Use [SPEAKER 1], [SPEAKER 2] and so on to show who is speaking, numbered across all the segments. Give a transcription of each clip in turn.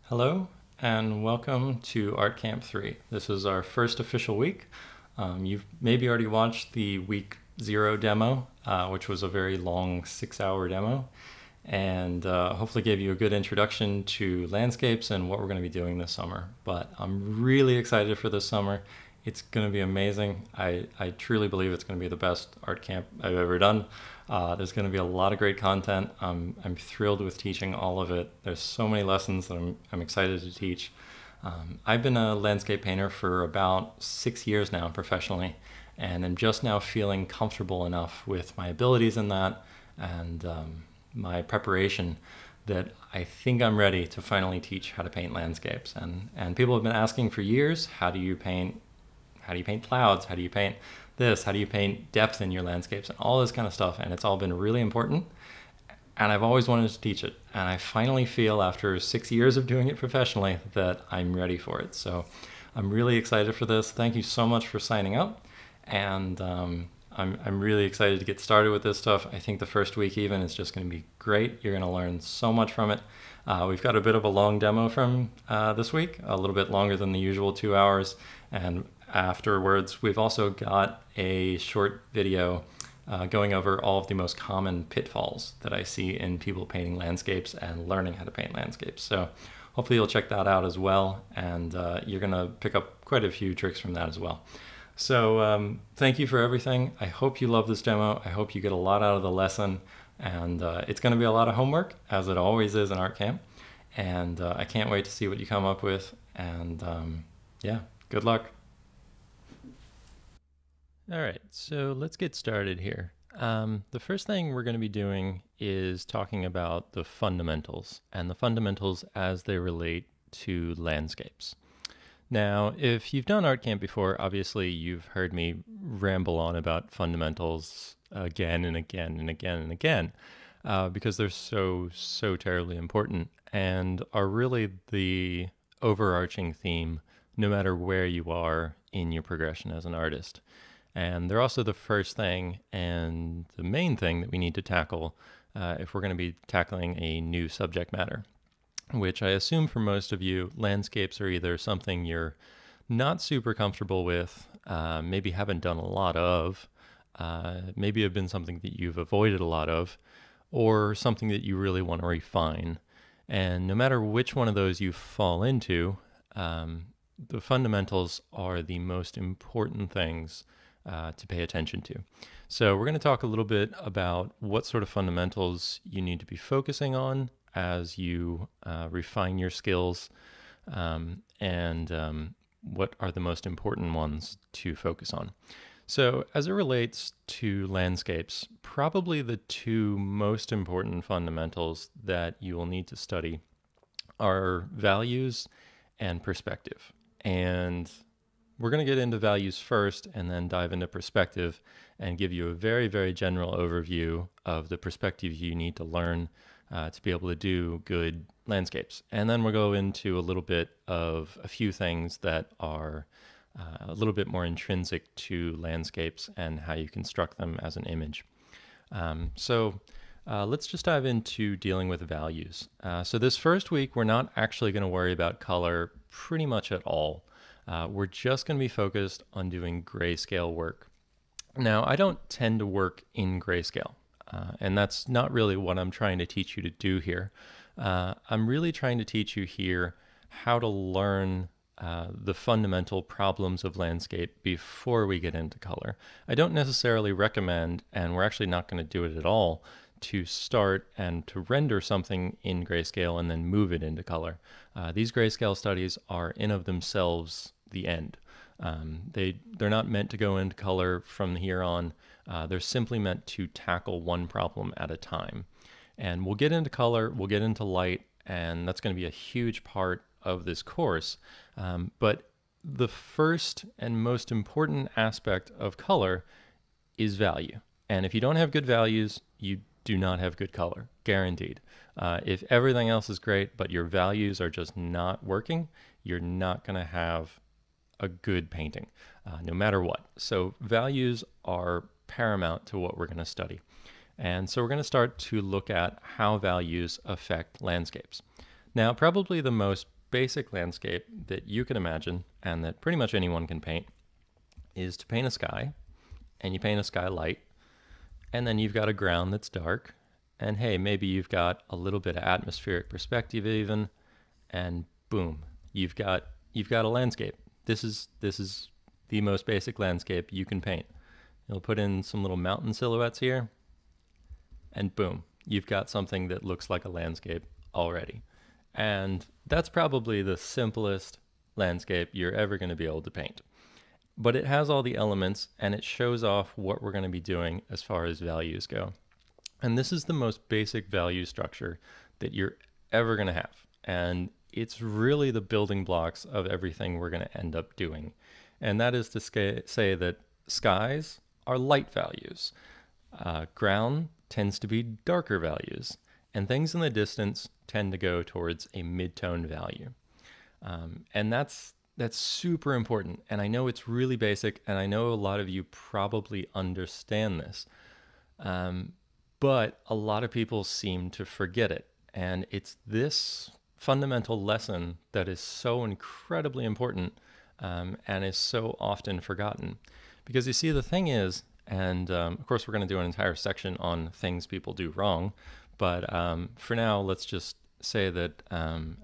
[SPEAKER 1] Hello and welcome to Art Camp 3. This is our first official week. You've maybe already watched the week 0 demo, which was a very long 6-hour demo, and hopefully gave you a good introduction to landscapes and what we're going to be doing this summer. But I'm really excited for this summer. It's going to be amazing. I truly believe it's going to be the best art camp I've ever done. There's going to be a lot of great content. I'm thrilled with teaching all of it. There's so many lessons that I'm excited to teach. I've been a landscape painter for about 6 years now professionally, and I'm just now feeling comfortable enough with my abilities in that and my preparation that I think I'm ready to finally teach how to paint landscapes. And people have been asking for years, how do you paint clouds? How do you paint this? How do you paint depth in your landscapes? And all this kind of stuff. And it's all been really important. And I've always wanted to teach it. And I finally feel after 6 years of doing it professionally that I'm ready for it. So I'm really excited for this. Thank you so much for signing up. And I'm really excited to get started with this stuff. I think the first week even is just going to be great. You're going to learn so much from it. We've got a bit of a long demo from this week, a little bit longer than the usual 2 hours. And afterwards, we've also got a short video going over all of the most common pitfalls that I see in people painting landscapes and learning how to paint landscapes. So hopefully you'll check that out as well, and you're going to pick up quite a few tricks from that as well. So thank you for everything. I hope you love this demo. I hope you get a lot out of the lesson, and it's going to be a lot of homework, as it always is in art camp. And I can't wait to see what you come up with, and yeah, good luck. All right, so let's get started here. The first thing we're going to be doing is talking about the fundamentals, and the fundamentals as they relate to landscapes. Now, if you've done art camp before, obviously you've heard me ramble on about fundamentals again and again and again and again, because they're so terribly important and are really the overarching theme no matter where you are in your progression as an artist. And they're also the first thing and the main thing that we need to tackle if we're going to be tackling a new subject matter, which I assume for most of you, landscapes are either something you're not super comfortable with, maybe haven't done a lot of, maybe have been something that you've avoided a lot of, or something that you really want to refine. And no matter which one of those you fall into, the fundamentals are the most important things to pay attention to. So we're going to talk a little bit about what sort of fundamentals you need to be focusing on as you refine your skills, and what are the most important ones to focus on. So as it relates to landscapes, probably the two most important fundamentals that you will need to study are values and perspective. And we're going to get into values first and then dive into perspective and give you a very general overview of the perspective you need to learn to be able to do good landscapes. And then we'll go into a little bit of a few things that are a little bit more intrinsic to landscapes and how you construct them as an image. So let's just dive into dealing with values. So this first week, we're not actually going to worry about color pretty much at all. We're just going to be focused on doing grayscale work. Now, I don't tend to work in grayscale, and that's not really what I'm trying to teach you to do here. I'm really trying to teach you here how to learn the fundamental problems of landscape before we get into color. I don't necessarily recommend, and we're actually not going to do it at all, to start and to render something in grayscale and then move it into color. These grayscale studies are in of themselves the end. They're not meant to go into color from here on. They're simply meant to tackle one problem at a time. And we'll get into color, we'll get into light, and that's going to be a huge part of this course. But the first and most important aspect of color is value. And if you don't have good values, you do not have good color, guaranteed. If everything else is great, but your values are just not working, you're not going to have a good painting, no matter what. So values are paramount to what we're going to study. And so we're going to start to look at how values affect landscapes. Now, probably the most basic landscape that you can imagine and that pretty much anyone can paint is to paint a sky, and you paint a sky light, and then you've got a ground that's dark, and hey, maybe you've got a little bit of atmospheric perspective even, and boom, you've got a landscape. This is the most basic landscape you can paint. You'll put in some little mountain silhouettes here, and boom, you've got something that looks like a landscape already. And that's probably the simplest landscape you're ever going to be able to paint. But it has all the elements, and it shows off what we're going to be doing as far as values go. And this is the most basic value structure that you're ever going to have. And it's really the building blocks of everything we're going to end up doing. And that is to say that skies are light values. Ground tends to be darker values. And things in the distance tend to go towards a mid-tone value. And that's super important. And I know it's really basic, and I know a lot of you probably understand this. But a lot of people seem to forget it. And it's this fundamental lesson that is so incredibly important and is so often forgotten. Because you see, the thing is, and of course we're going to do an entire section on things people do wrong, but for now, let's just say that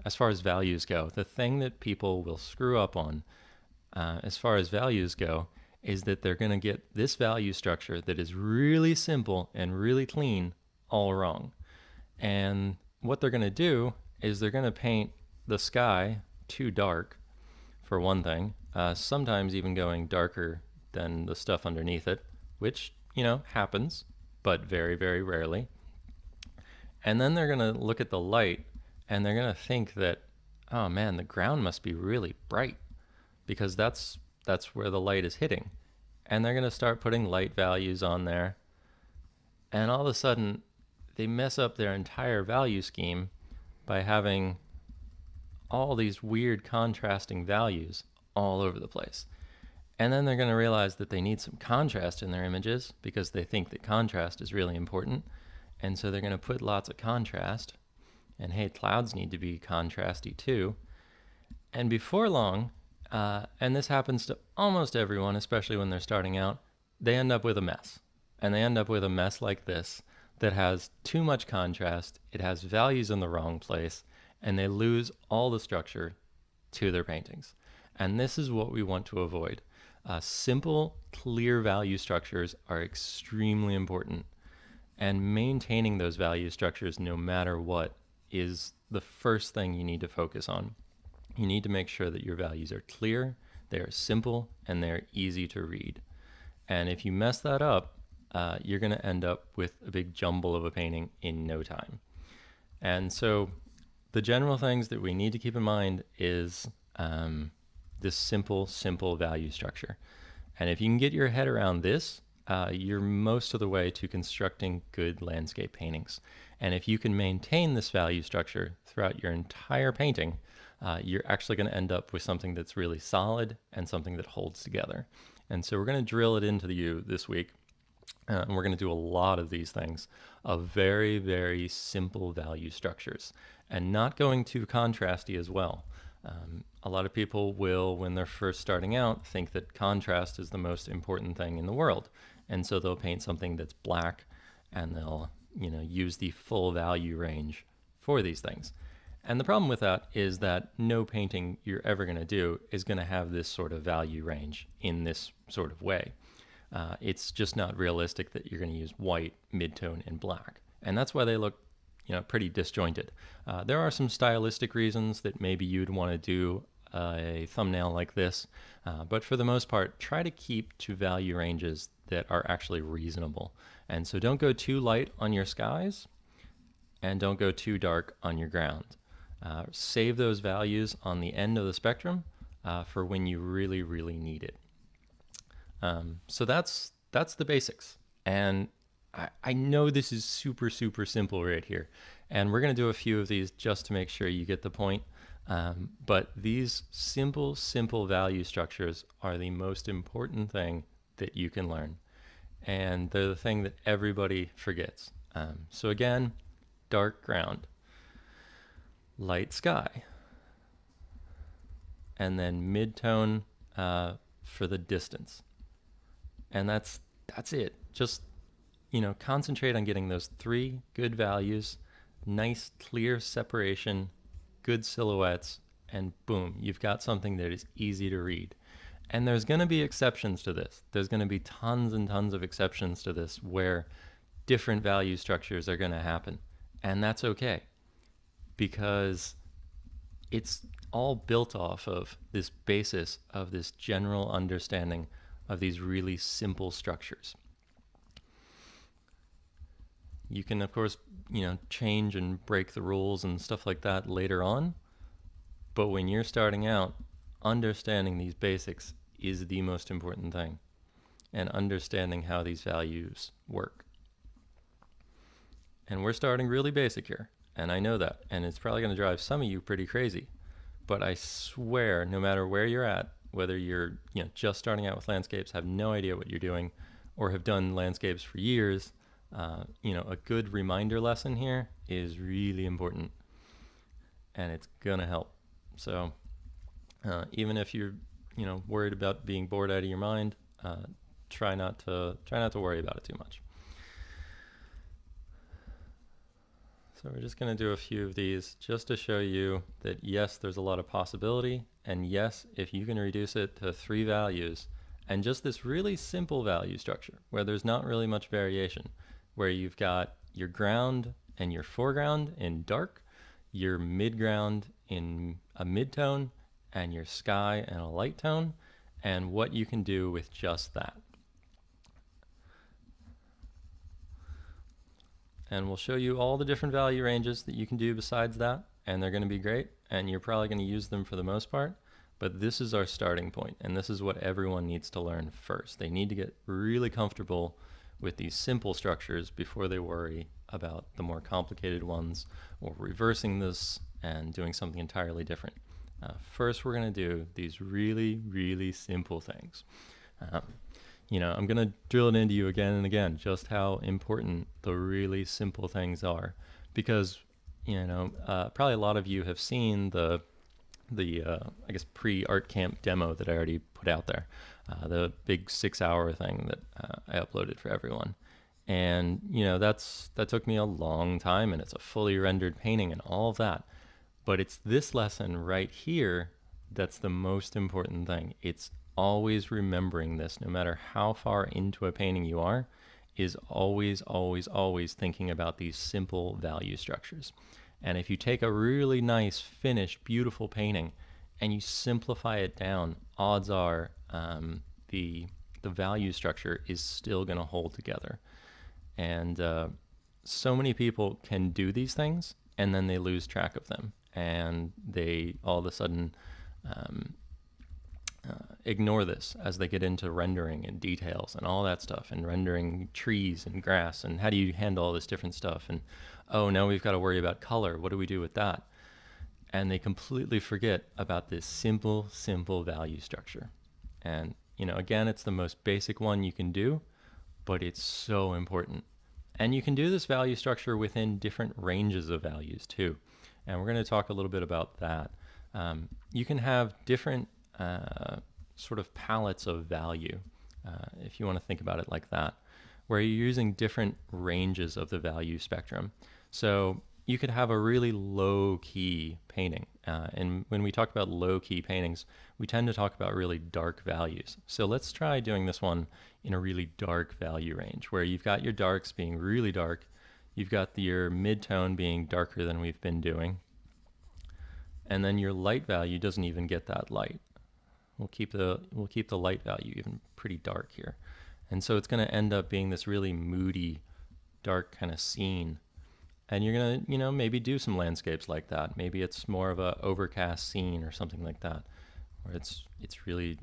[SPEAKER 1] as far as values go, the thing that people will screw up on as far as values go is that they're going to get this value structure that is really simple and really clean all wrong. And what they're going to do is they're going to paint the sky too dark, for one thing, sometimes even going darker than the stuff underneath it, which, happens, but very, very rarely. And then they're going to look at the light and they're going to think that, oh man, the ground must be really bright because that's where the light is hitting. And they're going to start putting light values on there. And all of a sudden, they mess up their entire value scheme by having all these weird contrasting values all over the place. And then they're going to realize that they need some contrast in their images because they think that contrast is really important. And so they're going to put lots of contrast. And hey, clouds need to be contrasty too. And before long, and this happens to almost everyone, especially when they're starting out, they end up with a mess. And they end up with a mess like this that has too much contrast, it has values in the wrong place, and they lose all the structure to their paintings. And this is what we want to avoid. Simple, clear value structures are extremely important. And maintaining those value structures, no matter what, is the first thing you need to focus on. You need to make sure that your values are clear, they are simple, and they're easy to read. And if you mess that up, you're going to end up with a big jumble of a painting in no time. And so the general things that we need to keep in mind is this simple value structure. And if you can get your head around this, you're most of the way to constructing good landscape paintings. And if you can maintain this value structure throughout your entire painting, you're actually going to end up with something that's really solid and something that holds together. And so we're going to drill it into you this week. And we're going to do a lot of these things of very, very simple value structures and not going too contrasty as well. A lot of people will, when they're first starting out, think that contrast is the most important thing in the world. And so they'll paint something that's black and they'll, use the full value range for these things. And the problem with that is that no painting you're ever going to do is going to have this sort of value range in this sort of way. It's just not realistic that you're going to use white, mid-tone, and black. And that's why they look, pretty disjointed. There are some stylistic reasons that maybe you'd want to do a thumbnail like this, but for the most part, try to keep to value ranges that are actually reasonable. And so don't go too light on your skies, and don't go too dark on your ground. Save those values on the end of the spectrum for when you really, really need it. So that's the basics. And I know this is super, super simple right here. And we're going to do a few of these just to make sure you get the point. But these simple value structures are the most important thing that you can learn. And they're the thing that everybody forgets. So again, dark ground, light sky, and then mid-tone for the distance. And that's it. Just, concentrate on getting those 3 good values, nice clear separation, good silhouettes, and boom, you've got something that is easy to read. And there's going to be exceptions to this. There's going to be tons and tons of exceptions to this where different value structures are going to happen. And that's okay, because it's all built off of this basis of this general understanding of these really simple structures. You can, of course, change and break the rules and stuff like that later on. But when you're starting out, understanding these basics is the most important thing, and understanding how these values work. And we're starting really basic here, and I know that, and it's probably going to drive some of you pretty crazy. But I swear, no matter where you're at, whether you're just starting out with landscapes, have no idea what you're doing, or have done landscapes for years, a good reminder lesson here is really important, and it's gonna help. So even if you're worried about being bored out of your mind, try not to worry about it too much. So we're just going to do a few of these just to show you that yes, there's a lot of possibility, and yes, if you can reduce it to 3 values and just this really simple value structure where there's not really much variation, where you've got your ground and your foreground in dark, your midground in a mid-tone, and your sky in a light tone, and what you can do with just that. And we'll show you all the different value ranges that you can do besides that, and they're going to be great, and you're probably going to use them for the most part, but this is our starting point, and this is what everyone needs to learn first. They need to get really comfortable with these simple structures before they worry about the more complicated ones, or reversing this and doing something entirely different. First, we're going to do these really, really simple things. I'm going to drill it into you again and again, just how important the really simple things are. Because, probably a lot of you have seen the I guess, pre-art camp demo that I already put out there. The big 6-hour thing that I uploaded for everyone. And, that took me a long time, and it's a fully rendered painting and all of that. But it's this lesson right here that's the most important thing. It's always remembering this, no matter how far into a painting you are, is always, always, always thinking about these simple value structures. And if you take a really nice, finished, beautiful painting and you simplify it down, odds are the value structure is still going to hold together. And so many people can do these things and then they lose track of them, and they all of a sudden ignore this as they get into rendering and details and all that stuff, and rendering trees and grass, and how do you handle all this different stuff, and oh, now we've got to worry about color. What do we do with that? And they completely forget about this simple value structure. And again, it's the most basic one you can do, but it's so important. And you can do this value structure within different ranges of values too, and we're going to talk a little bit about that. You can have different sort of palettes of value, if you want to think about it like that, where you're using different ranges of the value spectrum. So you could have a really low-key painting, and when we talk about low-key paintings, we tend to talk about really dark values. So let's try doing this one in a really dark value range, where you've got your darks being really dark, you've got your mid-tone being darker than we've been doing, and then your light value doesn't even get that light. We'll keep the light value even pretty dark here. And so it's going to end up being this really moody, dark kind of scene. And you're going to, maybe do some landscapes like that. Maybe it's more of a overcast scene or something like that, where it's really,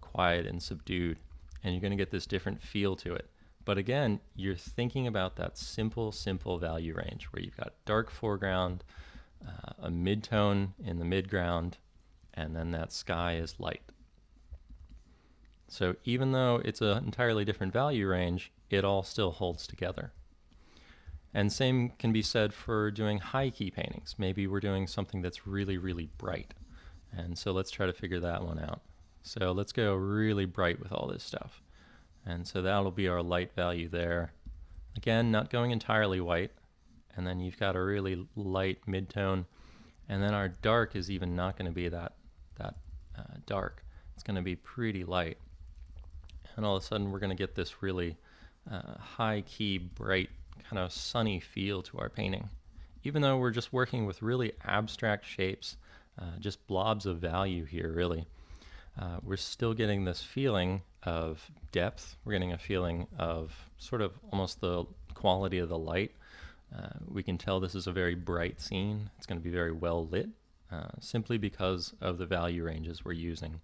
[SPEAKER 1] quiet and subdued, and you're going to get this different feel to it. But again, you're thinking about that simple value range where you've got dark foreground, a mid-tone in the midground, and then that sky is light. So even though it's an entirely different value range, it all still holds together. And same can be said for doing high key paintings. Maybe we're doing something that's really, really bright, And so let's try to figure that one out. So let's go really bright with all this stuff. And so that'll be our light value there. Again, not going entirely white. And then you've got a really light midtone. And then our dark is even not going to be that dark. It's going to be pretty light. And all of a sudden we're going to get this really high key, bright, kind of sunny feel to our painting. Even though we're just working with really abstract shapes, just blobs of value here, really. We're still getting this feeling of depth. We're getting a feeling of sort of almost the quality of the light. We can tell this is a very bright scene. It's going to be very well lit, simply because of the value ranges we're using.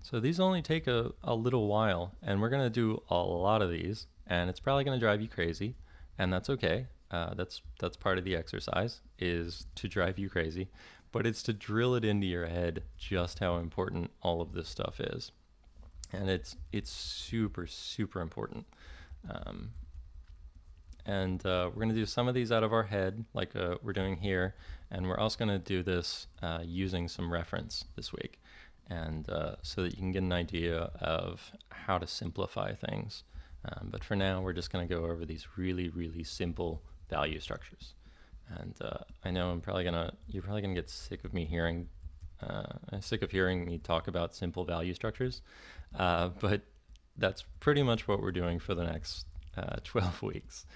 [SPEAKER 1] So these only take a little while, and we're going to do a lot of these, and it's probably going to drive you crazy, and that's okay. That's part of the exercise, is to drive you crazy, but it's to drill it into your head just how important all of this stuff is. And it's super, super important. We're going to do some of these out of our head, like we're doing here, and we're also going to do this using some reference this week, and so that you can get an idea of how to simplify things. But for now, we're just going to go over these really, really simple value structures. And I know you're probably gonna get sick of me hearing me talk about simple value structures, but that's pretty much what we're doing for the next 12 weeks.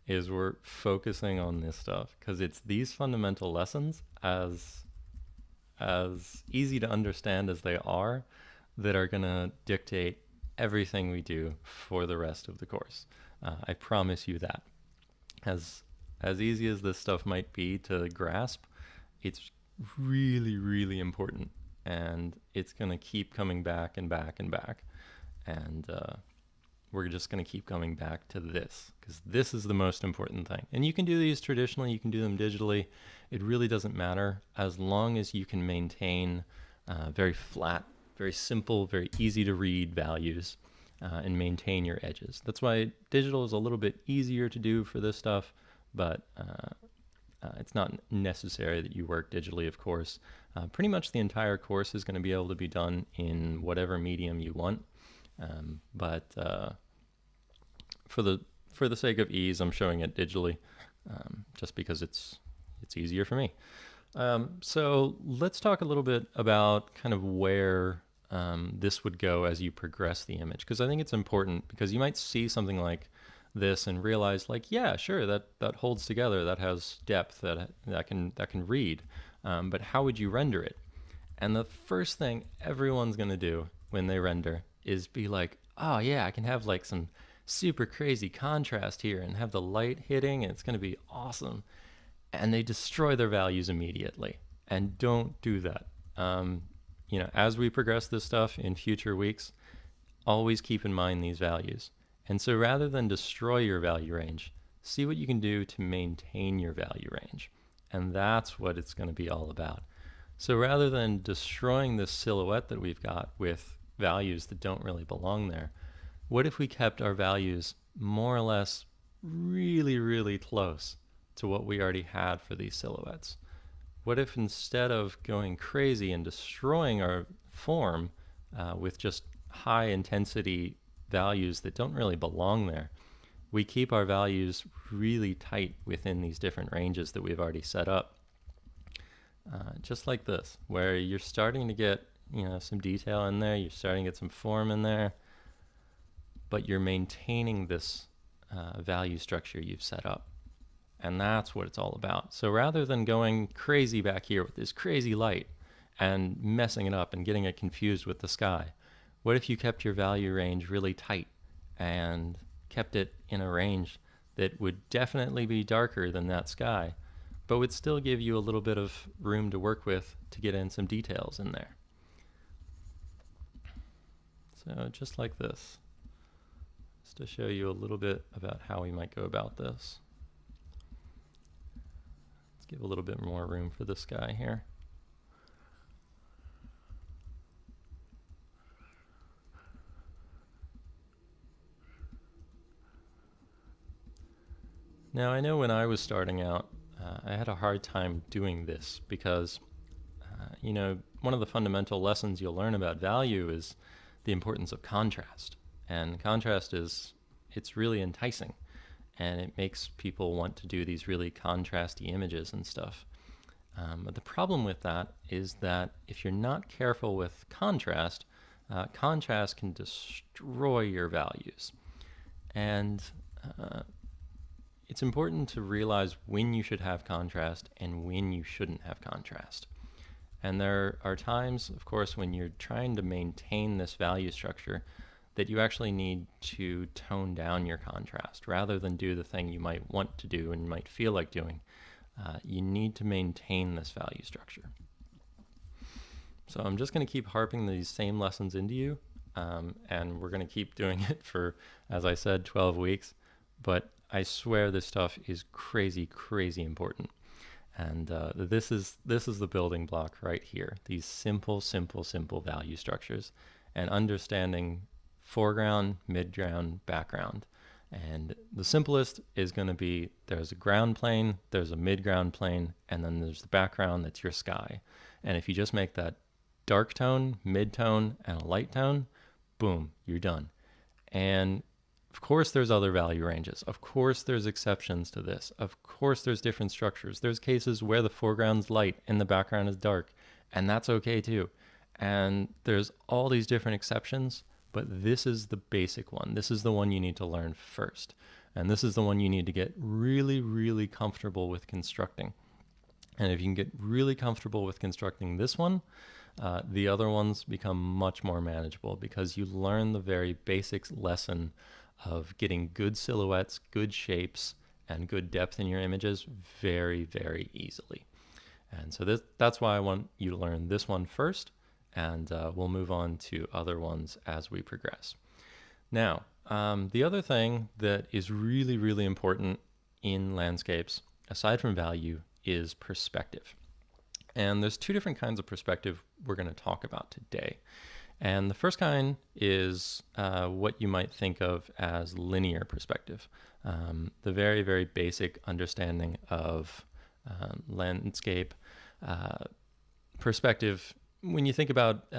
[SPEAKER 1] Is we're focusing on this stuff because it's these fundamental lessons, as easy to understand as they are, that are gonna dictate everything we do for the rest of the course. I promise you that. As easy as this stuff might be to grasp, it's really, really important, and it's going to keep coming back and back and back, and we're just going to keep coming back to this, because this is the most important thing. And you can do these traditionally, you can do them digitally, it really doesn't matter, as long as you can maintain very flat, very simple, very easy to read values, and maintain your edges. That's why digital is a little bit easier to do for this stuff, but it's not necessary that you work digitally, of course. Pretty much the entire course is going to be able to be done in whatever medium you want, but for the sake of ease, I'm showing it digitally, just because it's easier for me. So let's talk a little bit about kind of where this would go as you progress the image, because I think it's important, because you might see something like this and realize, like, yeah, sure, that holds together, that has depth, that can read, but how would you render it? And the first thing everyone's going to do when they render is be like, oh yeah, I can have like some super crazy contrast here and have the light hitting, and it's going to be awesome. And they destroy their values immediately. And don't do that. As we progress this stuff in future weeks, always keep in mind these values. And so rather than destroy your value range, see what you can do to maintain your value range. And that's what it's going to be all about. So rather than destroying this silhouette that we've got with values that don't really belong there, what if we kept our values more or less really, really close to what we already had for these silhouettes? What if instead of going crazy and destroying our form with just high intensity values that don't really belong there, we keep our values really tight within these different ranges that we've already set up? Just like this, where you're starting to get some detail in there, you're starting to get some form in there, but you're maintaining this value structure you've set up. And that's what it's all about. So rather than going crazy back here with this crazy light and messing it up and getting it confused with the sky, what if you kept your value range really tight and kept it in a range that would definitely be darker than that sky, but would still give you a little bit of room to work with to get in some details in there? So just like this, just to show you a little bit about how we might go about this. Let's give a little bit more room for this guy here. Now, I know when I was starting out, I had a hard time doing this because, one of the fundamental lessons you'll learn about value is the importance of contrast. And contrast it's really enticing, and it makes people want to do these really contrasty images and stuff. But the problem with that is that if you're not careful with contrast, contrast can destroy your values. And it's important to realize when you should have contrast and when you shouldn't have contrast. And there are times, of course, when you're trying to maintain this value structure that you actually need to tone down your contrast rather than do the thing you might want to do and might feel like doing. You need to maintain this value structure. So I'm just going to keep harping these same lessons into you, and we're going to keep doing it for, as I said, 12 weeks. But I swear this stuff is crazy, crazy important. And this is the building block right here. These simple, simple, simple value structures, and understanding foreground, midground, background. And the simplest is going to be there's a ground plane, there's a midground plane, and then there's the background that's your sky. And if you just make that dark tone, mid-tone, and a light tone, boom, you're done. And of course there's other value ranges. Of course there's exceptions to this. Of course there's different structures. There's cases where the foreground's light and the background is dark, and that's okay too. And there's all these different exceptions, but this is the basic one. This is the one you need to learn first. And this is the one you need to get really, really comfortable with constructing. And if you can get really comfortable with constructing this one, the other ones become much more manageable because you learn the very basic lesson of getting good silhouettes, good shapes, and good depth in your images very, very easily. And so that's why I want you to learn this one first, and we'll move on to other ones as we progress. Now, the other thing that is really, really important in landscapes, aside from value, is perspective. And there's two different kinds of perspective we're going to talk about today. And the first kind is what you might think of as linear perspective, the very, very basic understanding of landscape perspective. When you think about,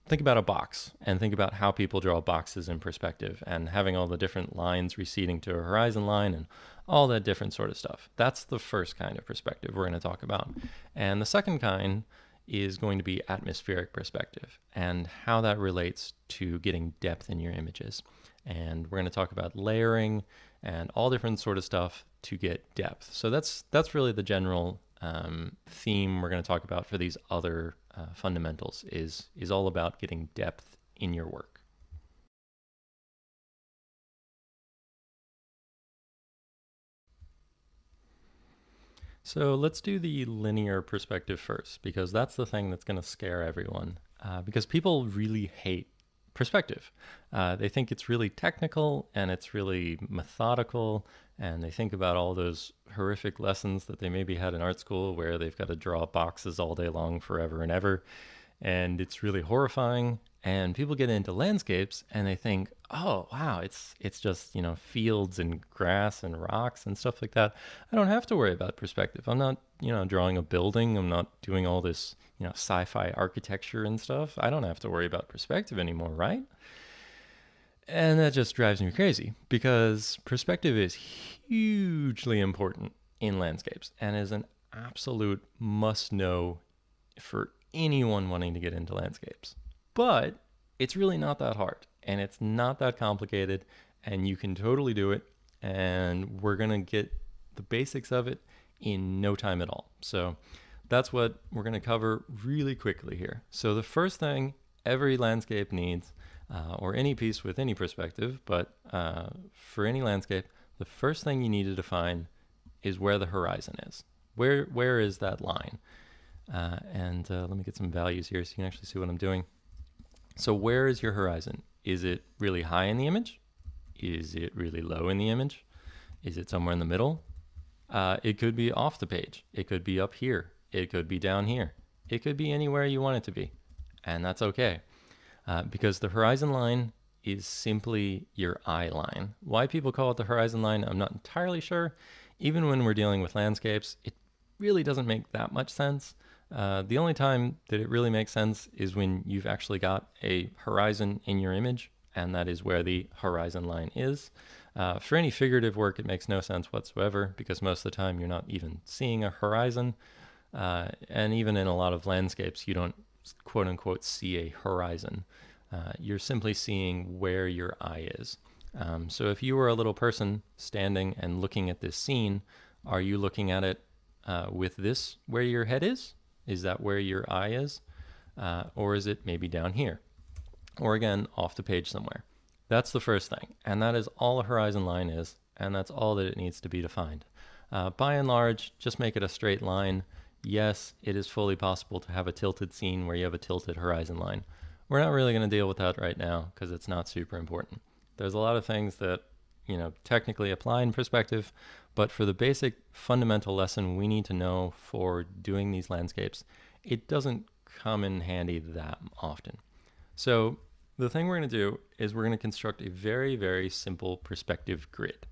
[SPEAKER 1] think about a box and think about how people draw boxes in perspective and having all the different lines receding to a horizon line and all that different sort of stuff. That's the first kind of perspective we're going to talk about. And the second kind is going to be atmospheric perspective and how that relates to getting depth in your images. And we're going to talk about layering and all different sort of stuff to get depth. So that's really the general theme we're going to talk about for these other fundamentals is all about getting depth in your work. So let's do the linear perspective first, because that's the thing that's going to scare everyone, because people really hate perspective. They think it's really technical and it's really methodical, and they think about all those horrific lessons that they maybe had in art school where they've got to draw boxes all day long forever and ever, and it's really horrifying. And people get into landscapes and they think, oh wow, it's just, fields and grass and rocks and stuff like that. I don't have to worry about perspective. I'm not, drawing a building. I'm not doing all this, sci-fi architecture and stuff. I don't have to worry about perspective anymore, right? And that just drives me crazy, because perspective is hugely important in landscapes and is an absolute must-know for anyone wanting to get into landscapes. But it's really not that hard, and it's not that complicated, and you can totally do it, and we're going to get the basics of it in no time at all. So that's what we're going to cover really quickly here. So the first thing every landscape needs, or any piece with any perspective, but for any landscape, the first thing you need to define is where the horizon is. Where is that line? And let me get some values here so you can actually see what I'm doing. So where is your horizon? Is it really high in the image? Is it really low in the image? Is it somewhere in the middle? It could be off the page. It could be up here. It could be down here. It could be anywhere you want it to be. And that's okay. Because the horizon line is simply your eye line. Why people call it the horizon line, I'm not entirely sure. even when we're dealing with landscapes, it really doesn't make that much sense. The only time that it really makes sense is when you've actually got a horizon in your image, and that is where the horizon line is. For any figurative work, it makes no sense whatsoever, because most of the time you're not even seeing a horizon. And even in a lot of landscapes, you don't quote unquote see a horizon. You're simply seeing where your eye is. So if you were a little person standing and looking at this scene, are you looking at it with this where your head is? Is that where your eye is? Or is it maybe down here? Or again, off the page somewhere? That's the first thing. And that is all a horizon line is, and that's all that it needs to be defined. By and large, just make it a straight line. Yes, it is fully possible to have a tilted scene where you have a tilted horizon line. We're not really going to deal with that right now because it's not super important. There's a lot of things that, technically apply in perspective, but for the basic fundamental lesson we need to know for doing these landscapes, it doesn't come in handy that often. So the thing we're going to do is we're going to construct a very, very simple perspective grid.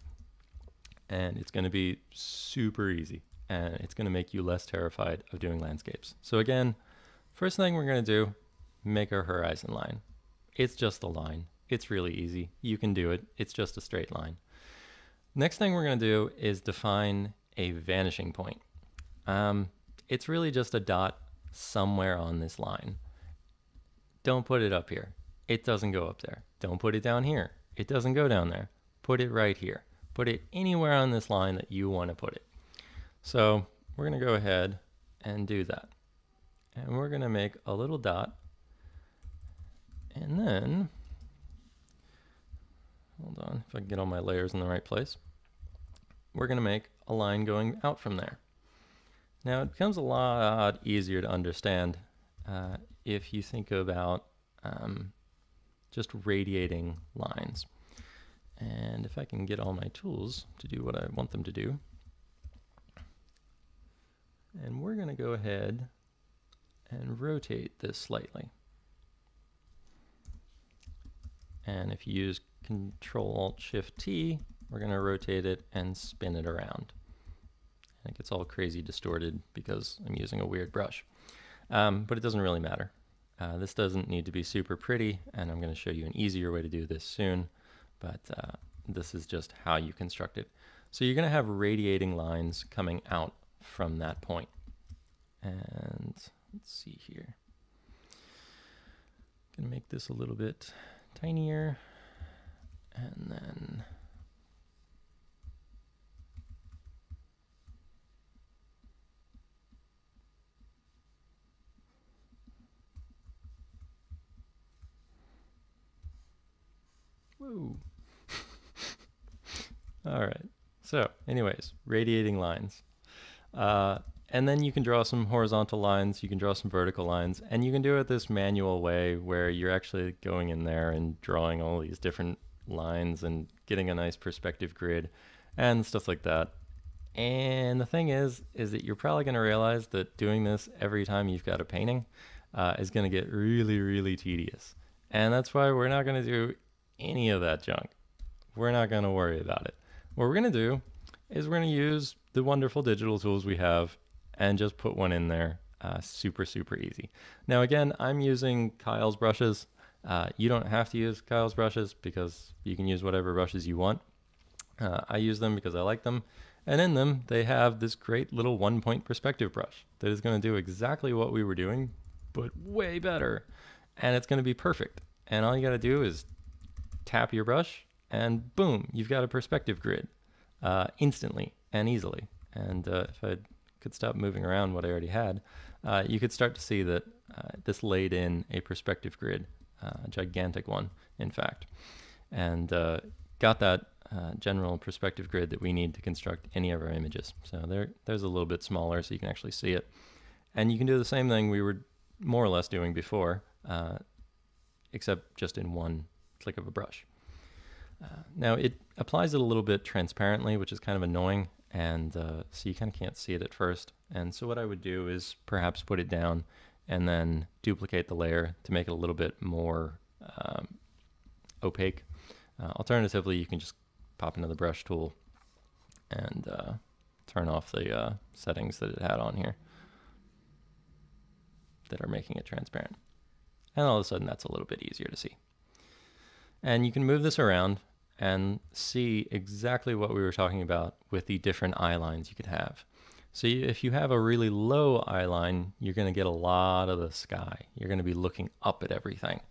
[SPEAKER 1] And it's going to be super easy, and it's going to make you less terrified of doing landscapes. So again, first thing we're going to do, make our horizon line. It's just a line. It's really easy. You can do it. It's just a straight line. Next thing we're going to do is define a vanishing point. It's really just a dot somewhere on this line. Don't put it up here. It doesn't go up there. Don't put it down here. It doesn't go down there. Put it right here. Put it anywhere on this line that you want to put it. So we're going to go ahead and do that. And we're going to make a little dot. And then, hold on, if I can get all my layers in the right place. We're going to make a line going out from there. Now it becomes a lot easier to understand if you think about just radiating lines. And if I can get all my tools to do what I want them to do. And we're going to go ahead and rotate this slightly. And if you use Control-Alt-Shift-T, we're going to rotate it and spin it around. And it gets all crazy distorted because I'm using a weird brush. But it doesn't really matter. This doesn't need to be super pretty, and I'm going to show you an easier way to do this soon. But this is just how you construct it. So you're going to have radiating lines coming out from that point. And let's see here. I'm going to make this a little bit tinier. And then whoa. All right. So anyways, radiating lines. And then you can draw some horizontal lines, you can draw some vertical lines, and you can do it this manual way where you're actually going in there and drawing all these different lines and getting a nice perspective grid and stuff like that. And the thing is that you're probably going to realize that doing this every time you've got a painting is going to get really, really tedious. And that's why we're not going to do any of that junk. We're not going to worry about it. What we're going to do is we're going to use the wonderful digital tools we have and just put one in there. Super, super easy. Now, again, I'm using Kyle's brushes. You don't have to use Kyle's brushes because you can use whatever brushes you want. I use them because I like them. And in them, they have this great little one-point perspective brush that is going to do exactly what we were doing, but way better. And it's going to be perfect. And all you got to do is tap your brush and boom, you've got a perspective grid instantly and easily. And if I could stop moving around what I already had, you could start to see that this laid in a perspective grid, a gigantic one, in fact, and got that general perspective grid that we need to construct any of our images. So there's a little bit smaller so you can actually see it. And you can do the same thing we were more or less doing before, except just in one click of a brush. Now it applies it a little bit transparently, which is kind of annoying, and so you kind of can't see it at first. And so what I would do is perhaps put it down and then duplicate the layer to make it a little bit more opaque. Alternatively, you can just pop into the brush tool and turn off the settings that it had on here that are making it transparent. And all of a sudden that's a little bit easier to see. And you can move this around and see exactly what we were talking about with the different eye lines you could have. So if you have a really low eye line, you're going to get a lot of the sky. You're going to be looking up at everything.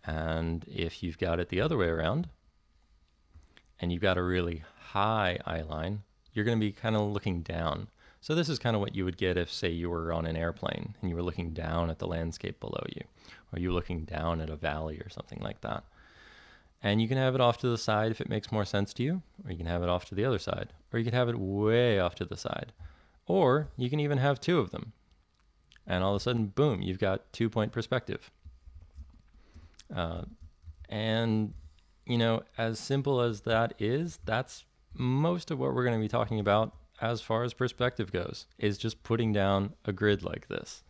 [SPEAKER 1] And if you've got it the other way around, and you've got a really high eye line, you're going to be kind of looking down. So this is kind of what you would get if, say, you were on an airplane and you were looking down at the landscape below you, or you were looking down at a valley or something like that. And you can have it off to the side if it makes more sense to you, or you can have it off to the other side, or you can have it way off to the side, or you can even have two of them. And all of a sudden, boom, you've got 2-point perspective. And, you know, as simple as that is, that's most of what we're going to be talking about as far as perspective goes, is just putting down a grid like this.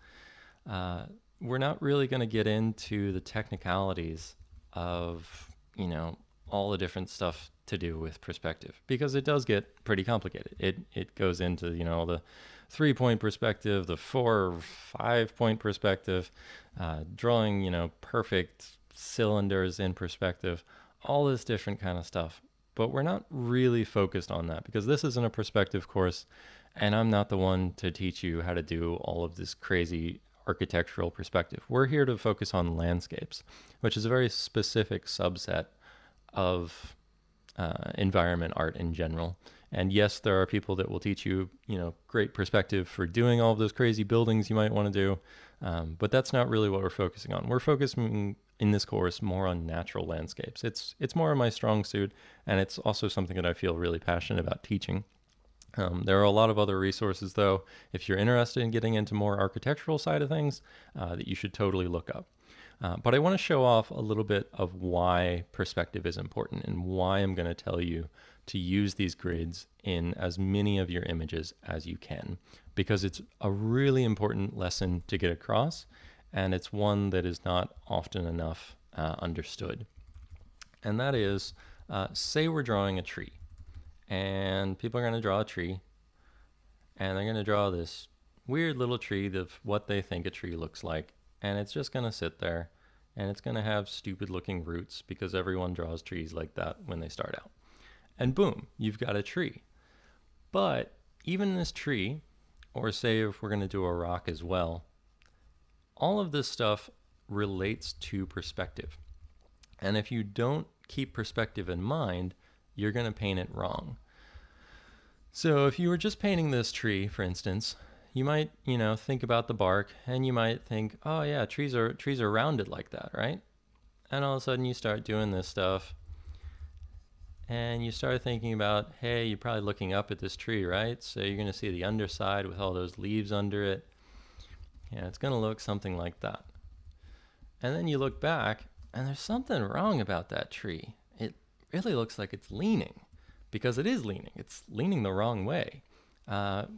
[SPEAKER 1] We're not really going to get into the technicalities of, you know, all the different stuff to do with perspective, because it does get pretty complicated. It goes into, you know, the 3-point perspective, the 4 or 5-point perspective, drawing, you know, perfect cylinders in perspective, all this different kind of stuff. But we're not really focused on that because this isn't a perspective course, and I'm not the one to teach you how to do all of this crazy architectural perspective. We're here to focus on landscapes, which is a very specific subset of environment art in general. And yes, there are people that will teach you, you know, great perspective for doing all of those crazy buildings you might want to do, but that's not really what we're focusing on. We're focusing in this course more on natural landscapes. It's more of my strong suit, and it's also something that I feel really passionate about teaching. There are a lot of other resources, though, if you're interested in getting into more architectural side of things, that you should totally look up. But I want to show off a little bit of why perspective is important and why I'm going to tell you to use these grids in as many of your images as you can, because it's a really important lesson to get across, and it's one that is not often enough understood. And that is, say we're drawing a tree, and people are going to draw a tree, and they're going to draw this weird little tree of what they think a tree looks like, and it's just going to sit there, and it's going to have stupid looking roots because everyone draws trees like that when they start out. And boom, you've got a tree. But even this tree, or say if we're going to do a rock as well, all of this stuff relates to perspective. And if you don't keep perspective in mind, you're going to paint it wrong. So if you were just painting this tree, for instance, you might, you know, think about the bark, and you might think, oh yeah, trees are rounded like that, right? And all of a sudden you start doing this stuff, and you start thinking about, hey, you're probably looking up at this tree, right? So you're going to see the underside with all those leaves under it. Yeah, it's going to look something like that. And then you look back, and there's something wrong about that tree. It really looks like it's leaning, because it is leaning. It's leaning the wrong way.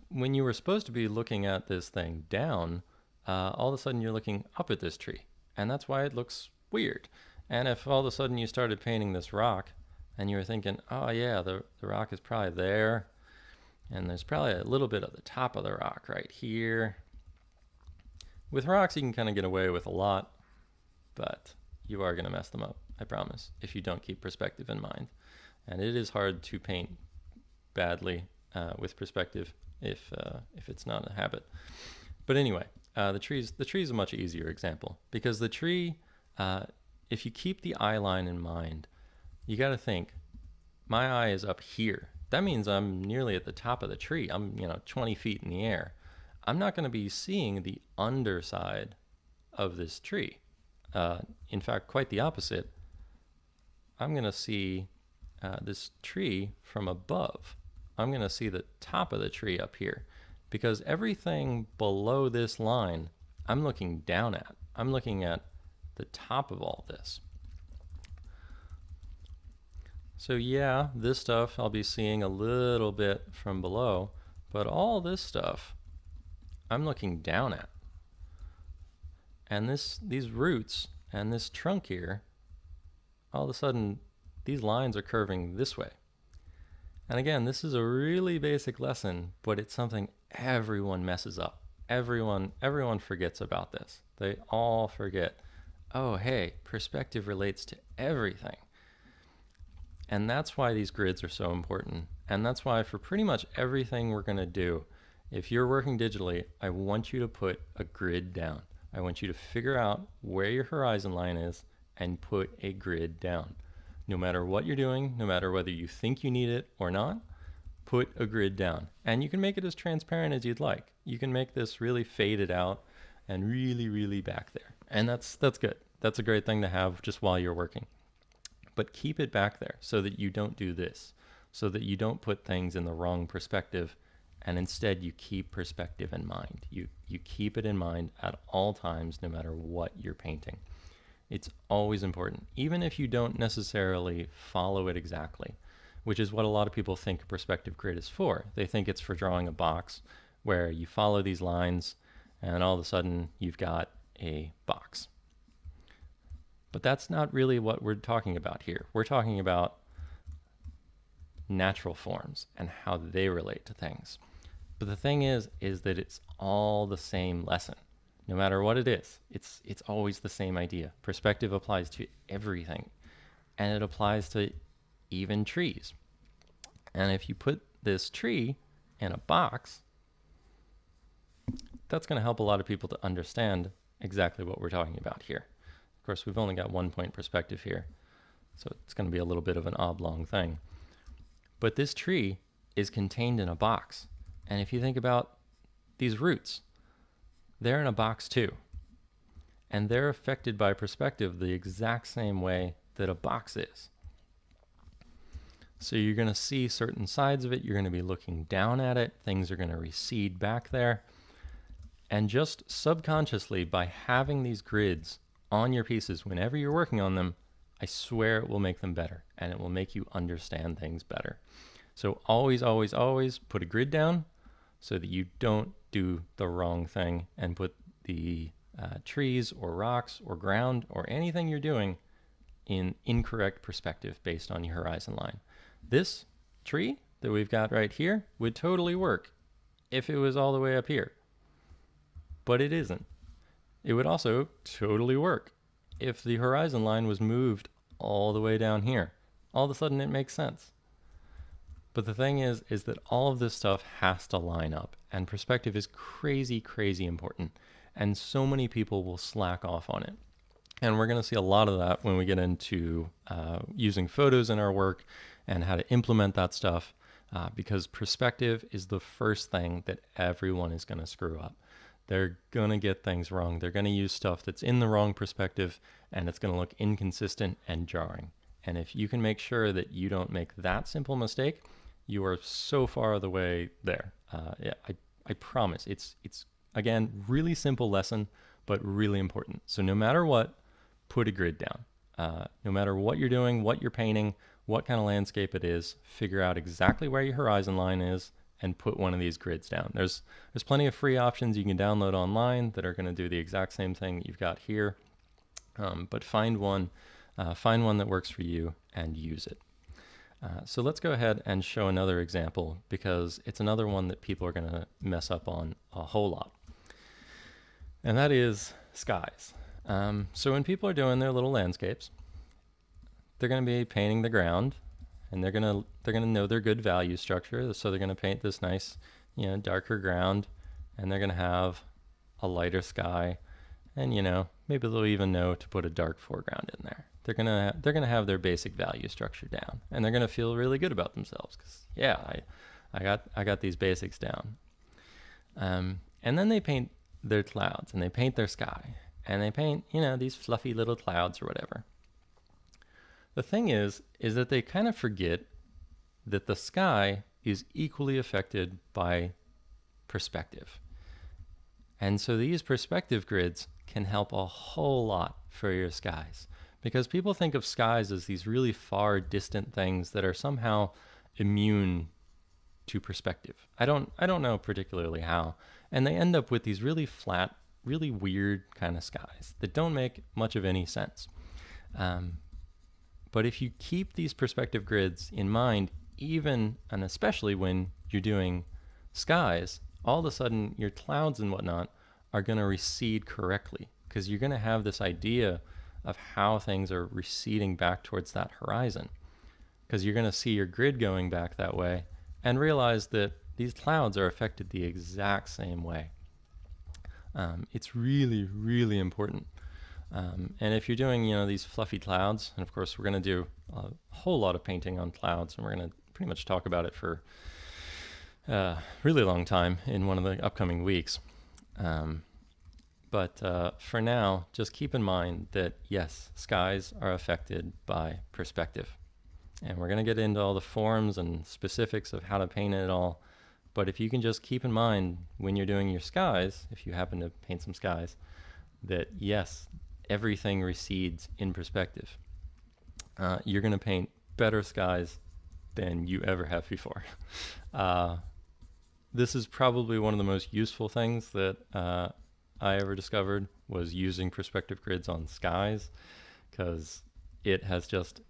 [SPEAKER 1] When you were supposed to be looking at this thing down, all of a sudden you're looking up at this tree, and that's why it looks weird. And if all of a sudden you started painting this rock, and you were thinking, oh yeah, the rock is probably there, and there's probably a little bit of the top of the rock right here. With rocks, you can kind of get away with a lot, but you are going to mess them up, I promise, if you don't keep perspective in mind. And it is hard to paint badly with perspective if it's not a habit. But anyway, the tree is a much easier example, because the tree, if you keep the eye line in mind, you got to think, my eye is up here. That means I'm nearly at the top of the tree. I'm, 20 feet in the air. I'm not going to be seeing the underside of this tree. In fact, quite the opposite. I'm going to see this tree from above. I'm going to see the top of the tree up here, because everything below this line, I'm looking down at. I'm looking at the top of all this. So yeah, this stuff I'll be seeing a little bit from below, but all this stuff I'm looking down at. And these roots and this trunk here, all of a sudden these lines are curving this way. And again, this is a really basic lesson, but it's something everyone messes up. Everyone forgets about this. They all forget, oh, hey, perspective relates to everything. And that's why these grids are so important. And that's why for pretty much everything we're going to do, if you're working digitally, I want you to put a grid down. I want you to figure out where your horizon line is and put a grid down. No matter what you're doing, no matter whether you think you need it or not, put a grid down. And you can make it as transparent as you'd like. You can make this really faded out and really back there. And that's good. That's a great thing to have just while you're working. But keep it back there so that you don't do this, so that you don't put things in the wrong perspective, and instead you keep perspective in mind. You keep it in mind at all times, no matter what you're painting. It's always important, even if you don't necessarily follow it exactly, which is what a lot of people think a perspective grid is for. They think it's for drawing a box where you follow these lines and all of a sudden you've got a box. But that's not really what we're talking about here. We're talking about natural forms and how they relate to things. But the thing is that it's all the same lesson. No matter what it is, it's always the same idea. Perspective applies to everything, and it applies to even trees. And if you put this tree in a box, that's going to help a lot of people to understand exactly what we're talking about here. Of course, we've only got 1 point perspective here, so it's going to be a little bit of an oblong thing. But this tree is contained in a box. And if you think about these roots, they're in a box too. And they're affected by perspective the exact same way that a box is. So you're going to see certain sides of it. You're going to be looking down at it. Things are going to recede back there. And just subconsciously, by having these grids on your pieces whenever you're working on them, I swear it will make them better, and it will make you understand things better. So always put a grid down so that you don't do the wrong thing and put the trees or rocks or ground or anything you're doing in incorrect perspective based on your horizon line. This tree that we've got right here would totally work if it was all the way up here, but it isn't. It would also totally work if the horizon line was moved all the way down here. All of a sudden it makes sense. But the thing is that all of this stuff has to line up, and perspective is crazy important, and so many people will slack off on it. And we're going to see a lot of that when we get into using photos in our work and how to implement that stuff, because perspective is the first thing that everyone is going to screw up. They're going to get things wrong. They're going to use stuff that's in the wrong perspective, and it's going to look inconsistent and jarring. And if you can make sure that you don't make that simple mistake, you are so far the way there. I promise. It's again, really simple lesson, but really important. So no matter what, put a grid down. No matter what you're doing, what you're painting, what kind of landscape it is, figure out exactly where your horizon line is and put one of these grids down. There's plenty of free options you can download online that are going to do the exact same thing that you've got here. But find one that works for you and use it. So let's go ahead and show another example, because it's another one that people are going to mess up on a whole lot. And that is skies. So when people are doing their little landscapes, they're going to be painting the ground, and they're going to know their good value structure. So they're going to paint this nice, darker ground, and they're going to have a lighter sky, and maybe they'll even know to put a dark foreground in there. They're gonna have their basic value structure down, and they're gonna feel really good about themselves because I got these basics down. And then they paint their clouds, and they paint their sky, and they paint these fluffy little clouds or whatever. The thing is that they kind of forget that the sky is equally affected by perspective. And so these perspective grids can help a whole lot for your skies, because people think of skies as these really far distant things that are somehow immune to perspective. I don't know particularly how, and they end up with these really flat, really weird kind of skies that don't make much of any sense. But if you keep these perspective grids in mind, even and especially when you're doing skies, all of a sudden your clouds and whatnot are going to recede correctly, because you're going to have this idea of how things are receding back towards that horizon, because you're going to see your grid going back that way and realize that these clouds are affected the exact same way. It's really, really important. And if you're doing, these fluffy clouds, and of course we're going to do a whole lot of painting on clouds, and we're going to pretty much talk about it for a really long time in one of the upcoming weeks. But for now, just keep in mind that yes, skies are affected by perspective. And we're going to get into all the forms and specifics of how to paint it all. But if you can just keep in mind when you're doing your skies, if you happen to paint some skies, that yes, everything recedes in perspective. You're going to paint better skies than you ever have before. This is probably one of the most useful things that I ever discovered, was using perspective grids on skies, because it has just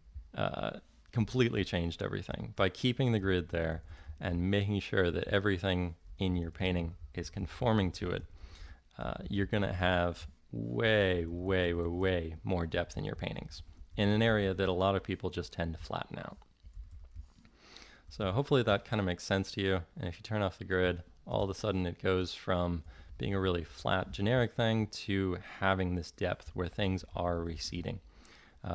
[SPEAKER 1] completely changed everything. By keeping the grid there and making sure that everything in your painting is conforming to it, you're going to have way, way, way, way more depth in your paintings in an area that a lot of people just tend to flatten out. So hopefully that kind of makes sense to you. And if you turn off the grid, all of a sudden it goes from being a really flat, generic thing to having this depth where things are receding.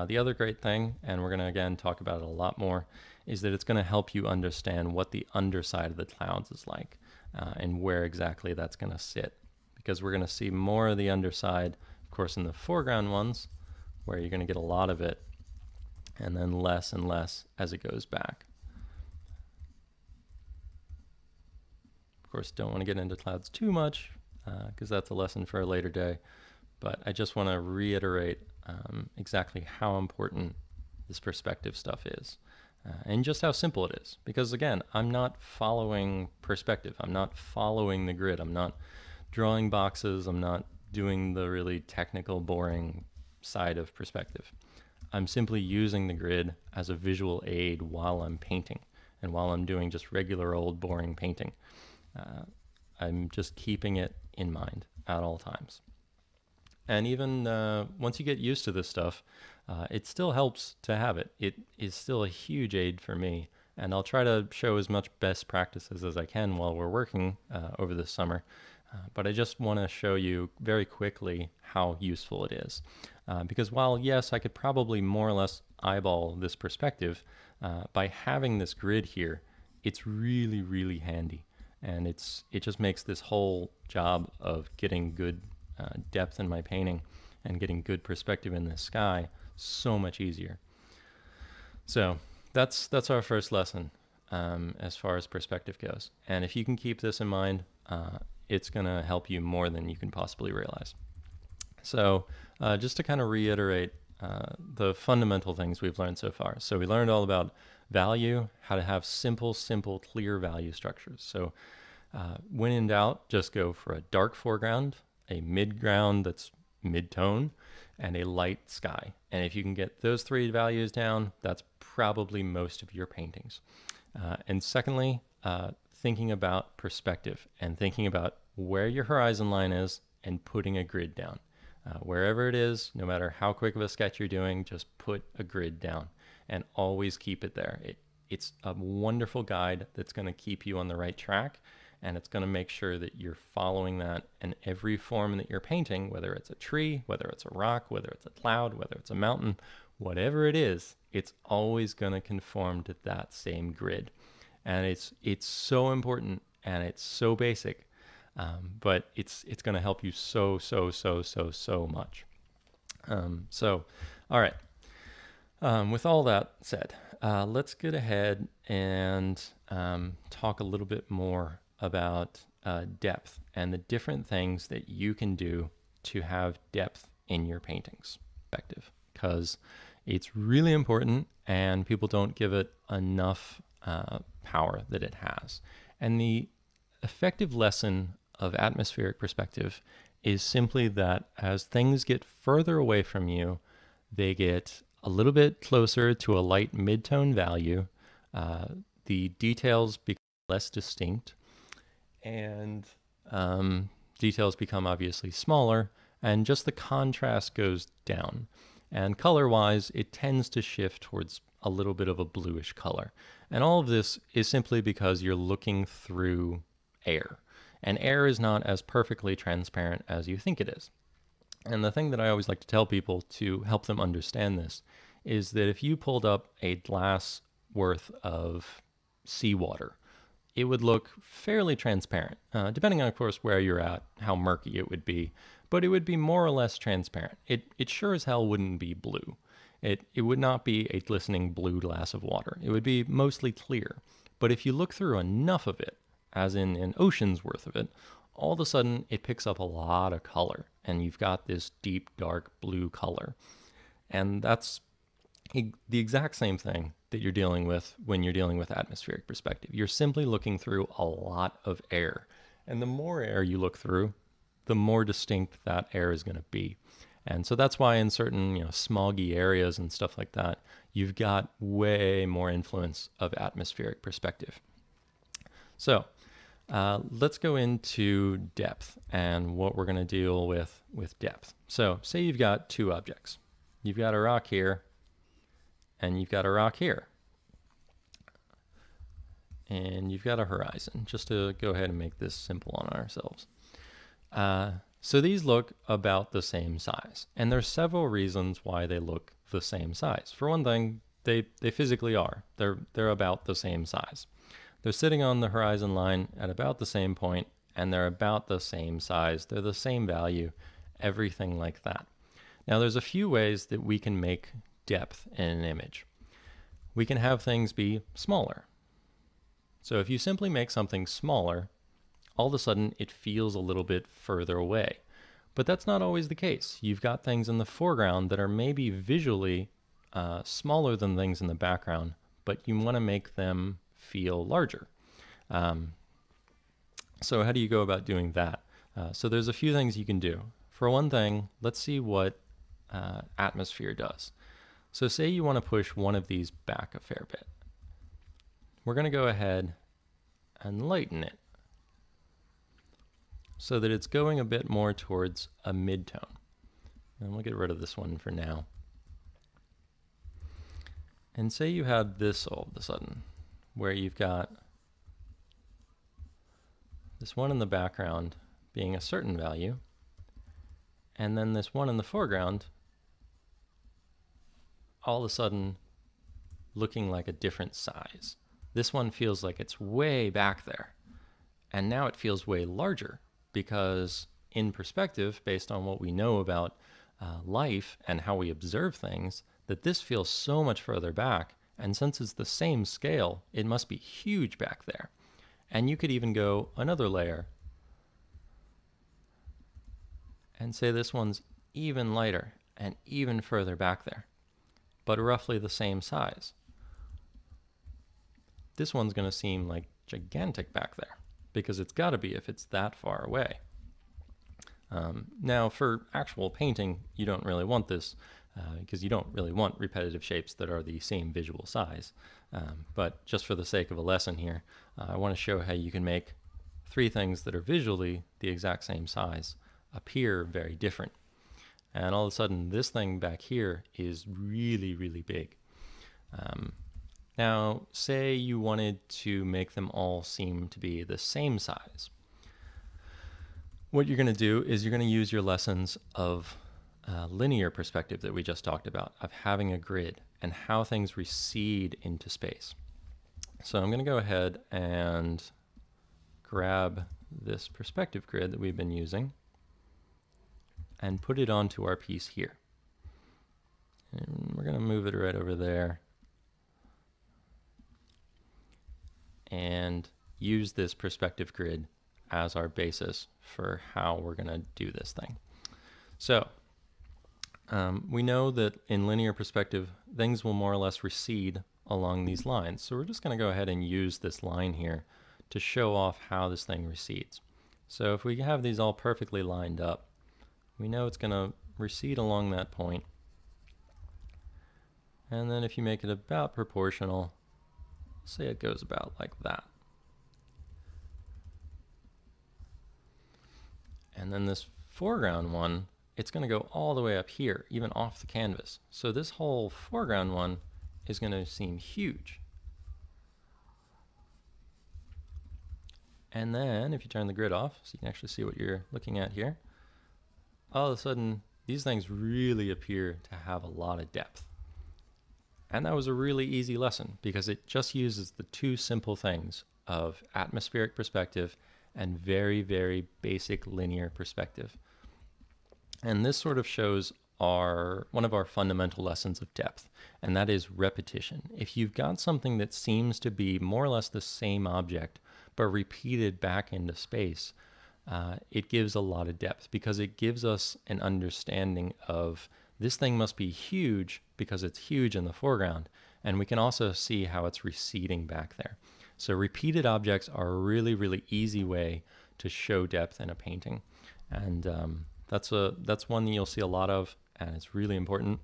[SPEAKER 1] The other great thing, and we're going to again talk about it a lot more, is that it's going to help you understand what the underside of the clouds is like, and where exactly that's going to sit. Because we're going to see more of the underside, of course, in the foreground ones, where you're going to get a lot of it, and then less and less as it goes back. Of course, don't want to get into clouds too much, because that's a lesson for a later day. But I just want to reiterate exactly how important this perspective stuff is, and just how simple it is. Because again, I'm not following perspective. I'm not following the grid. I'm not drawing boxes. I'm not doing the really technical, boring side of perspective. I'm simply using the grid as a visual aid while I'm painting, and while I'm doing just regular old boring painting. I'm just keeping it in mind at all times. And even once you get used to this stuff, it still helps to have it. It is still a huge aid for me. And I'll try to show as much best practices as I can while we're working over this summer. But I just want to show you very quickly how useful it is. Because while, yes, I could probably more or less eyeball this perspective, by having this grid here, it's really, really handy. And it just makes this whole job of getting good depth in my painting and getting good perspective in the sky so much easier. So that's our first lesson as far as perspective goes. And if you can keep this in mind, it's going to help you more than you can possibly realize. So just to kind of reiterate the fundamental things we've learned so far. So we learned all about value, how to have simple, clear value structures. So when in doubt, just go for a dark foreground, a mid-ground that's mid-tone, and a light sky. And if you can get those three values down, that's probably most of your paintings. And secondly, thinking about perspective and thinking about where your horizon line is and putting a grid down. Wherever it is, no matter how quick of a sketch you're doing, just put a grid down and always keep it there. It's a wonderful guide that's going to keep you on the right track, and it's going to make sure that you're following that in every form that you're painting, whether it's a tree, whether it's a rock, whether it's a cloud, whether it's a mountain, whatever it is, it's always going to conform to that same grid. And it's so important, and it's so basic, but it's going to help you so much. So, all right. With all that said, let's get ahead and talk a little bit more about depth and the different things that you can do to have depth in your paintings. Because it's really important, and people don't give it enough power that it has. And the effective lesson of atmospheric perspective is simply that as things get further away from you, they get a little bit closer to a light mid-tone value. the details become less distinct, and details become obviously smaller, and just the contrast goes down. And color-wise, it tends to shift towards a little bit of a bluish color. And all of this is simply because you're looking through air. And air is not as perfectly transparent as you think it is. And the thing that I always like to tell people to help them understand this is that if you pulled up a glass worth of seawater, it would look fairly transparent, depending on, of course, where you're at, how murky it would be, but it would be more or less transparent. It sure as hell wouldn't be blue. It would not be a glistening blue glass of water. It would be mostly clear. But if you look through enough of it, as in an ocean's worth of it, all of a sudden it picks up a lot of color, and you've got this deep, dark blue color. And that's the exact same thing that you're dealing with when you're dealing with atmospheric perspective. You're simply looking through a lot of air. And the more air you look through, the more distinct that air is going to be. And so that's why in certain, smoggy areas and stuff like that, you've got way more influence of atmospheric perspective. So let's go into depth and what we're going to deal with depth. So say you've got two objects. You've got a rock here, and you've got a rock here. And you've got a horizon, just to go ahead and make this simple on ourselves. So these look about the same size. And there's several reasons why they look the same size. For one thing, they physically are. They're about the same size. They're sitting on the horizon line at about the same point, and they're about the same size. They're the same value, everything like that. Now, there's a few ways that we can make depth in an image. We can have things be smaller. So if you simply make something smaller, all of a sudden it feels a little bit further away. But that's not always the case. You've got things in the foreground that are maybe visually smaller than things in the background, but you want to make them feel larger. So how do you go about doing that? So there's a few things you can do. For one thing, let's see what atmosphere does. So say you want to push one of these back a fair bit. We're going to go ahead and lighten it so that it's going a bit more towards a mid-tone. And we'll get rid of this one for now. And say you had this all of a sudden, where you've got this one in the background being a certain value, and then this one in the foreground all of a sudden looking like a different size. This one feels like it's way back there, and now it feels way larger because in perspective, based on what we know about life and how we observe things, that this feels so much further back, and since it's the same scale, it must be huge back there. And you could even go another layer and say this one's even lighter and even further back there, but roughly the same size. This one's going to seem like gigantic back there, because it's got to be if it's that far away. Now, for actual painting, you don't really want this, because you don't really want repetitive shapes that are the same visual size. But just for the sake of a lesson here, I want to show how you can make three things that are visually the exact same size appear very different. And all of a sudden, this thing back here is really, really big. Now, say you wanted to make them all seem to be the same size. What you're going to do is you're going to use your lessons of linear perspective that we just talked about, of having a grid and how things recede into space. So I'm going to go ahead and grab this perspective grid that we've been using and put it onto our piece here. And we're going to move it right over there and use this perspective grid as our basis for how we're going to do this thing. So we know that in linear perspective, things will more or less recede along these lines. So we're just going to go ahead and use this line here to show off how this thing recedes. So if we have these all perfectly lined up, we know it's going to recede along that point. And then if you make it about proportional, say it goes about like that. And then this foreground one, it's going to go all the way up here, even off the canvas. So this whole foreground one is going to seem huge. And then if you turn the grid off, so you can actually see what you're looking at here, all of a sudden these things really appear to have a lot of depth. And that was a really easy lesson because it just uses the two simple things of atmospheric perspective and very, very basic linear perspective. And this sort of shows one of our fundamental lessons of depth, and that is repetition. If you've got something that seems to be more or less the same object, but repeated back into space, it gives a lot of depth because it gives us an understanding of this thing must be huge because it's huge in the foreground, and we can also see how it's receding back there. So repeated objects are a really, really easy way to show depth in a painting. And that's one that you'll see a lot of, and it's really important.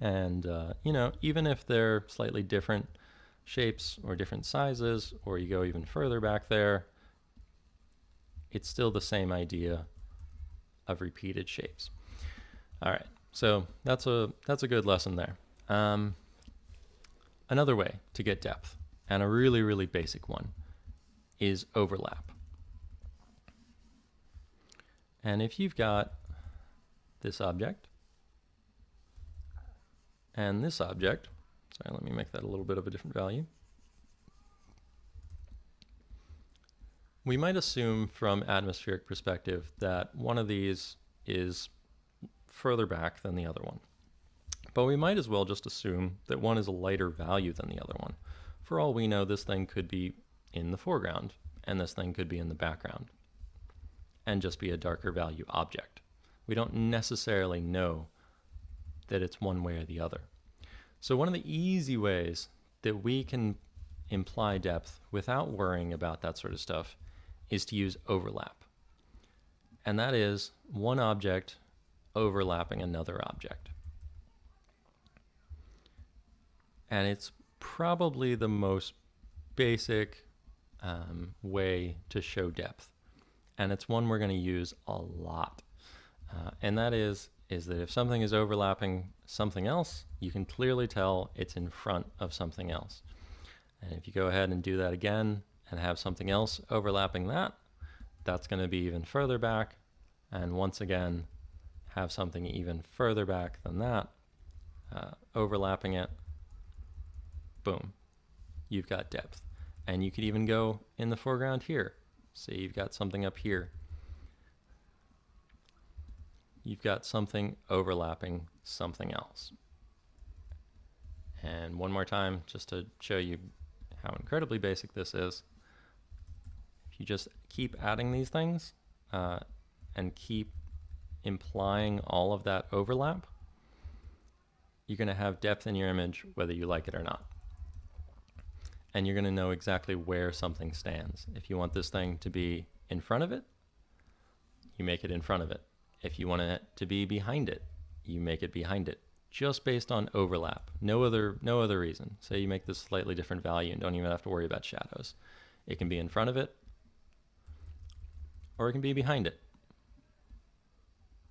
[SPEAKER 1] And, you know, even if they're slightly different shapes or different sizes, or you go even further back there, it's still the same idea of repeated shapes. All right, so that's a good lesson there. Another way to get depth, and a really, really basic one, is overlap. And if you've got this object and this object, sorry, let me make that a little bit of a different value. We might assume from atmospheric perspective that one of these is further back than the other one. But we might as well just assume that one is a lighter value than the other one. For all we know, this thing could be in the foreground, and this thing could be in the background, and just be a darker value object. We don't necessarily know that it's one way or the other. So one of the easy ways that we can imply depth without worrying about that sort of stuff is to use overlap. And that is one object overlapping another object. And it's probably the most basic way to show depth. And it's one we're going to use a lot. And that is that if something is overlapping something else, you can clearly tell it's in front of something else. And if you go ahead and do that again and have something else overlapping that, that's going to be even further back. And once again, have something even further back than that, overlapping it. Boom, you've got depth. And you could even go in the foreground here. Say you've got something up here. You've got something overlapping something else. And one more time, just to show you how incredibly basic this is. If you just keep adding these things and keep implying all of that overlap, you're going to have depth in your image whether you like it or not. And you're going to know exactly where something stands. If you want this thing to be in front of it, you make it in front of it. If you want it to be behind it, you make it behind it, just based on overlap. No other reason. Say you make this slightly different value and don't even have to worry about shadows. It can be in front of it, or it can be behind it.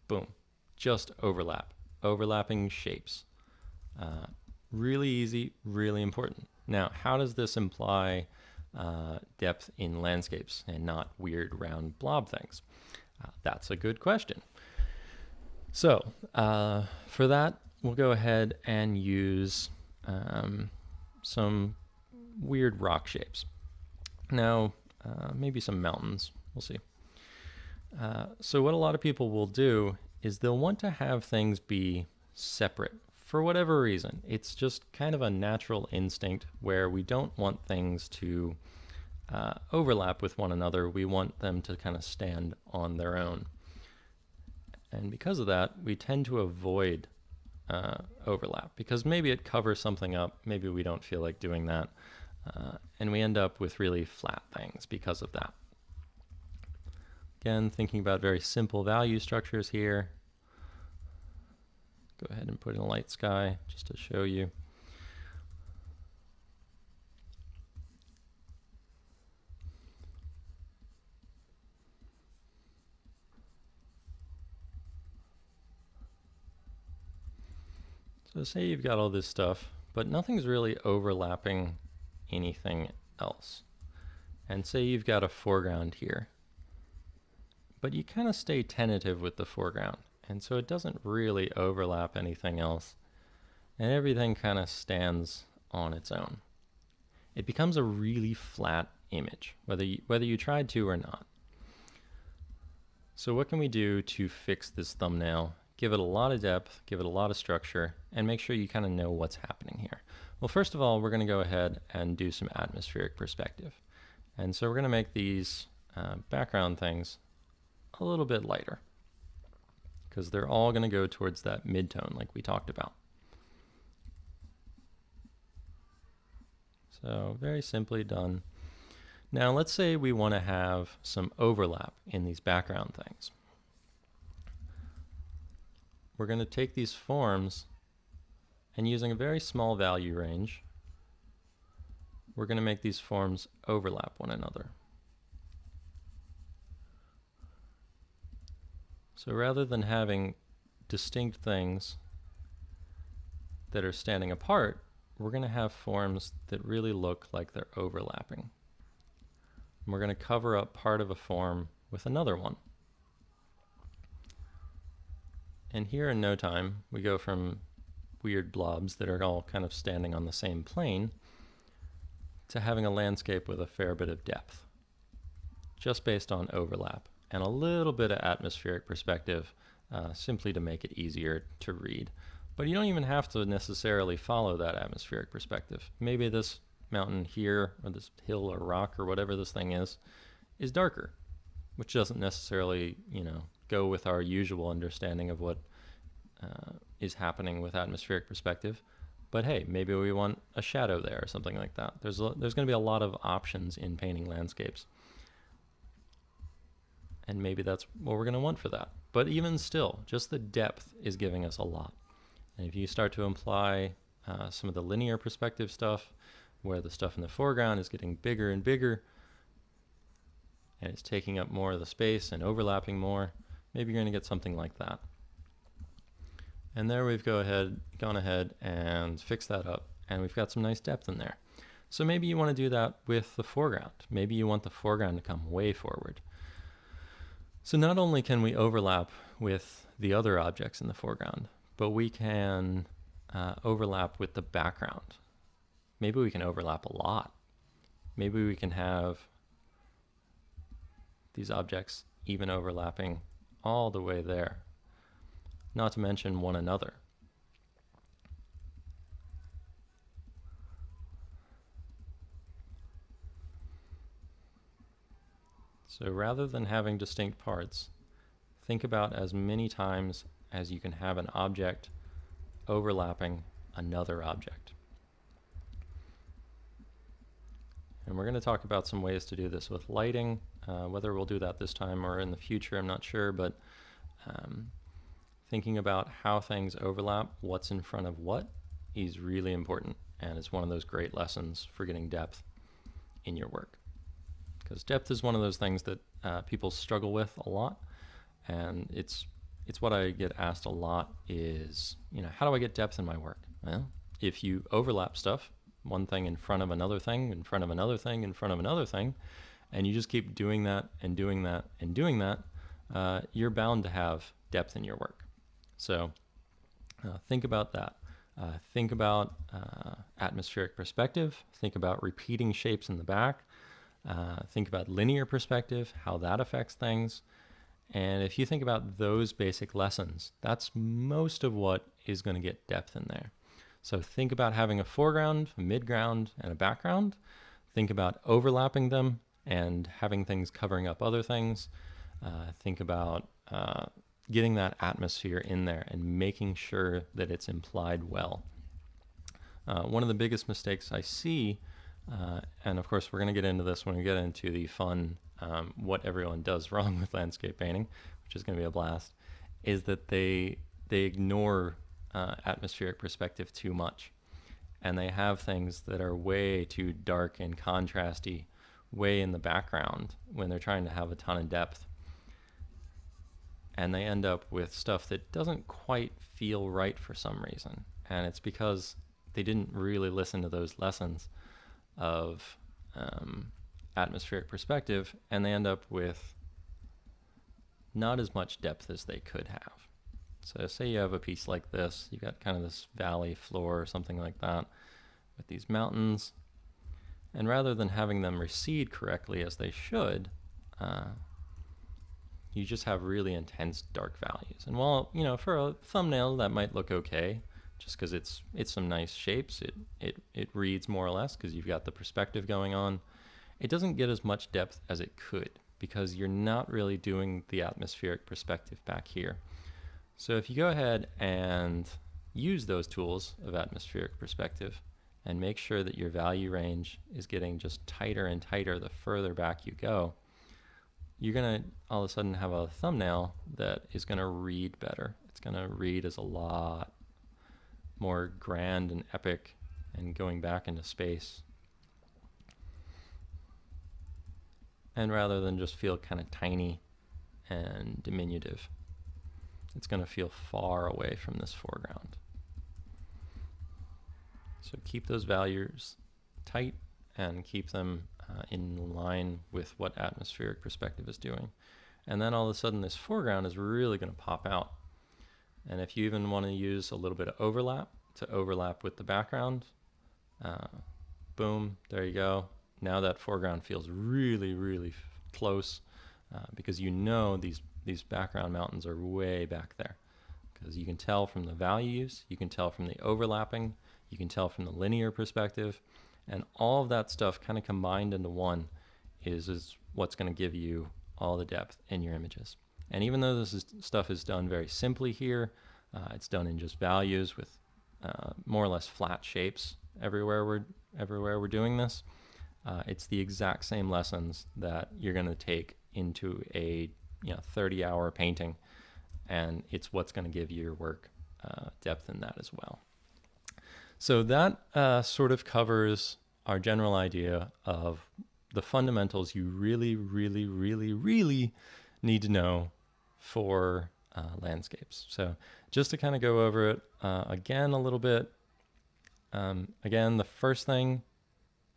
[SPEAKER 1] Boom, just overlap. Overlapping shapes. Really easy, really important. Now, how does this imply depth in landscapes and not weird round blob things? That's a good question. So for that, we'll go ahead and use some weird rock shapes. Now, maybe some mountains, we'll see. So what a lot of people will do is they'll want to have things be separate. For whatever reason, it's just kind of a natural instinct where we don't want things to overlap with one another. We want them to kind of stand on their own. And because of that, we tend to avoid overlap because maybe it covers something up. Maybe we don't feel like doing that. And we end up with really flat things because of that. Again, thinking about very simple value structures here. Go ahead and put in a light sky just to show you. So say you've got all this stuff, but nothing's really overlapping anything else. And say you've got a foreground here, but you kind of stay tentative with the foreground. And so it doesn't really overlap anything else. And everything kind of stands on its own. It becomes a really flat image, whether you tried to or not. So what can we do to fix this thumbnail? Give it a lot of depth, give it a lot of structure, and make sure you kind of know what's happening here. Well, first of all, we're going to go ahead and do some atmospheric perspective. And so we're going to make these background things a little bit lighter, because they're all going to go towards that mid-tone like we talked about. So very simply done. Now let's say we want to have some overlap in these background things. We're going to take these forms and using a very small value range, we're going to make these forms overlap one another. So rather than having distinct things that are standing apart, we're going to have forms that really look like they're overlapping. And we're going to cover up part of a form with another one. And here in no time, we go from weird blobs that are all kind of standing on the same plane to having a landscape with a fair bit of depth, just based on overlap and a little bit of atmospheric perspective, simply to make it easier to read. But you don't even have to necessarily follow that atmospheric perspective. Maybe this mountain here, or this hill or rock or whatever this thing is darker, which doesn't necessarily, go with our usual understanding of what is happening with atmospheric perspective. But hey, maybe we want a shadow there or something like that. There's going to be a lot of options in painting landscapes. And maybe that's what we're going to want for that. But even still, just the depth is giving us a lot. And if you start to imply some of the linear perspective stuff, where the stuff in the foreground is getting bigger and bigger, and it's taking up more of the space and overlapping more, maybe you're going to get something like that. And there we've gone ahead and fixed that up, and we've got some nice depth in there. So maybe you want to do that with the foreground. Maybe you want the foreground to come way forward. So not only can we overlap with the other objects in the foreground, but we can overlap with the background. Maybe we can overlap a lot. Maybe we can have these objects even overlapping all the way there, not to mention one another. So rather than having distinct parts, think about as many times as you can have an object overlapping another object. And we're going to talk about some ways to do this with lighting. Whether we'll do that this time or in the future, I'm not sure, but thinking about how things overlap, what's in front of what, is really important. And it's one of those great lessons for getting depth in your work. Because depth is one of those things that people struggle with a lot. And it's what I get asked a lot is, how do I get depth in my work? Well, if you overlap stuff, one thing in front of another thing, in front of another thing, in front of another thing, and you just keep doing that and doing that and doing that, you're bound to have depth in your work. So think about that. Think about atmospheric perspective. Think about repeating shapes in the back. Think about linear perspective, how that affects things. And if you think about those basic lessons, that's most of what is going to get depth in there. So think about having a foreground, a midground, and a background. Think about overlapping them and having things covering up other things. Think about getting that atmosphere in there and making sure that it's implied well. One of the biggest mistakes I see, and of course we're going to get into this when we get into the fun, what everyone does wrong with landscape painting, which is going to be a blast, is that they ignore atmospheric perspective too much. And they have things that are way too dark and contrasty, way in the background when they're trying to have a ton of depth. And they end up with stuff that doesn't quite feel right for some reason. And it's because they didn't really listen to those lessons of atmospheric perspective, and they end up with not as much depth as they could have. So say you have a piece like this, you got kind of this valley floor or something like that with these mountains, and rather than having them recede correctly as they should, you just have really intense dark values. And while, you know, for a thumbnail that might look okay, just because it's some nice shapes, it reads more or less because you've got the perspective going on. It doesn't get as much depth as it could because you're not really doing the atmospheric perspective back here. So if you go ahead and use those tools of atmospheric perspective and make sure that your value range is getting just tighter and tighter the further back you go, you're going to all of a sudden have a thumbnail that is going to read better. It's going to read as a lot more grand and epic and going back into space. And rather than just feel kind of tiny and diminutive, it's going to feel far away from this foreground. So keep those values tight and keep them in line with what atmospheric perspective is doing. And then all of a sudden this foreground is really going to pop out. And if you even want to use a little bit of overlap to overlap with the background, boom, there you go. Now that foreground feels really, really close because you know these background mountains are way back there. Because you can tell from the values, you can tell from the overlapping, you can tell from the linear perspective, and all of that stuff kind of combined into one is what's going to give you all the depth in your images. And even though stuff is done very simply here, it's done in just values with more or less flat shapes everywhere we're doing this. It's the exact same lessons that you're going to take into a 30-hour painting, and it's what's going to give your work depth in that as well. So that sort of covers our general idea of the fundamentals you really, really, really, really need to know for landscapes. So just to kind of go over it again a little bit, again, the first thing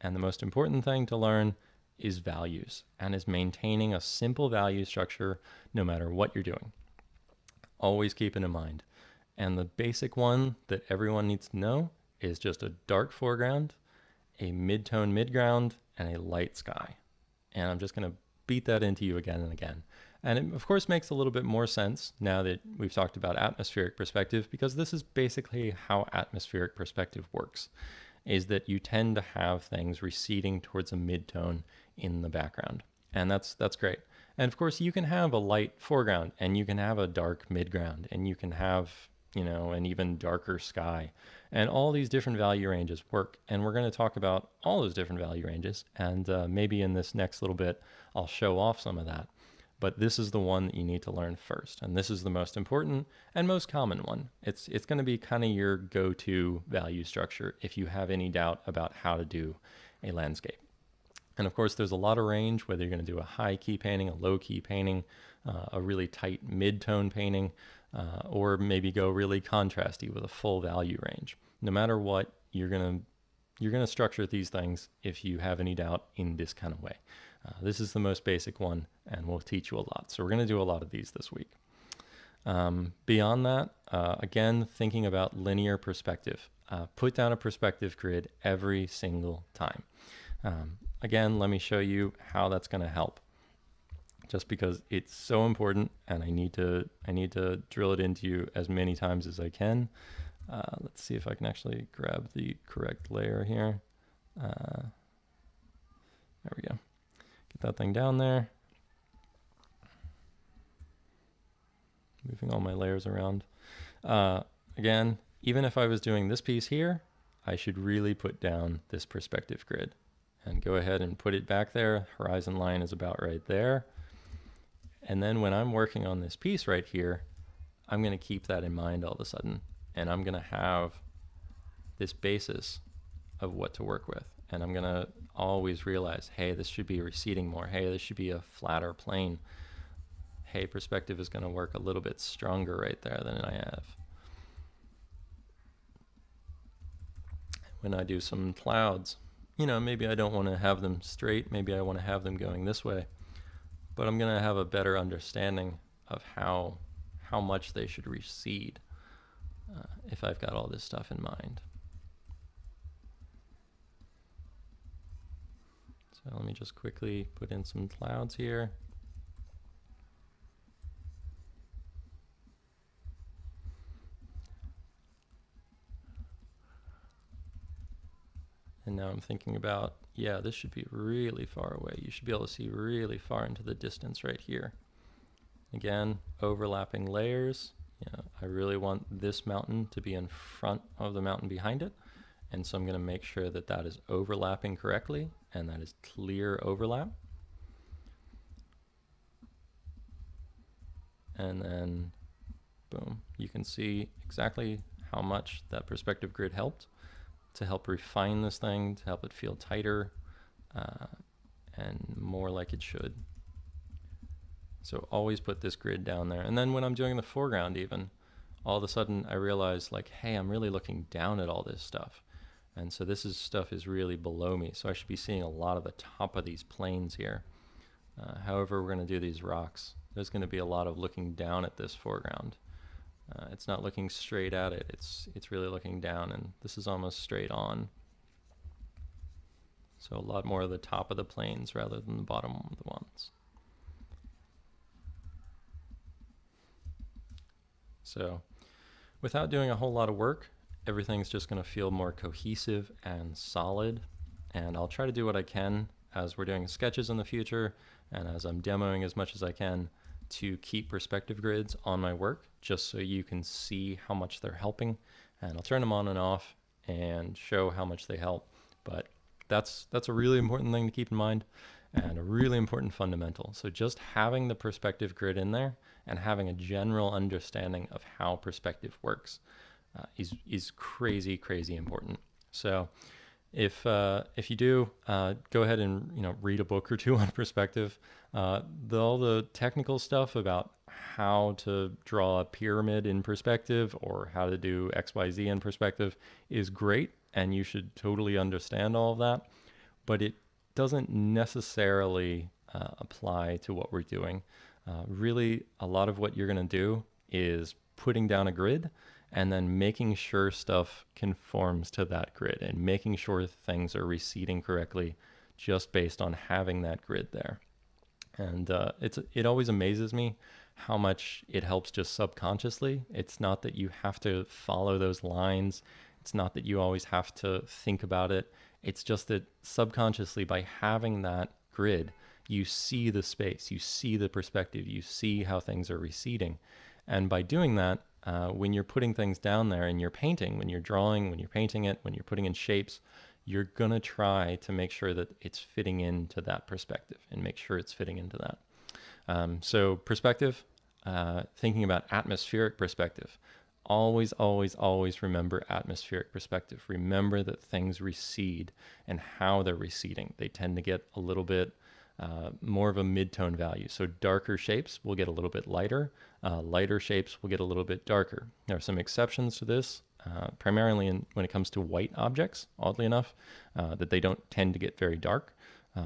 [SPEAKER 1] and the most important thing to learn is values, and is maintaining a simple value structure no matter what you're doing. Always keep it in mind. And the basic one that everyone needs to know is just a dark foreground, a mid-tone midground, and a light sky. And I'm just going to beat that into you again and again. And it, of course, makes a little bit more sense now that we've talked about atmospheric perspective, because this is basically how atmospheric perspective works, is that you tend to have things receding towards a mid-tone in the background. And that's great. And of course, you can have a light foreground, and you can have a dark midground, and you can have, an even darker sky. And all these different value ranges work. And we're going to talk about all those different value ranges. And maybe in this next little bit, I'll show off some of that. But this is the one that you need to learn first. And this is the most important and most common one. It's going to be kind of your go-to value structure if you have any doubt about how to do a landscape. And of course, there's a lot of range, whether you're going to do a high key painting, a low key painting, a really tight mid-tone painting, or maybe go really contrasty with a full value range. No matter what, you're going to structure these things if you have any doubt in this kind of way. This is the most basic one, and we'll teach you a lot. So we're going to do a lot of these this week. Beyond that, again, thinking about linear perspective. Put down a perspective grid every single time. Again, let me show you how that's going to help. Just because it's so important, and I need to drill it into you as many times as I can. Let's see if I can actually grab the correct layer here. There we go. Get that thing down there. Moving all my layers around. Again, even if I was doing this piece here, I should really put down this perspective grid and go ahead and put it back there. Horizon line is about right there. And then when I'm working on this piece right here, I'm going to keep that in mind all of a sudden. And I'm going to have this basis of what to work with. And I'm going to always realize, hey, this should be receding more. Hey, this should be a flatter plane. Hey, perspective is going to work a little bit stronger right there than I have. when I do some clouds, maybe I don't want to have them straight, maybe I want to have them going this way, but I'm going to have a better understanding of how much they should recede if I've got all this stuff in mind. So let me just quickly put in some clouds here. And now I'm thinking about, yeah, this should be really far away. You should be able to see really far into the distance right here. Again, overlapping layers. I really want this mountain to be in front of the mountain behind it. And so I'm going to make sure that that is overlapping correctly and that is clear overlap. And then, boom, you can see exactly how much that perspective grid helped to help refine this thing, to help it feel tighter and more like it should. So always put this grid down there. And then when I'm doing the foreground even, all of a sudden I realize like, hey, I'm really looking down at all this stuff. And so this stuff is really below me. So I should be seeing a lot of the top of these planes here. However, we're going to do these rocks. There's going to be a lot of looking down at this foreground. It's not looking straight at it. It's really looking down, and this is almost straight on. So a lot more of the top of the planes rather than the bottom of the ones. So without doing a whole lot of work, everything's just going to feel more cohesive and solid. And I'll try to do what I can as we're doing sketches in the future and as I'm demoing as much as I can to keep perspective grids on my work, just so you can see how much they're helping. And I'll turn them on and off and show how much they help. But that's a really important thing to keep in mind and a really important fundamental. So just having the perspective grid in there and having a general understanding of how perspective works is crazy, crazy important. So if you do, go ahead and read a book or two on perspective. All the technical stuff about how to draw a pyramid in perspective or how to do XYZ in perspective is great, and you should totally understand all of that. But it doesn't necessarily apply to what we're doing. Really, a lot of what you're going to do is putting down a grid and then making sure stuff conforms to that grid and making sure things are receding correctly just based on having that grid there. And it always amazes me how much it helps just subconsciously. It's not that you have to follow those lines. It's not that you always have to think about it. It's just that subconsciously, by having that grid, you see the space, you see the perspective, you see how things are receding. And by doing that, when you're putting things down there in your painting, when you're drawing, when you're painting it, when you're putting in shapes, you're going to try to make sure that it's fitting into that perspective and make sure it's fitting into that. So perspective, thinking about atmospheric perspective, always, always, always remember atmospheric perspective. Remember that things recede and how they're receding. They tend to get a little bit more of a mid-tone value. So darker shapes will get a little bit lighter. Lighter shapes will get a little bit darker. There are some exceptions to this, primarily when it comes to white objects, oddly enough, that they don't tend to get very dark.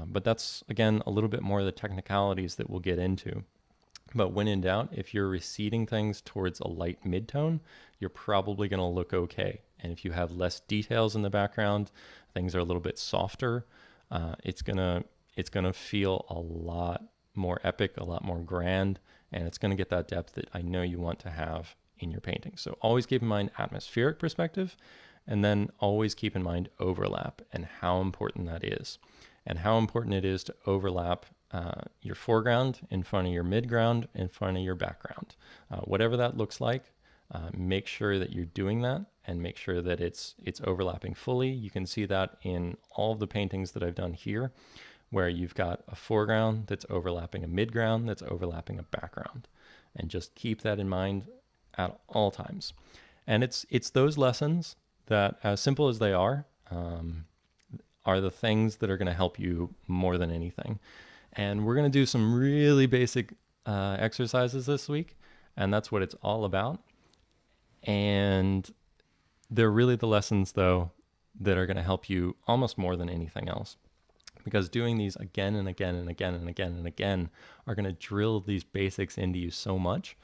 [SPEAKER 1] But that's, again, a little bit more of the technicalities that we'll get into. But when in doubt, if you're receding things towards a light mid-tone, you're probably going to look okay. And if you have less details in the background, things are a little bit softer, it's going to feel a lot more epic, a lot more grand, and it's going to get that depth that I know you want to have in your painting. So always keep in mind atmospheric perspective, and then always keep in mind overlap and how important that is, and how important it is to overlap your foreground in front of your midground, in front of your background. Whatever that looks like, make sure that you're doing that and make sure that it's overlapping fully. You can see that in all of the paintings that I've done here, where you've got a foreground that's overlapping a midground that's overlapping a background. And just keep that in mind at all times. And it's those lessons that, as simple as they are the things that are going to help you more than anything. And we're going to do some really basic exercises this week, and that's what it's all about. And they're really the lessons, though, that are going to help you almost more than anything else. Because doing these again and again and again and again and again are going to drill these basics into you so much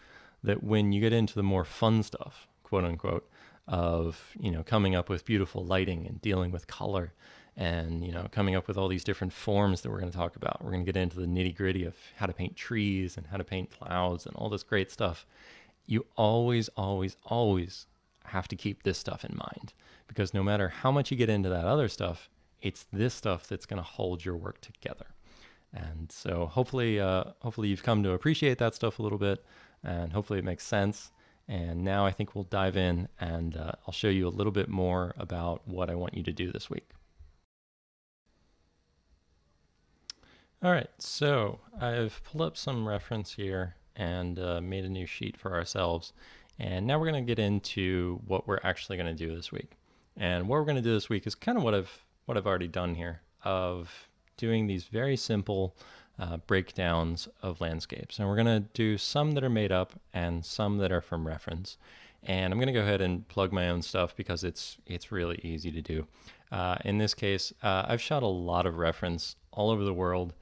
[SPEAKER 1] that when you get into the more fun stuff, quote unquote, of, coming up with beautiful lighting and dealing with color and, coming up with all these different forms that we're going to talk about. We're going to get into the nitty gritty of how to paint trees and how to paint clouds and all this great stuff. You always, always, always have to keep this stuff in mind, because no matter how much you get into that other stuff, it's this stuff that's going to hold your work together. And so hopefully you've come to appreciate that stuff a little bit, and hopefully it makes sense. And now I think we'll dive in, and I'll show you a little bit more about what I want you to do this week. All right, so I've pulled up some reference here and made a new sheet for ourselves. And now we're going to get into what we're actually going to do this week. And what we're going to do this week is kind of what I've already done here, of doing these very simple breakdowns of landscapes. And we're going to do some that are made up and some that are from reference. And I'm going to go ahead and plug my own stuff because it's really easy to do. In this case, I've shot a lot of reference all over the world,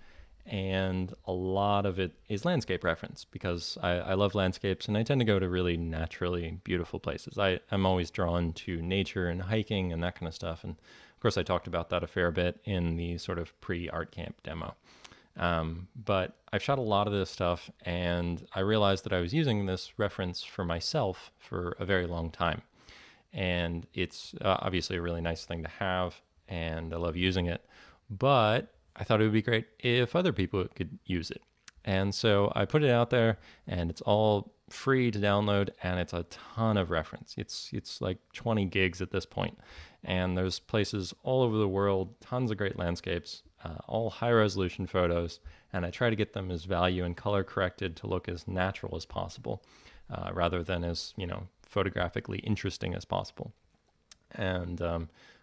[SPEAKER 1] and a lot of it is landscape reference because I love landscapes, and I tend to go to really naturally beautiful places. I'm always drawn to nature and hiking and that kind of stuff. And of course, I talked about that a fair bit in the sort of pre-art camp demo. But I've shot a lot of this stuff, and I realized that I was using this reference for myself for a very long time. And it's obviously a really nice thing to have, and I love using it. But I thought it would be great if other people could use it. And so I put it out there, and it's all free to download, and it's a ton of reference. It's like 20 gigs at this point. And there's places all over the world, tons of great landscapes, all high resolution photos. And I try to get them as value and color corrected to look as natural as possible, rather than as, photographically interesting as possible. And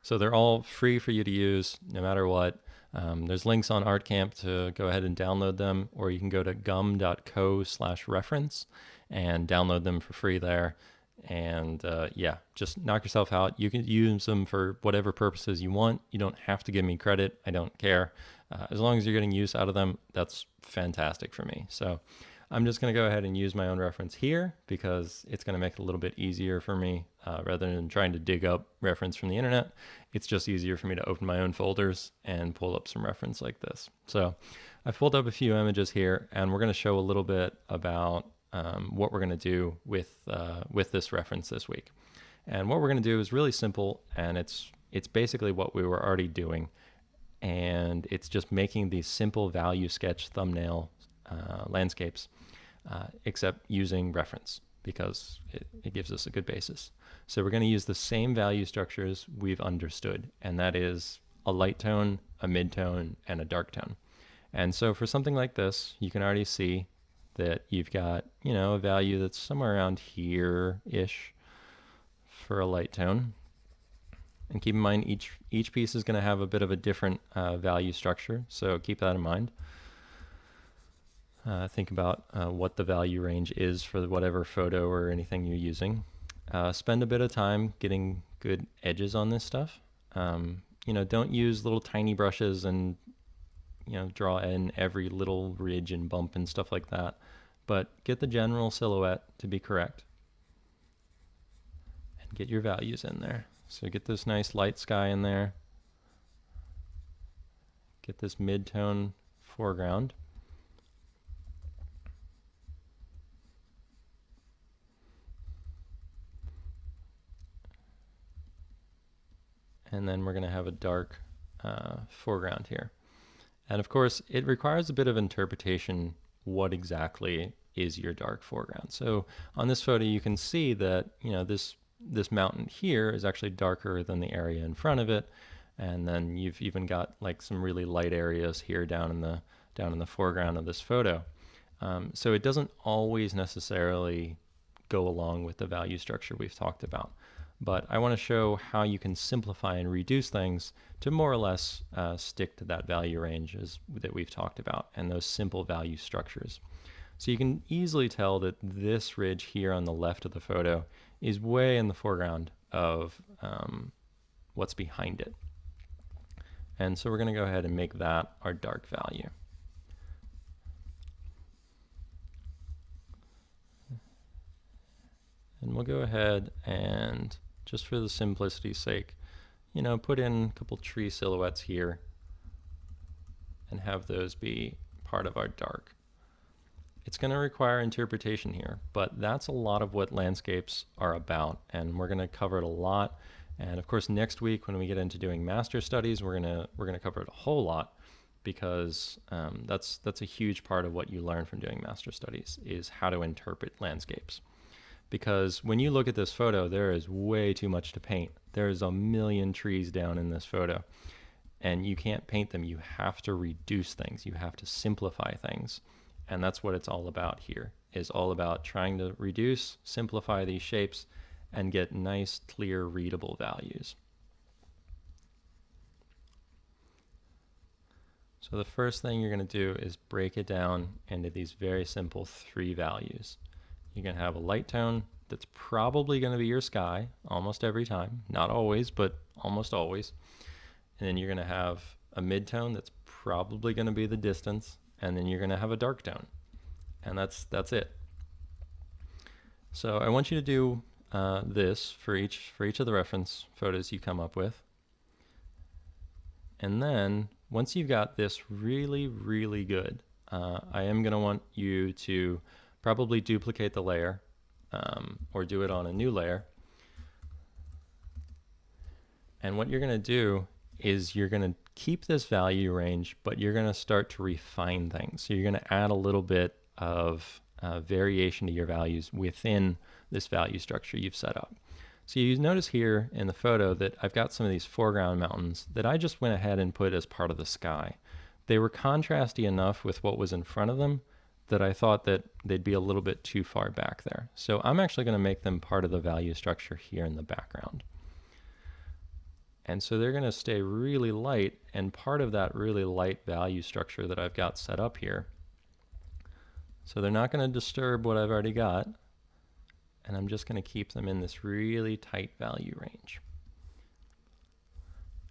[SPEAKER 1] so they're all free for you to use no matter what. There's links on ArtCamp to go ahead and download them, or you can go to gum.co/reference and download them for free there. And just knock yourself out. You can use them for whatever purposes you want. You don't have to give me credit. I don't care. As long as you're getting use out of them, that's fantastic for me. So I'm just going to go ahead and use my own reference here because it's going to make it a little bit easier for me rather than trying to dig up reference from the internet. It's just easier for me to open my own folders and pull up some reference like this. So I've pulled up a few images here, and we're going to show a little bit about what we're going to do with this reference this week. And what we're going to do is really simple, and it's basically what we were already doing. And it's just making these simple value sketch thumbnail landscapes, except using reference because it gives us a good basis. So we're going to use the same value structures we've understood, and that is a light tone, a mid-tone, and a dark tone. And so for something like this, you can already see that you've got, a value that's somewhere around here-ish for a light tone. And keep in mind, each piece is going to have a bit of a different value structure, so keep that in mind. Think about what the value range is for whatever photo or anything you're using. Spend a bit of time getting good edges on this stuff. Don't use little tiny brushes and draw in every little ridge and bump and stuff like that, but get the general silhouette to be correct and get your values in there. So get this nice light sky in there, get this mid-tone foreground, and then we're going to have a dark foreground here. And of course, it requires a bit of interpretation what exactly is your dark foreground. So on this photo, you can see that this mountain here is actually darker than the area in front of it, and then you've even got like some really light areas here down in the foreground of this photo. So it doesn't always necessarily go along with the value structure we've talked about. But I want to show how you can simplify and reduce things to more or less stick to that value range that we've talked about and those simple value structures. So you can easily tell that this ridge here on the left of the photo is way in the foreground of what's behind it. And so we're going to go ahead and make that our dark value. And we'll go ahead and, just for the simplicity's sake, you know, put in a couple tree silhouettes here and have those be part of our dark. It's going to require interpretation here, but that's a lot of what landscapes are about, and we're going to cover it a lot. And of course, next week when we get into doing master studies, we're gonna cover it a whole lot, because that's a huge part of what you learn from doing master studies, is how to interpret landscapes. Because when you look at this photo, there is way too much to paint. There's a million trees down in this photo, and you can't paint them. You have to reduce things. You have to simplify things. And that's what it's all about here, is all about trying to reduce, simplify these shapes, and get nice, clear, readable values. So the first thing you're going to do is break it down into these very simple 3 values. You're going to have a light tone that's probably going to be your sky almost every time. Not always, but almost always. And then you're going to have a mid-tone that's probably going to be the distance. And then you're going to have a dark tone. And that's it. So I want you to do this for each of the reference photos you come up with. And then once you've got this really, really good, I am going to want you to probably duplicate the layer, or do it on a new layer. And what you're going to do is you're going to keep this value range, but you're going to start to refine things. So you're going to add a little bit of variation to your values within this value structure you've set up. So you notice here in the photo that I've got some of these foreground mountains that I just went ahead and put as part of the sky. They were contrasty enough with what was in front of them that I thought that they'd be a little bit too far back there. So I'm actually going to make them part of the value structure here in the background. And so they're going to stay really light, and part of that really light value structure that I've got set up here. So they're not going to disturb what I've already got, and I'm just going to keep them in this really tight value range.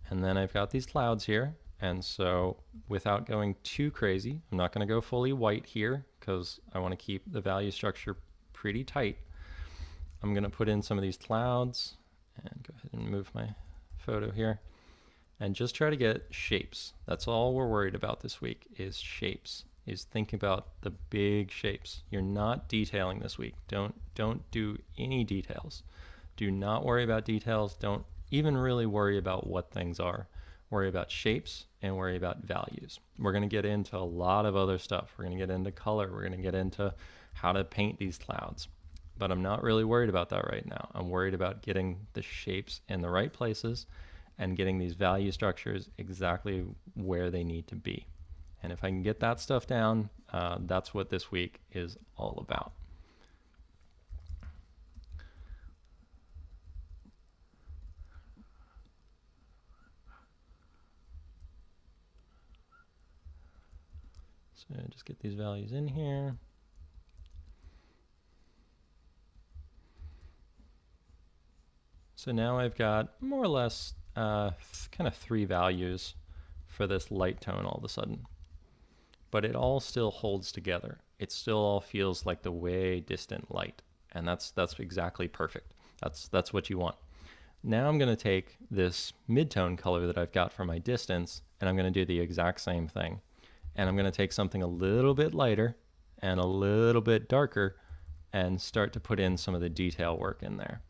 [SPEAKER 1] And then I've got these clouds here, and so without going too crazy, I'm not going to go fully white here because I want to keep the value structure pretty tight. I'm going to put in some of these clouds and go ahead and move my photo here and just try to get shapes. That's all we're worried about this week, is shapes, is think about the big shapes. You're not detailing this week. Don't do any details. Do not worry about details. Don't even really worry about what things are. Worry about shapes and worry about values. We're going to get into a lot of other stuff. We're going to get into color. We're going to get into how to paint these clouds. But I'm not really worried about that right now. I'm worried about getting the shapes in the right places and getting these value structures exactly where they need to be. And if I can get that stuff down, that's what this week is all about. So just get these values in here. So now I've got more or less kind of 3 values for this light tone all of a sudden. But it all still holds together. It still all feels like the way distant light. And that's exactly perfect. That's what you want. Now I'm going to take this mid-tone color that I've got for my distance, and I'm going to do the exact same thing. And I'm going to take something a little bit lighter and a little bit darker and start to put in some of the detail work in there.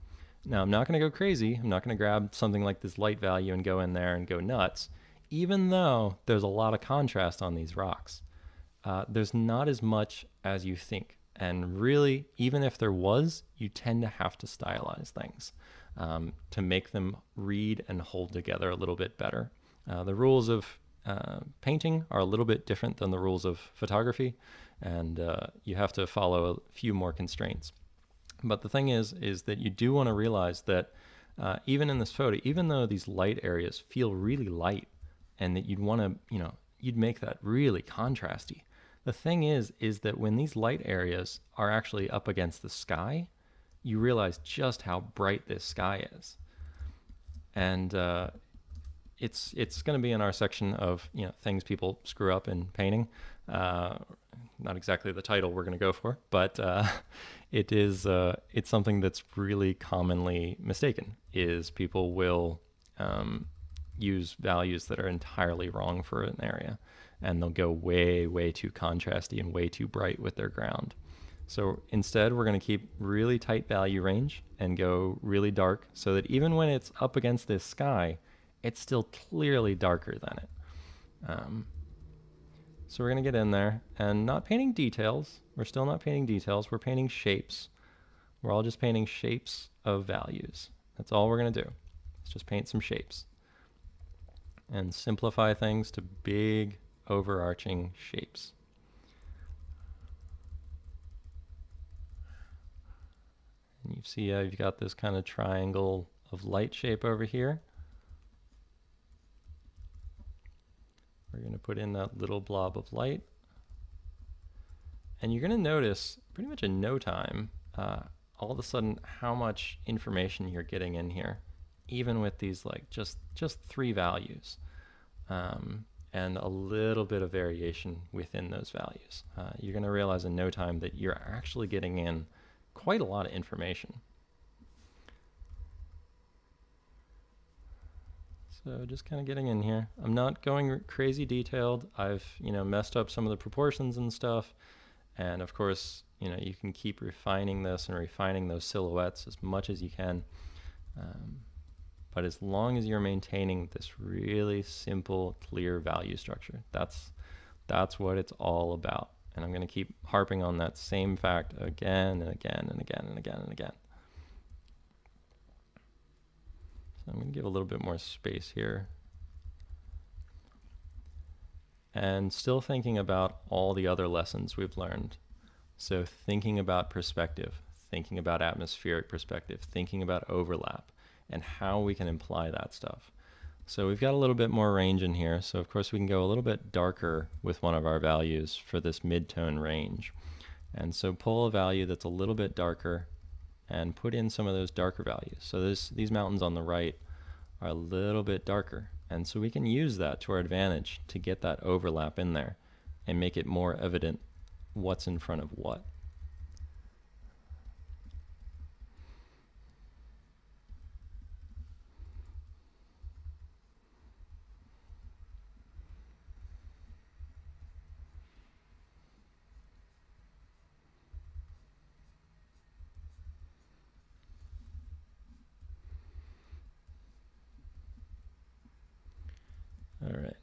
[SPEAKER 1] Now, I'm not going to go crazy. I'm not going to grab something like this light value and go in there and go nuts, even though there's a lot of contrast on these rocks. There's not as much as you think. And really, even if there was, you tend to have to stylize things to make them read and hold together a little bit better. The rules of painting are a little bit different than the rules of photography, and you have to follow a few more constraints. But the thing is that you do want to realize that even in this photo, even though these light areas feel really light and that you'd want to, you'd make that really contrasty. The thing is that when these light areas are actually up against the sky, you realize just how bright this sky is. And it's going to be in our section of things people screw up in painting. Not exactly the title we're going to go for, but it's something that's really commonly mistaken. Is people will use values that are entirely wrong for an area, and they'll go way too contrasty and way too bright with their ground. So instead, we're going to keep really tight value range and go really dark, so that even when it's up against this sky, it's still clearly darker than it. So we're going to get in there and not painting details. We're still not painting details. We're painting shapes. We're all just painting shapes of values. That's all we're going to do. Let's just paint some shapes and simplify things to big overarching shapes. And you see how you've got this kind of triangle of light shape over here. We're going to put in that little blob of light. And you're going to notice pretty much in no time, all of a sudden, how much information you're getting in here, even with these like just 3 values, and a little bit of variation within those values. You're going to realize in no time that you're actually getting in quite a lot of information. So just kind of getting in here. I'm not going crazy detailed. I've messed up some of the proportions and stuff, and of course you can keep refining this and refining those silhouettes as much as you can. But as long as you're maintaining this really simple, clear value structure, that's what it's all about. And I'm going to keep harping on that same fact again and again and again and again and again. So I'm going to give a little bit more space here. And still thinking about all the other lessons we've learned. So thinking about perspective, thinking about atmospheric perspective, thinking about overlap, and how we can imply that stuff. So we've got a little bit more range in here. So of course we can go a little bit darker with one of our values for this mid-tone range. And so pull a value that's a little bit darker and put in some of those darker values. So these mountains on the right are a little bit darker. And so we can use that to our advantage to get that overlap in there and make it more evident what's in front of what. All right.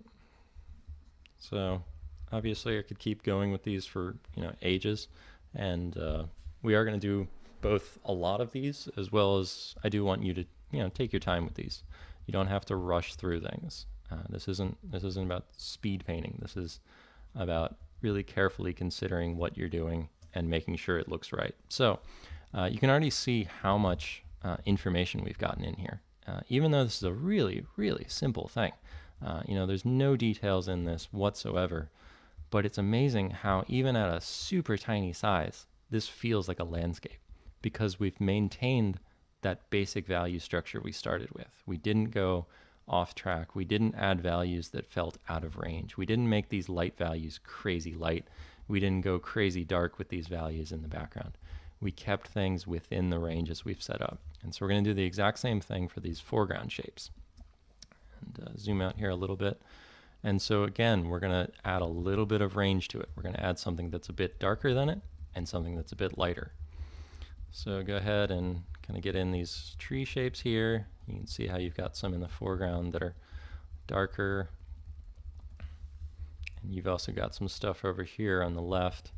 [SPEAKER 1] So obviously I could keep going with these for ages, and we are going to do both a lot of these, as well as I do want you to take your time with these. You don't have to rush through things. This isn't about speed painting. This is about really carefully considering what you're doing and making sure it looks right. So you can already see how much information we've gotten in here, even though this is a really simple thing. There's no details in this whatsoever, but it's amazing how even at a super tiny size, this feels like a landscape, because we've maintained that basic value structure we started with. We didn't go off track. We didn't add values that felt out of range. We didn't make these light values crazy light. We didn't go crazy dark with these values in the background. We kept things within the ranges we've set up. And so we're going to do the exact same thing for these foreground shapes. And zoom out here a little bit. And so again, we're going to add a little bit of range to it. We're going to add something that's a bit darker than it and something that's a bit lighter. So go ahead and kind of get in these tree shapes here. You can see how you've got some in the foreground that are darker. And you've also got some stuff over here on the left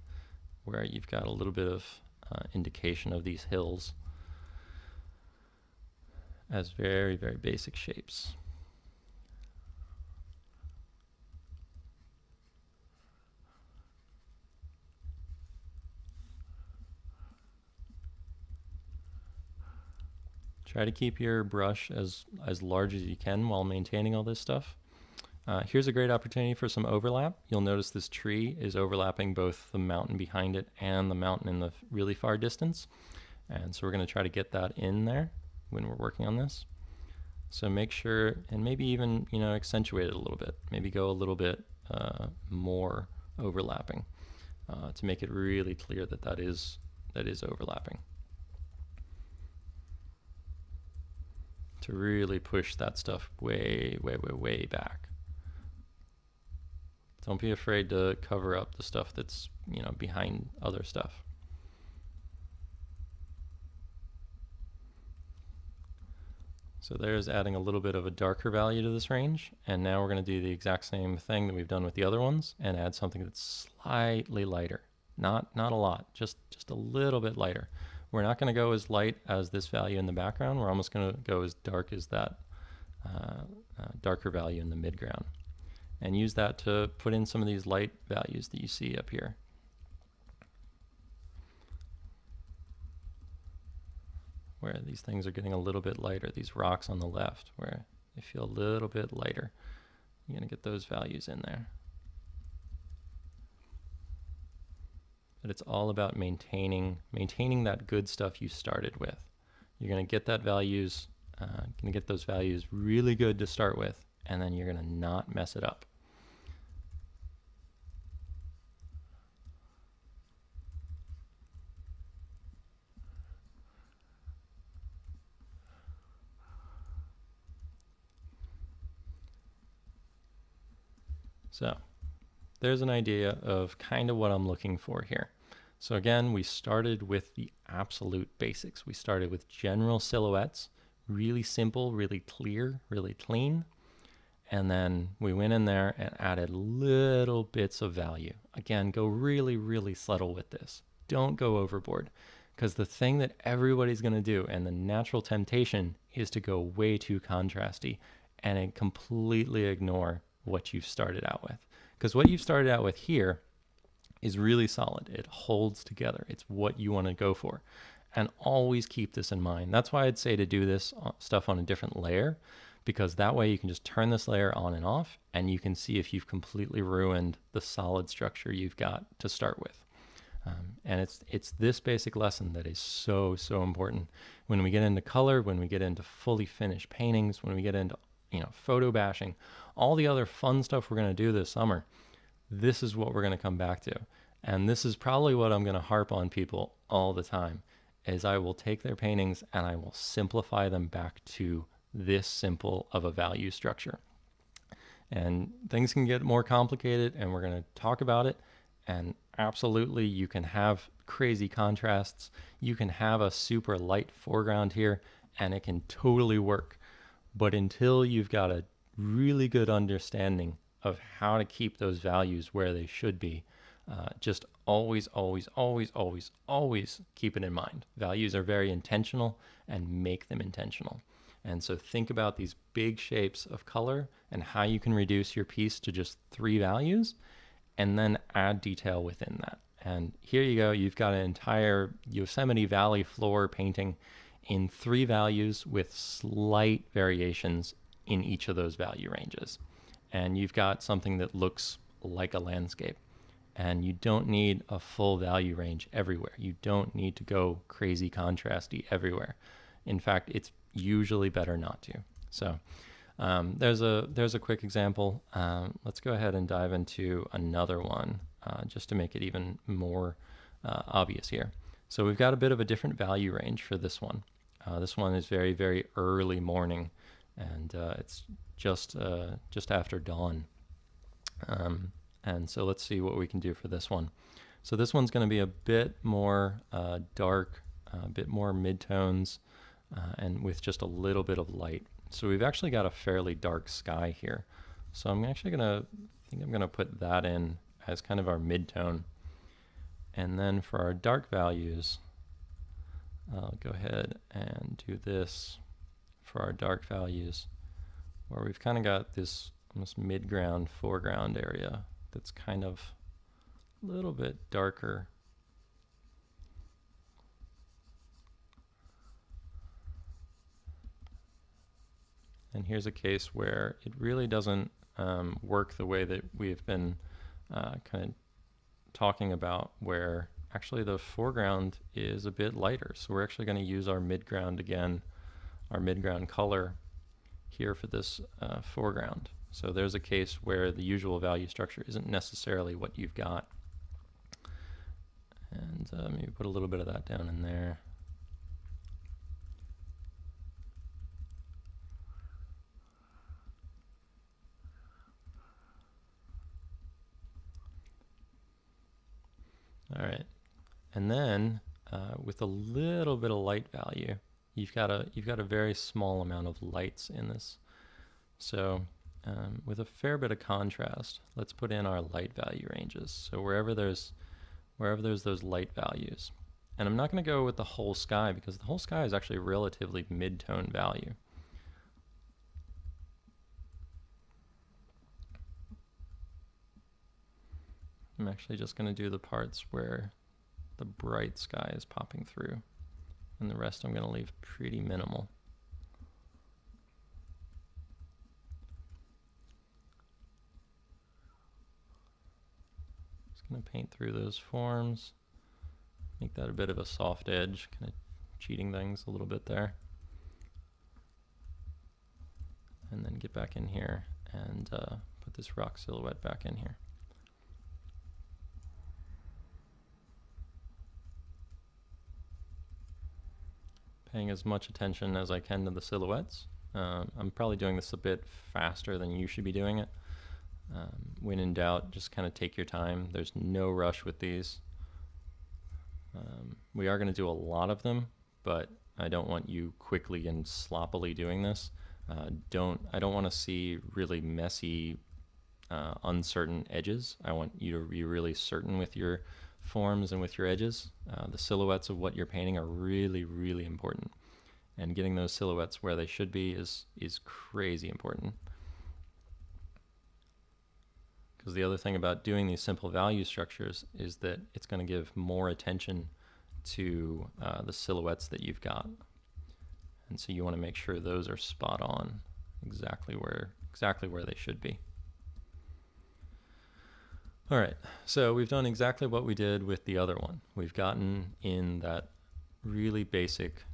[SPEAKER 1] where you've got a little bit of indication of these hills as very basic shapes. Try to keep your brush as large as you can while maintaining all this stuff. Here's a great opportunity for some overlap. You'll notice this tree is overlapping both the mountain behind it and the mountain in the really far distance. And so we're going to try to get that in there when we're working on this. So make sure, and maybe even, you know, accentuate it a little bit. Maybe go a little bit more overlapping to make it really clear that that is overlapping. To really push that stuff way, way, way, way back. Don't be afraid to cover up the stuff that's, you know, behind other stuff. So there's adding a little bit of a darker value to this range, and now we're going to do the exact same thing that we've done with the other ones and add something that's slightly lighter. Not a lot, just a little bit lighter. We're not going to go as light as this value in the background. We're almost going to go as dark as that darker value in the midground, and use that to put in some of these light values that you see up here. Where these things are getting a little bit lighter, these rocks on the left, where they feel a little bit lighter. You're going to get those values in there. But it's all about maintaining that good stuff you started with. You're going to get those values really good to start with, and then you're going to not mess it up. So there's an idea of kind of what I'm looking for here. So again, we started with the absolute basics. We started with general silhouettes, really simple, really clear, really clean. And then we went in there and added little bits of value. Again, go really, really subtle with this. Don't go overboard, because the thing that everybody's going to do, and the natural temptation, is to go way too contrasty and completely ignore what you've started out with. Because what you've started out with here is really solid. It holds together. It's what you want to go for. And always keep this in mind. That's why I'd say to do this stuff on a different layer, because that way you can just turn this layer on and off, and you can see if you've completely ruined the solid structure you've got to start with. And it's this basic lesson that is so, so important. When we get into color, when we get into fully finished paintings, when we get into, you know, photo bashing, all the other fun stuff we're going to do this summer, this is what we're going to come back to. And this is probably what I'm going to harp on people all the time, is I will take their paintings and I will simplify them back to this simple of a value structure. And things can get more complicated, and we're going to talk about it. And absolutely, you can have crazy contrasts. You can have a super light foreground here, and it can totally work. But until you've got a really good understanding of how to keep those values where they should be, just always, always, always, always, always keep it in mind. Values are very intentional, and make them intentional. And so think about these big shapes of color and how you can reduce your piece to just 3 values, and then add detail within that. And here you go. You've got an entire Yosemite Valley floor painting in 3 values with slight variations in each of those value ranges. And you've got something that looks like a landscape. And you don't need a full value range everywhere. You don't need to go crazy contrasty everywhere. In fact, it's usually better not to. So there's a quick example. Let's go ahead and dive into another one just to make it even more obvious here. So we've got a bit of a different value range for this one. This one is very, very early morning, and it's just after dawn. And so let's see what we can do for this one. So this one's going to be a bit more dark, a bit more midtones, and with just a little bit of light. So we've actually got a fairly dark sky here. So I'm actually going to put that in as kind of our midtone. And then for our dark values, I'll go ahead and do this for our dark values, where we've kind of got this almost mid-ground, foreground area that's kind of a little bit darker. And here's a case where it really doesn't work the way that we've been kind of talking about, where actually the foreground is a bit lighter. So we're actually going to use our midground again, our midground color here for this foreground. So there's a case where the usual value structure isn't necessarily what you've got. And maybe put a little bit of that down in there. All right, and then with a little bit of light value, you've got a very small amount of lights in this. So with a fair bit of contrast, let's put in our light value ranges. So wherever there's those light values, and I'm not going to go with the whole sky because the whole sky is actually a relatively mid-tone value. I'm actually just going to do the parts where the bright sky is popping through, and the rest I'm going to leave pretty minimal. Just going to paint through those forms, make that a bit of a soft edge, kind of cheating things a little bit there. And then get back in here and put this rock silhouette back in here. Paying as much attention as I can to the silhouettes. I'm probably doing this a bit faster than you should be doing it. When in doubt, just kind of take your time. There's no rush with these. We are going to do a lot of them, but I don't want you quickly and sloppily doing this. I don't want to see really messy, uncertain edges. I want you to be really certain with your forms and with your edges. The silhouettes of what you're painting are really, really important. And getting those silhouettes where they should be is crazy important. Because the other thing about doing these simple value structures is that it's going to give more attention to the silhouettes that you've got. And so you want to make sure those are spot on, exactly where they should be. All right, so we've done exactly what we did with the other one. We've gotten in that really basic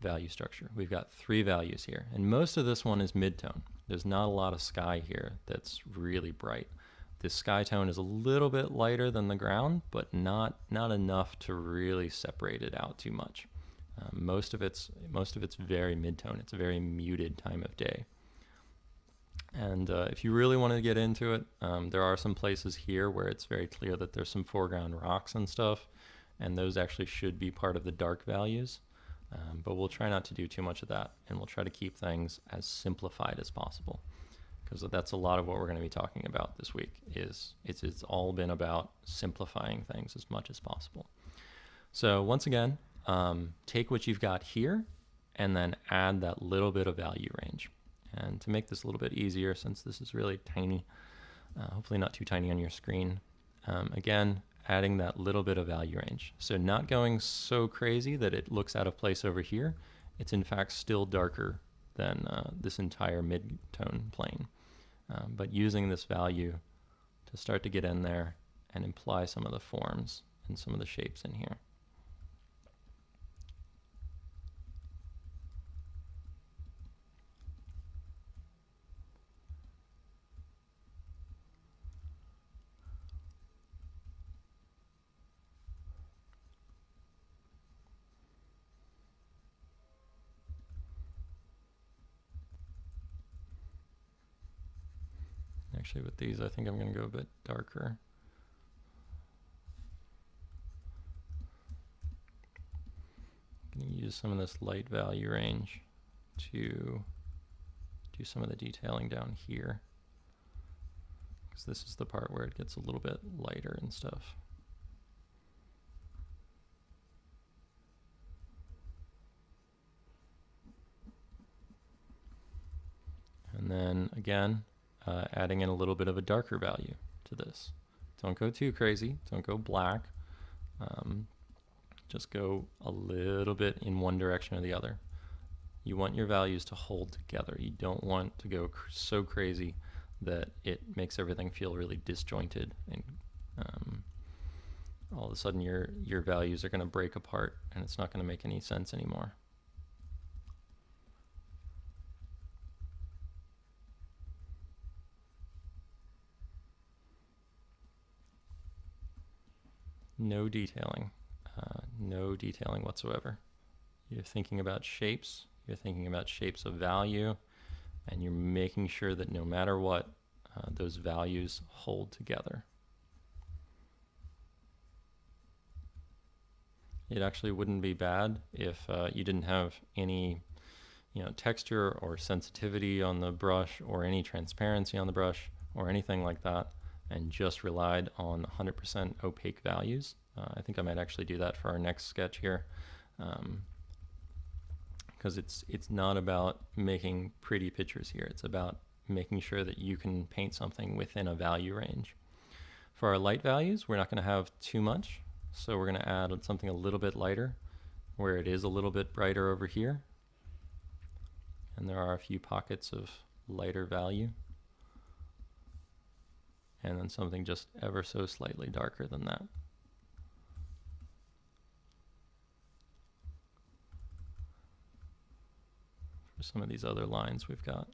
[SPEAKER 1] value structure. We've got 3 values here, and most of this one is mid-tone. There's not a lot of sky here that's really bright. This sky tone is a little bit lighter than the ground, but not enough to really separate it out too much. Most of it's very mid-tone. It's a very muted time of day. And if you really want to get into it, there are some places here where it's very clear that there's some foreground rocks and stuff, and those actually should be part of the dark values. But we'll try not to do too much of that, and we'll try to keep things as simplified as possible, because that's a lot of what we're going to be talking about this week. It's all been about simplifying things as much as possible. So once again, take what you've got here and then add that little bit of value range. And to make this a little bit easier, since this is really tiny, hopefully not too tiny on your screen, again, adding that little bit of value range. So not going so crazy that it looks out of place over here. It's in fact still darker than this entire mid-tone plane. But using this value to start to get in there and imply some of the forms and some of the shapes in here. Actually, with these, I think I'm going to go a bit darker. I'm going to use some of this light value range to do some of the detailing down here, because this is the part where it gets a little bit lighter and stuff. And then again, adding in a little bit of a darker value to this. Don't go too crazy. Don't go black. Just go a little bit in one direction or the other. You want your values to hold together. You don't want to go so crazy that it makes everything feel really disjointed, and all of a sudden your values are going to break apart and it's not going to make any sense anymore. no detailing, no detailing whatsoever. You're thinking about shapes, you're thinking about shapes of value, and you're making sure that no matter what, those values hold together. It actually wouldn't be bad if you didn't have any texture or sensitivity on the brush or any transparency on the brush or anything like that, and just relied on 100% opaque values. I think I might actually do that for our next sketch here, because it's not about making pretty pictures here. It's about making sure that you can paint something within a value range. For our light values, we're not going to have too much, so we're going to add something a little bit lighter where it is a little bit brighter over here. And there are a few pockets of lighter value. And then something just ever so slightly darker than that. For some of these other lines we've got.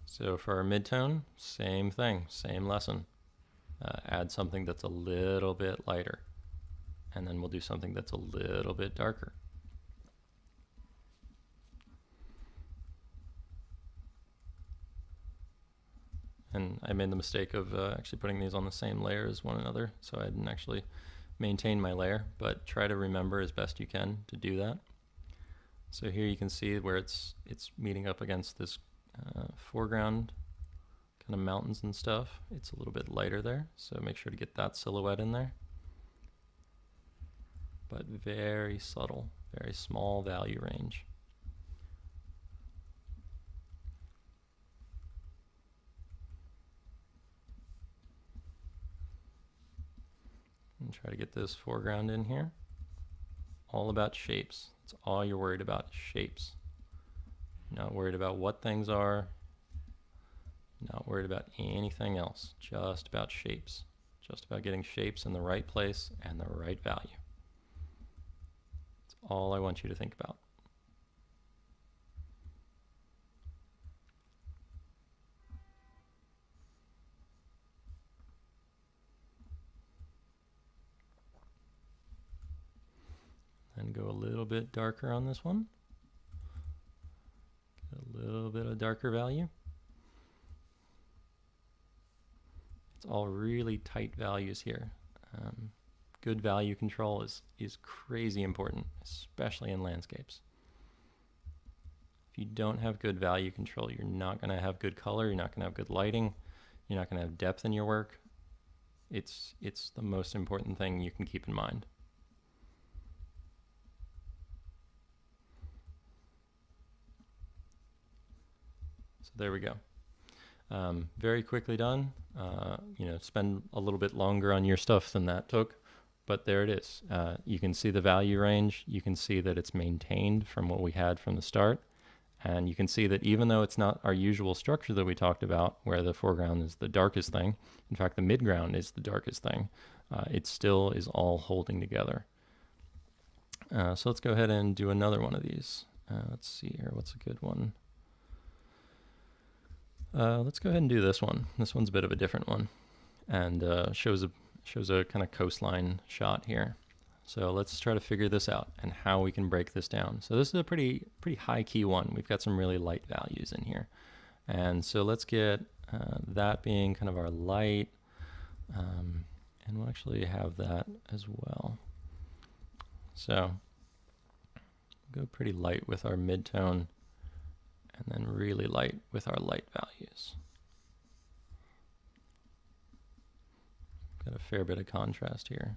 [SPEAKER 1] So for our midtone, same thing, same lesson. Add something that's a little bit lighter. And then we'll do something that's a little bit darker. And I made the mistake of actually putting these on the same layer as one another, so I didn't actually maintain my layer, but try to remember as best you can to do that. So here you can see where it's meeting up against this foreground, kind of mountains and stuff. It's a little bit lighter there, so make sure to get that silhouette in there. But very subtle, very small value range. And try to get this foreground in here. All about shapes. That's all you're worried about, shapes. Not worried about what things are. Not worried about anything else. Just about shapes. Just about getting shapes in the right place and the right value. That's all I want you to think about. And go a little bit darker on this one. Get a little bit of darker value. It's all really tight values here. Good value control is crazy important, especially in landscapes. If you don't have good value control, you're not going to have good color, you're not going to have good lighting, you're not going to have depth in your work. It's the most important thing you can keep in mind. So there we go. Very quickly done. Spend a little bit longer on your stuff than that took, but there it is. You can see the value range. You can see that it's maintained from what we had from the start. And you can see that even though it's not our usual structure that we talked about, where the foreground is the darkest thing, in fact, the midground is the darkest thing, it still is all holding together. So let's go ahead and do another one of these. Let's see here, what's a good one? Let's go ahead and do this one. This one's a bit of a different one, and shows a kind of coastline shot here. So let's try to figure this out and how we can break this down. So this is a pretty high key one. We've got some really light values in here, and so let's get that being kind of our light, and we'll actually have that as well. So go pretty light with our midtone, and then really light with our light values. Got a fair bit of contrast here.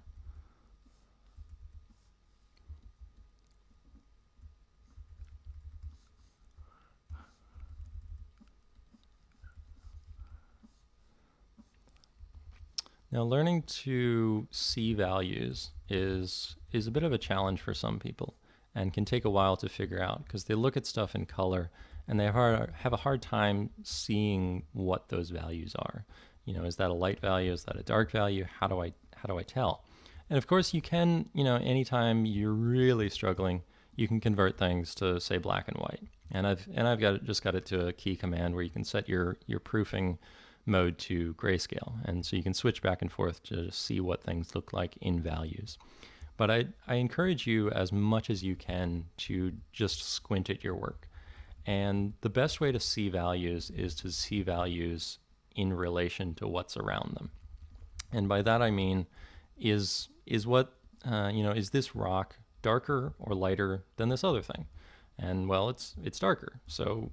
[SPEAKER 1] Now, learning to see values is a bit of a challenge for some people and can take a while to figure out, because they look at stuff in color and they have a hard time seeing what those values are. Is that a light value? Is that a dark value? How do I tell? And of course you can, anytime you're really struggling, you can convert things to, say, black and white. And I've just got it to a key command where you can set your proofing mode to grayscale. And so you can switch back and forth to see what things look like in values. But I encourage you as much as you can to just squint at your work. And the best way to see values is to see values in relation to what's around them. And by that I mean, is this rock darker or lighter than this other thing? And well, it's darker. So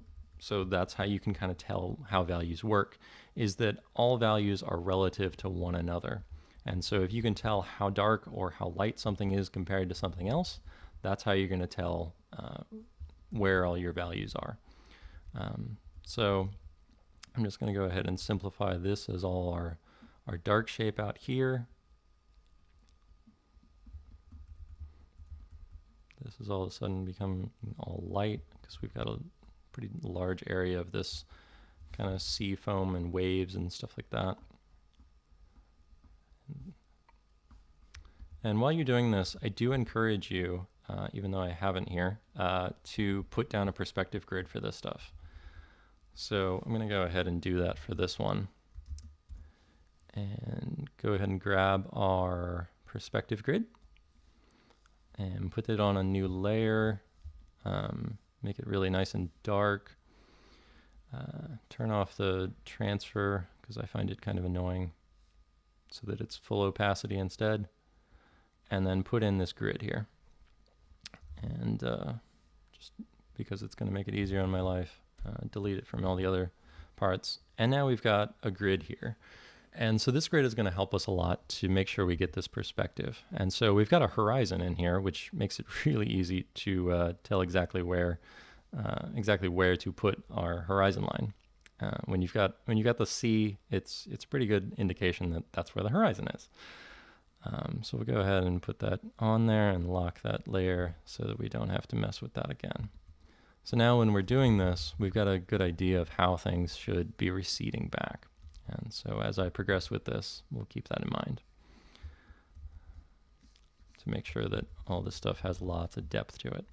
[SPEAKER 1] that's how you can kind of tell how values work, is that all values are relative to one another. And so if you can tell how dark or how light something is compared to something else, that's how you're going to tell where all your values are. So I'm just going to go ahead and simplify this as all our dark shape out here. This is all of a sudden become all light because we've got a pretty large area of this kind of sea foam and waves and stuff like that. And while you're doing this, I do encourage you, even though I haven't here, to put down a perspective grid for this stuff. So I'm going to go ahead and do that for this one. And go ahead and grab our perspective grid and put it on a new layer. Make it really nice and dark. Turn off the transfer because I find it kind of annoying, so that it's full opacity instead. And then put in this grid here. And just because it's going to make it easier on my life, delete it from all the other parts. And now we've got a grid here. And so this grid is going to help us a lot to make sure we get this perspective. And so we've got a horizon in here, which makes it really easy to tell exactly where to put our horizon line. When you've got the sea, it's a pretty good indication that that's where the horizon is. So we'll go ahead and put that on there and lock that layer so that we don't have to mess with that again. So now when we're doing this, we've got a good idea of how things should be receding back. And so as I progress with this, we'll keep that in mind to make sure that all this stuff has lots of depth to it.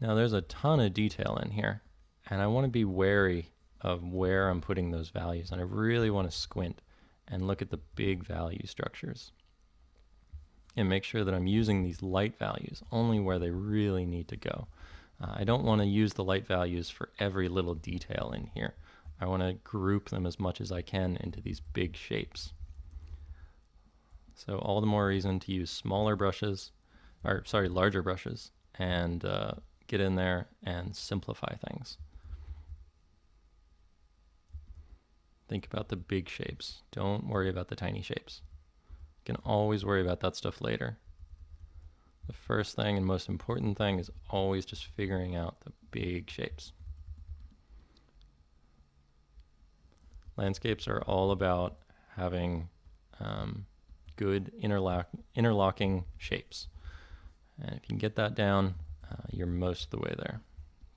[SPEAKER 1] Now there's a ton of detail in here, and I want to be wary of where I'm putting those values, and I really want to squint and look at the big value structures and make sure that I'm using these light values only where they really need to go. I don't want to use the light values for every little detail in here. I want to group them as much as I can into these big shapes. So all the more reason to use larger brushes, and get in there and simplify things. Think about the big shapes. Don't worry about the tiny shapes. You can always worry about that stuff later. The first thing and most important thing is always just figuring out the big shapes. Landscapes are all about having good interlocking shapes. And if you can get that down, you're most of the way there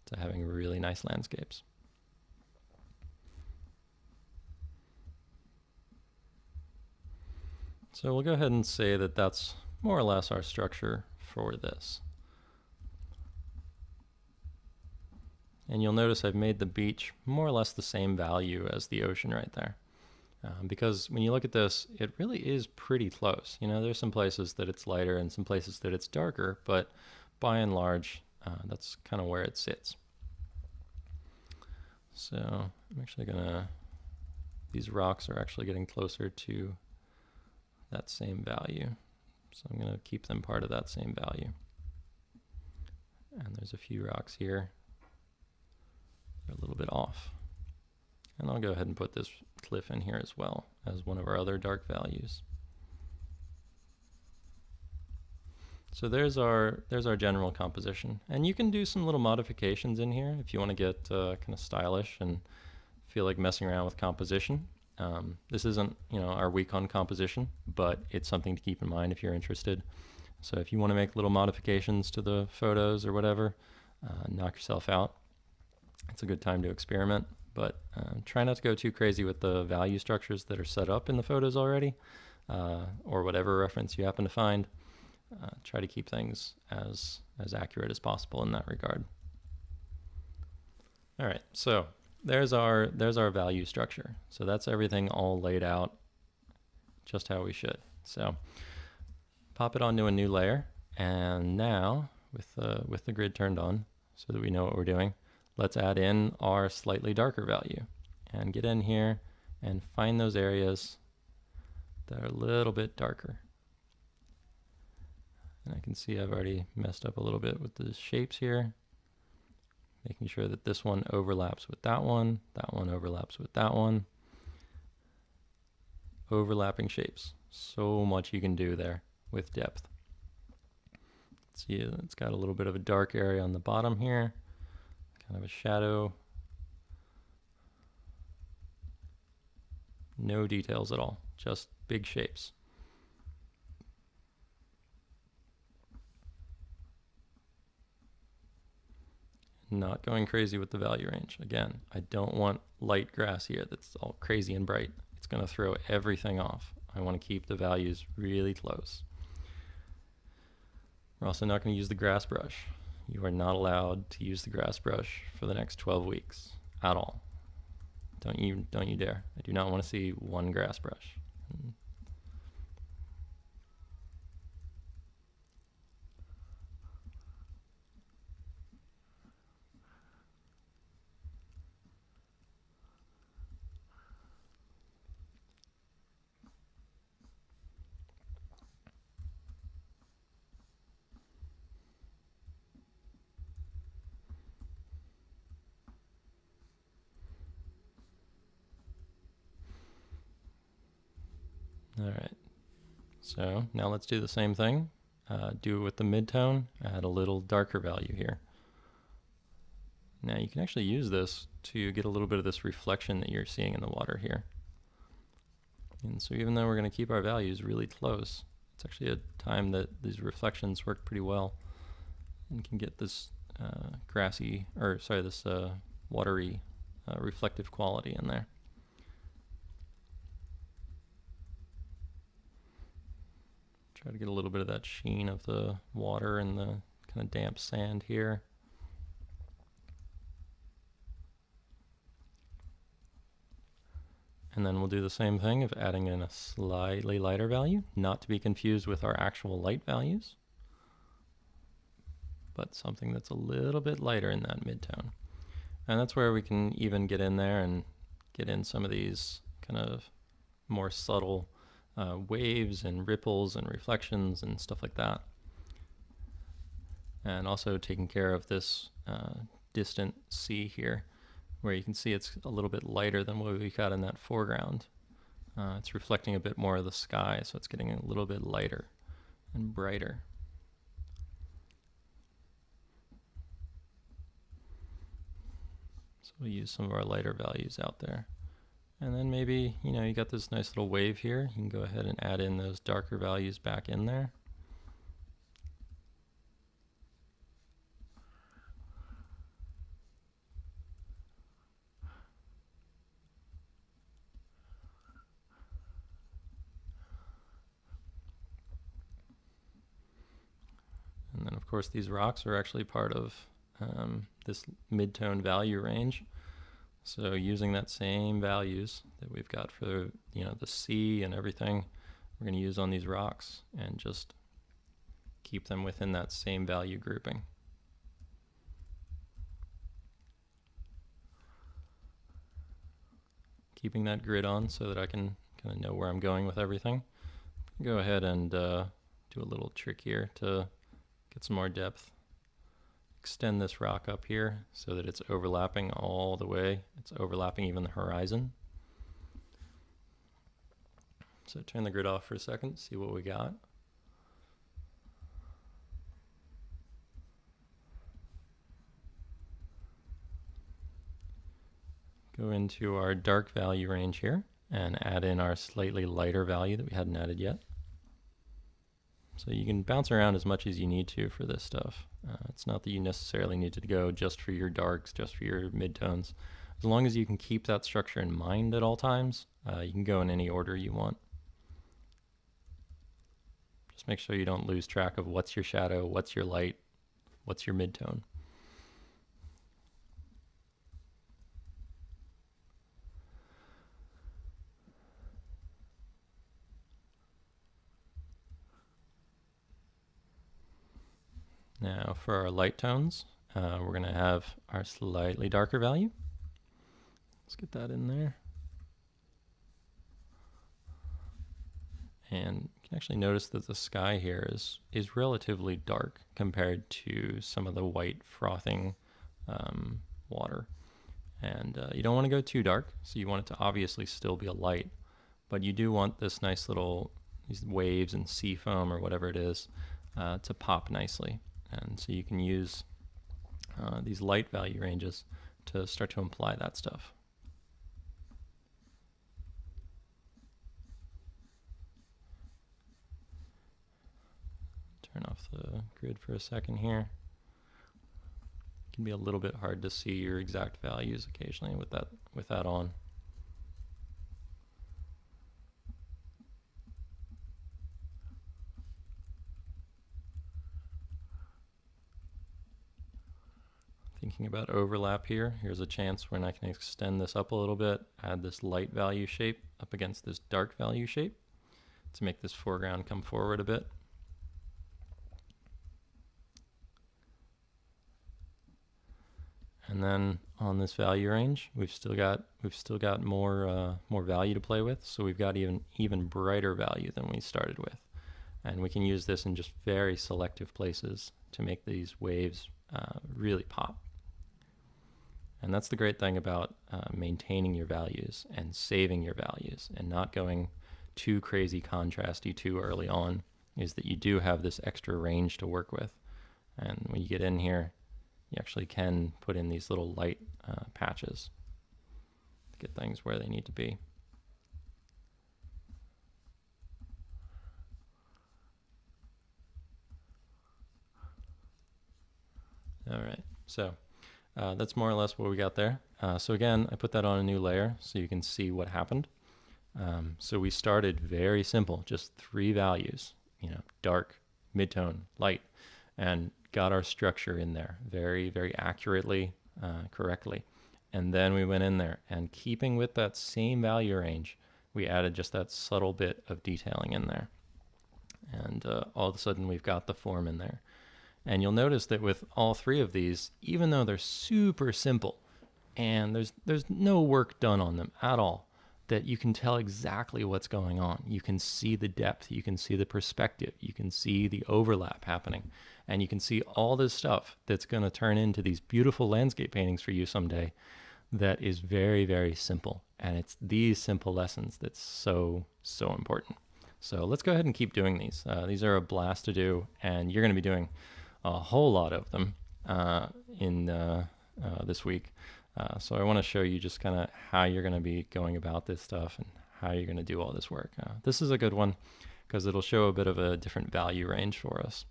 [SPEAKER 1] to having really nice landscapes. So we'll go ahead and say that that's more or less our structure for this. And you'll notice I've made the beach more or less the same value as the ocean right there. Because when you look at this, it really is pretty close. You know, there's some places that it's lighter and some places that it's darker, but by and large, that's kind of where it sits. So I'm actually these rocks are actually getting closer to that same value. So I'm going to keep them part of that same value. And there's a few rocks here. They're a little bit off. And I'll go ahead and put this cliff in here as well as one of our other dark values. So there's our general composition. And you can do some little modifications in here if you want to get kind of stylish and feel like messing around with composition. This isn't, our week on composition, but it's something to keep in mind if you're interested. So if you want to make little modifications to the photos or whatever, knock yourself out. It's a good time to experiment, but try not to go too crazy with the value structures that are set up in the photos already, or whatever reference you happen to find. try to keep things as accurate as possible in that regard. All right, so there's our value structure. So that's everything all laid out just how we should. So pop it onto a new layer, and now with the grid turned on so that we know what we're doing, let's add in our slightly darker value and get in here and find those areas that are a little bit darker. And I can see I've already messed up a little bit with the shapes here, making sure that this one overlaps with that one overlaps with that one. Overlapping shapes. So much you can do there with depth. See, it's got a little bit of a dark area on the bottom here, kind of a shadow. No details at all, just big shapes. Not going crazy with the value range. Again, I don't want light grass here that's all crazy and bright. It's going to throw everything off. I want to keep the values really close. We're also not going to use the grass brush. You are not allowed to use the grass brush for the next 12 weeks at all. Don't you dare. I do not want to see one grass brush. All right, so now let's do the same thing. Do it with the midtone, add a little darker value here. Now you can actually use this to get a little bit of this reflection that you're seeing in the water here. And so even though we're going to keep our values really close, it's actually a time that these reflections work pretty well and can get this watery reflective quality in there. Try to get a little bit of that sheen of the water and the kind of damp sand here. And then we'll do the same thing of adding in a slightly lighter value, not to be confused with our actual light values, but something that's a little bit lighter in that midtone. And that's where we can even get in there and get in some of these kind of more subtle waves and ripples and reflections and stuff like that. And also taking care of this distant sea here, where you can see it's a little bit lighter than what we got in that foreground. It's reflecting a bit more of the sky, so it's getting a little bit lighter and brighter. So we'll use some of our lighter values out there. And then maybe, you got this nice little wave here. You can go ahead and add in those darker values back in there. And then of course these rocks are actually part of this midtone value range. So using that same values that we've got for the sea and everything, we're going to use on these rocks and just keep them within that same value grouping. Keeping that grid on so that I can kind of know where I'm going with everything. Go ahead and do a little trick here to get some more depth. Extend this rock up here so that it's overlapping all the way. It's overlapping even the horizon. So turn the grid off for a second, see what we got. Go into our dark value range here and add in our slightly lighter value that we hadn't added yet. So you can bounce around as much as you need to for this stuff. It's not that you necessarily need to go just for your darks, just for your midtones. As long as you can keep that structure in mind at all times, you can go in any order you want. Just make sure you don't lose track of what's your shadow, what's your light, what's your midtone. Now for our light tones, we're going to have our slightly darker value. Let's get that in there. And you can actually notice that the sky here is relatively dark compared to some of the white frothing water. And you don't want to go too dark, so you want it to obviously still be a light, but you do want this nice little, these waves and sea foam or whatever it is to pop nicely. And so you can use these light value ranges to start to imply that stuff. Turn off the grid for a second here. It can be a little bit hard to see your exact values occasionally with that on. Thinking about overlap here, here's a chance when I can extend this up a little bit, add this light value shape up against this dark value shape to make this foreground come forward a bit. And then on this value range, we've still got more value to play with, so we've got even brighter value than we started with. And we can use this in just very selective places to make these waves really pop. And that's the great thing about maintaining your values and saving your values and not going too crazy contrasty too early on, is that you do have this extra range to work with. And when you get in here, you actually can put in these little light patches to get things where they need to be. All right, so that's more or less what we got there. So again, I put that on a new layer so you can see what happened. So we started very simple, just 3 values, dark, midtone, light, and got our structure in there very, very accurately, correctly. And then we went in there and keeping with that same value range, we added just that subtle bit of detailing in there. And all of a sudden we've got the form in there. And you'll notice that with all 3 of these, even though they're super simple and there's no work done on them at all, that you can tell exactly what's going on. You can see the depth, you can see the perspective, you can see the overlap happening, and you can see all this stuff that's going to turn into these beautiful landscape paintings for you someday that is very, very simple. And it's these simple lessons that's so, so important. So let's go ahead and keep doing these. These are a blast to do, and you're going to be doing a whole lot of them in this week. So I want to show you just kind of how you're going to be going about this stuff and how you're going to do all this work. This is a good one because it'll show a bit of a different value range for us.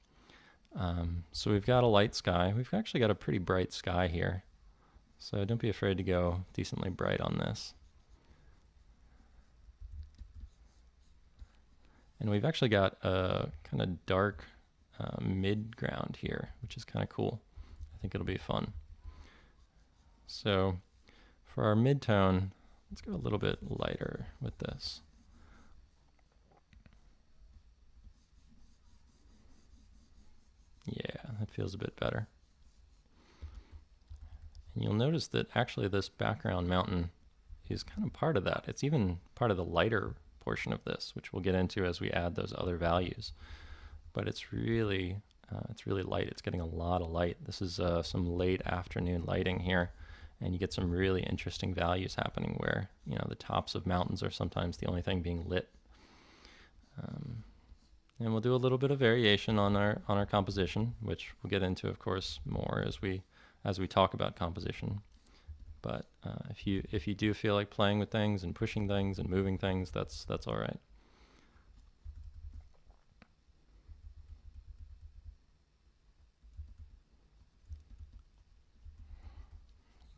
[SPEAKER 1] So we've got a light sky. We've actually got a pretty bright sky here. So don't be afraid to go decently bright on this. And we've actually got a kind of dark mid-ground here, which is kind of cool. I think it'll be fun. So for our mid-tone, let's go a little bit lighter with this. Yeah, that feels a bit better. And you'll notice that actually this background mountain is kind of part of that. It's even part of the lighter portion of this, which we'll get into as we add those other values. But it's really light. It's getting a lot of light. This is some late afternoon lighting here, and you get some really interesting values happening where the tops of mountains are sometimes the only thing being lit. And we'll do a little bit of variation on our composition, which we'll get into, of course, more as we talk about composition. But if you do feel like playing with things and pushing things and moving things, that's all right.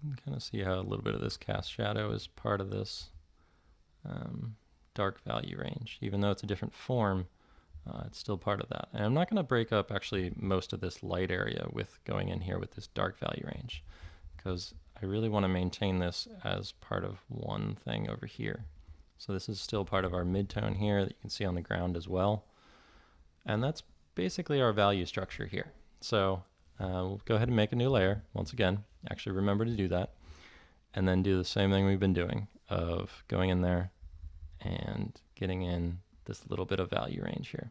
[SPEAKER 1] You can kind of see how a little bit of this cast shadow is part of this dark value range. Even though it's a different form, It's still part of that. And I'm not going to break up actually most of this light area with going in here with this dark value range, because I really want to maintain this as part of one thing over here. So this is still part of our midtone here that you can see on the ground as well. And that's basically our value structure here. So we'll go ahead and make a new layer. Once again, actually remember to do that. And then do the same thing we've been doing of going in there and getting in this little bit of value range here.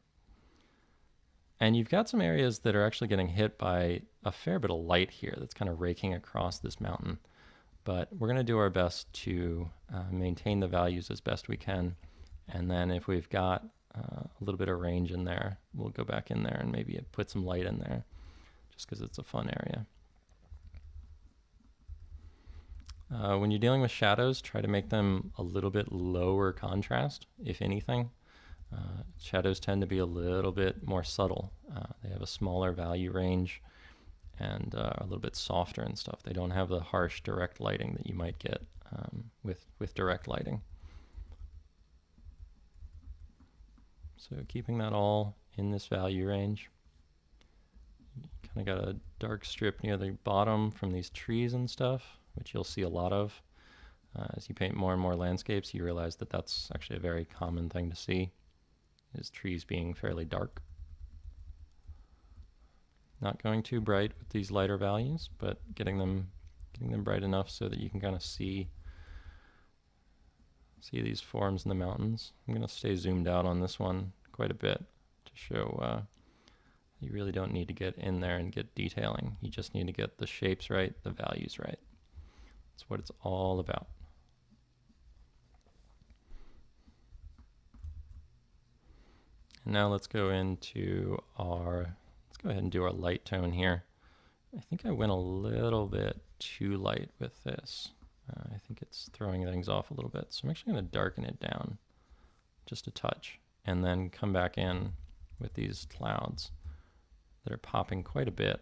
[SPEAKER 1] And you've got some areas that are actually getting hit by a fair bit of light here that's kind of raking across this mountain. But we're going to do our best to maintain the values as best we can. And then if we've got a little bit of range in there, we'll go back in there and maybe put some light in there just because it's a fun area. When you're dealing with shadows, try to make them a little bit lower contrast, if anything. Shadows tend to be a little bit more subtle. They have a smaller value range and a little bit softer and stuff. They don't have the harsh direct lighting that you might get with direct lighting. So keeping that all in this value range. You kind of got a dark strip near the bottom from these trees and stuff, which you'll see a lot of. As you paint more and more landscapes, you realize that that's actually a very common thing to see, is trees being fairly dark. Not going too bright with these lighter values, but getting them bright enough so that you can kind of see these forms in the mountains. I'm going to stay zoomed out on this one quite a bit to show you really don't need to get in there and get detailing. You just need to get the shapes right, the values right. That's what it's all about. And now let's go into let's go ahead and do our light tone here. I think I went a little bit too light with this. I think it's throwing things off a little bit. So I'm actually going to darken it down just a touch and then come back in with these clouds that are popping quite a bit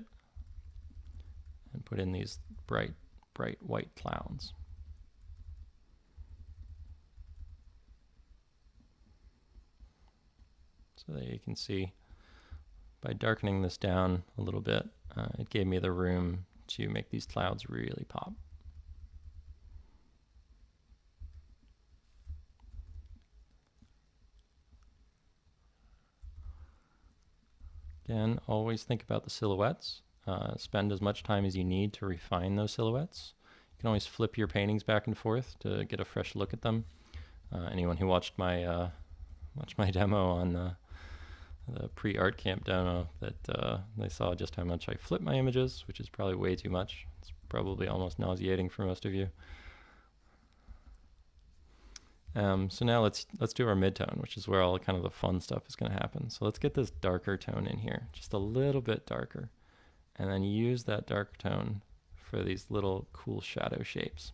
[SPEAKER 1] and put in these bright white clouds. So there you can see by darkening this down a little bit, it gave me the room to make these clouds really pop. Again, always think about the silhouettes. Spend as much time as you need to refine those silhouettes. You can always flip your paintings back and forth to get a fresh look at them. Anyone who watched my demo on the pre-art camp demo, that they saw just how much I flip my images, which is probably way too much. It's probably almost nauseating for most of you. So now let's do our midtone, which is where all kind of the fun stuff is going to happen. So let's get this darker tone in here, just a little bit darker, and then use that dark tone for these little cool shadow shapes.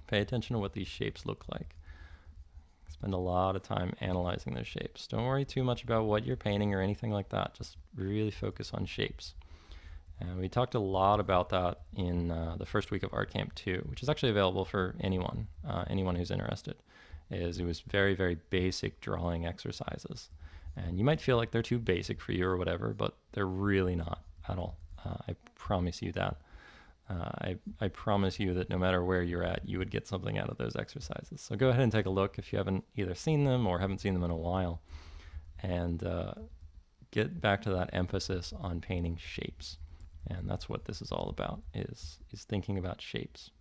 [SPEAKER 1] Pay attention to what these shapes look like. Spend a lot of time analyzing those shapes. Don't worry too much about what you're painting or anything like that. Just really focus on shapes. And we talked a lot about that in the first week of Art Camp 2, which is actually available for anyone who's interested. It was very, very basic drawing exercises. And you might feel like they're too basic for you or whatever, but they're really not at all. I promise you that. I promise you that no matter where you're at, you would get something out of those exercises. So go ahead and take a look if you haven't either seen them or haven't seen them in a while. And get back to that emphasis on painting shapes. And that's what this is all about, is thinking about shapes.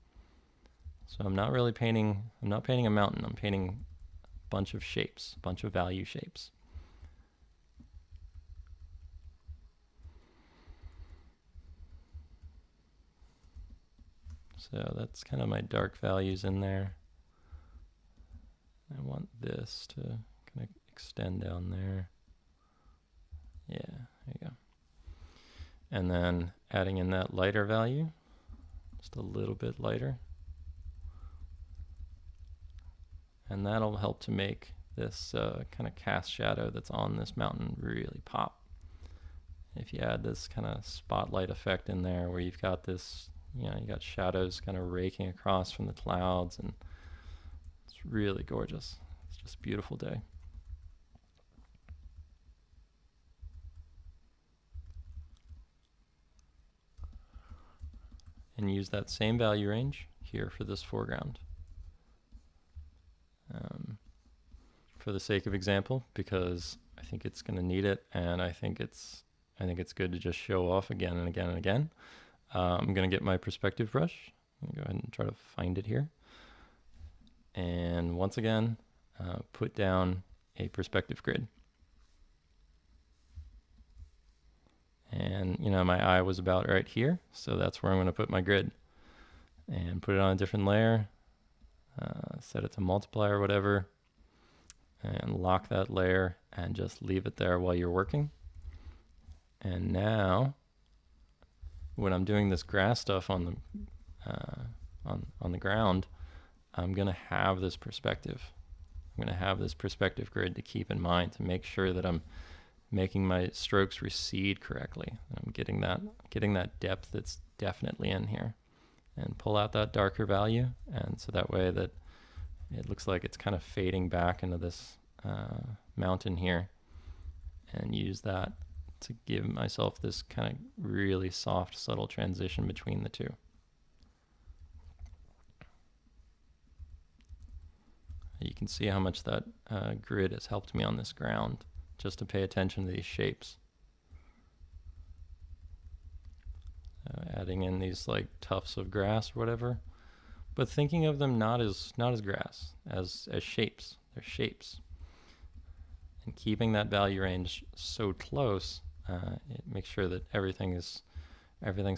[SPEAKER 1] So I'm not painting a mountain, I'm painting a bunch of shapes, a bunch of value shapes. So that's kind of my dark values in there. I want this to kind of extend down there. Yeah, there you go. And then adding in that lighter value, just a little bit lighter. And that'll help to make this kind of cast shadow that's on this mountain really pop. If you add this kind of spotlight effect in there where you've got this, you got shadows kind of raking across from the clouds, and it's really gorgeous. It's just a beautiful day. and use that same value range here for this foreground. For the sake of example, because I think it's going to need it, and I think it's good to just show off again and again and again. I'm going to get my perspective brush. I'm going to go ahead and try to find it here. And once again, put down a perspective grid. And you know, my eye was about right here, so that's where I'm going to put my grid. And put it on a different layer, set it to multiply or whatever, and lock that layer and just leave it there while you're working. And now, when I'm doing this grass stuff on the ground, I'm going to have this perspective. I'm going to have this perspective grid to keep in mind, to make sure that I'm making my strokes recede correctly. I'm getting that depth that's definitely in here. And pull out that darker value, and so that way that it looks like it's kind of fading back into this mountain here, and use that to give myself this kind of really soft, subtle transition between the two. You can see how much that grid has helped me on this ground, just to pay attention to these shapes. Adding in these like tufts of grass or whatever, but thinking of them not as grass, as shapes. They're shapes, and keeping that value range so close, it makes sure that everything's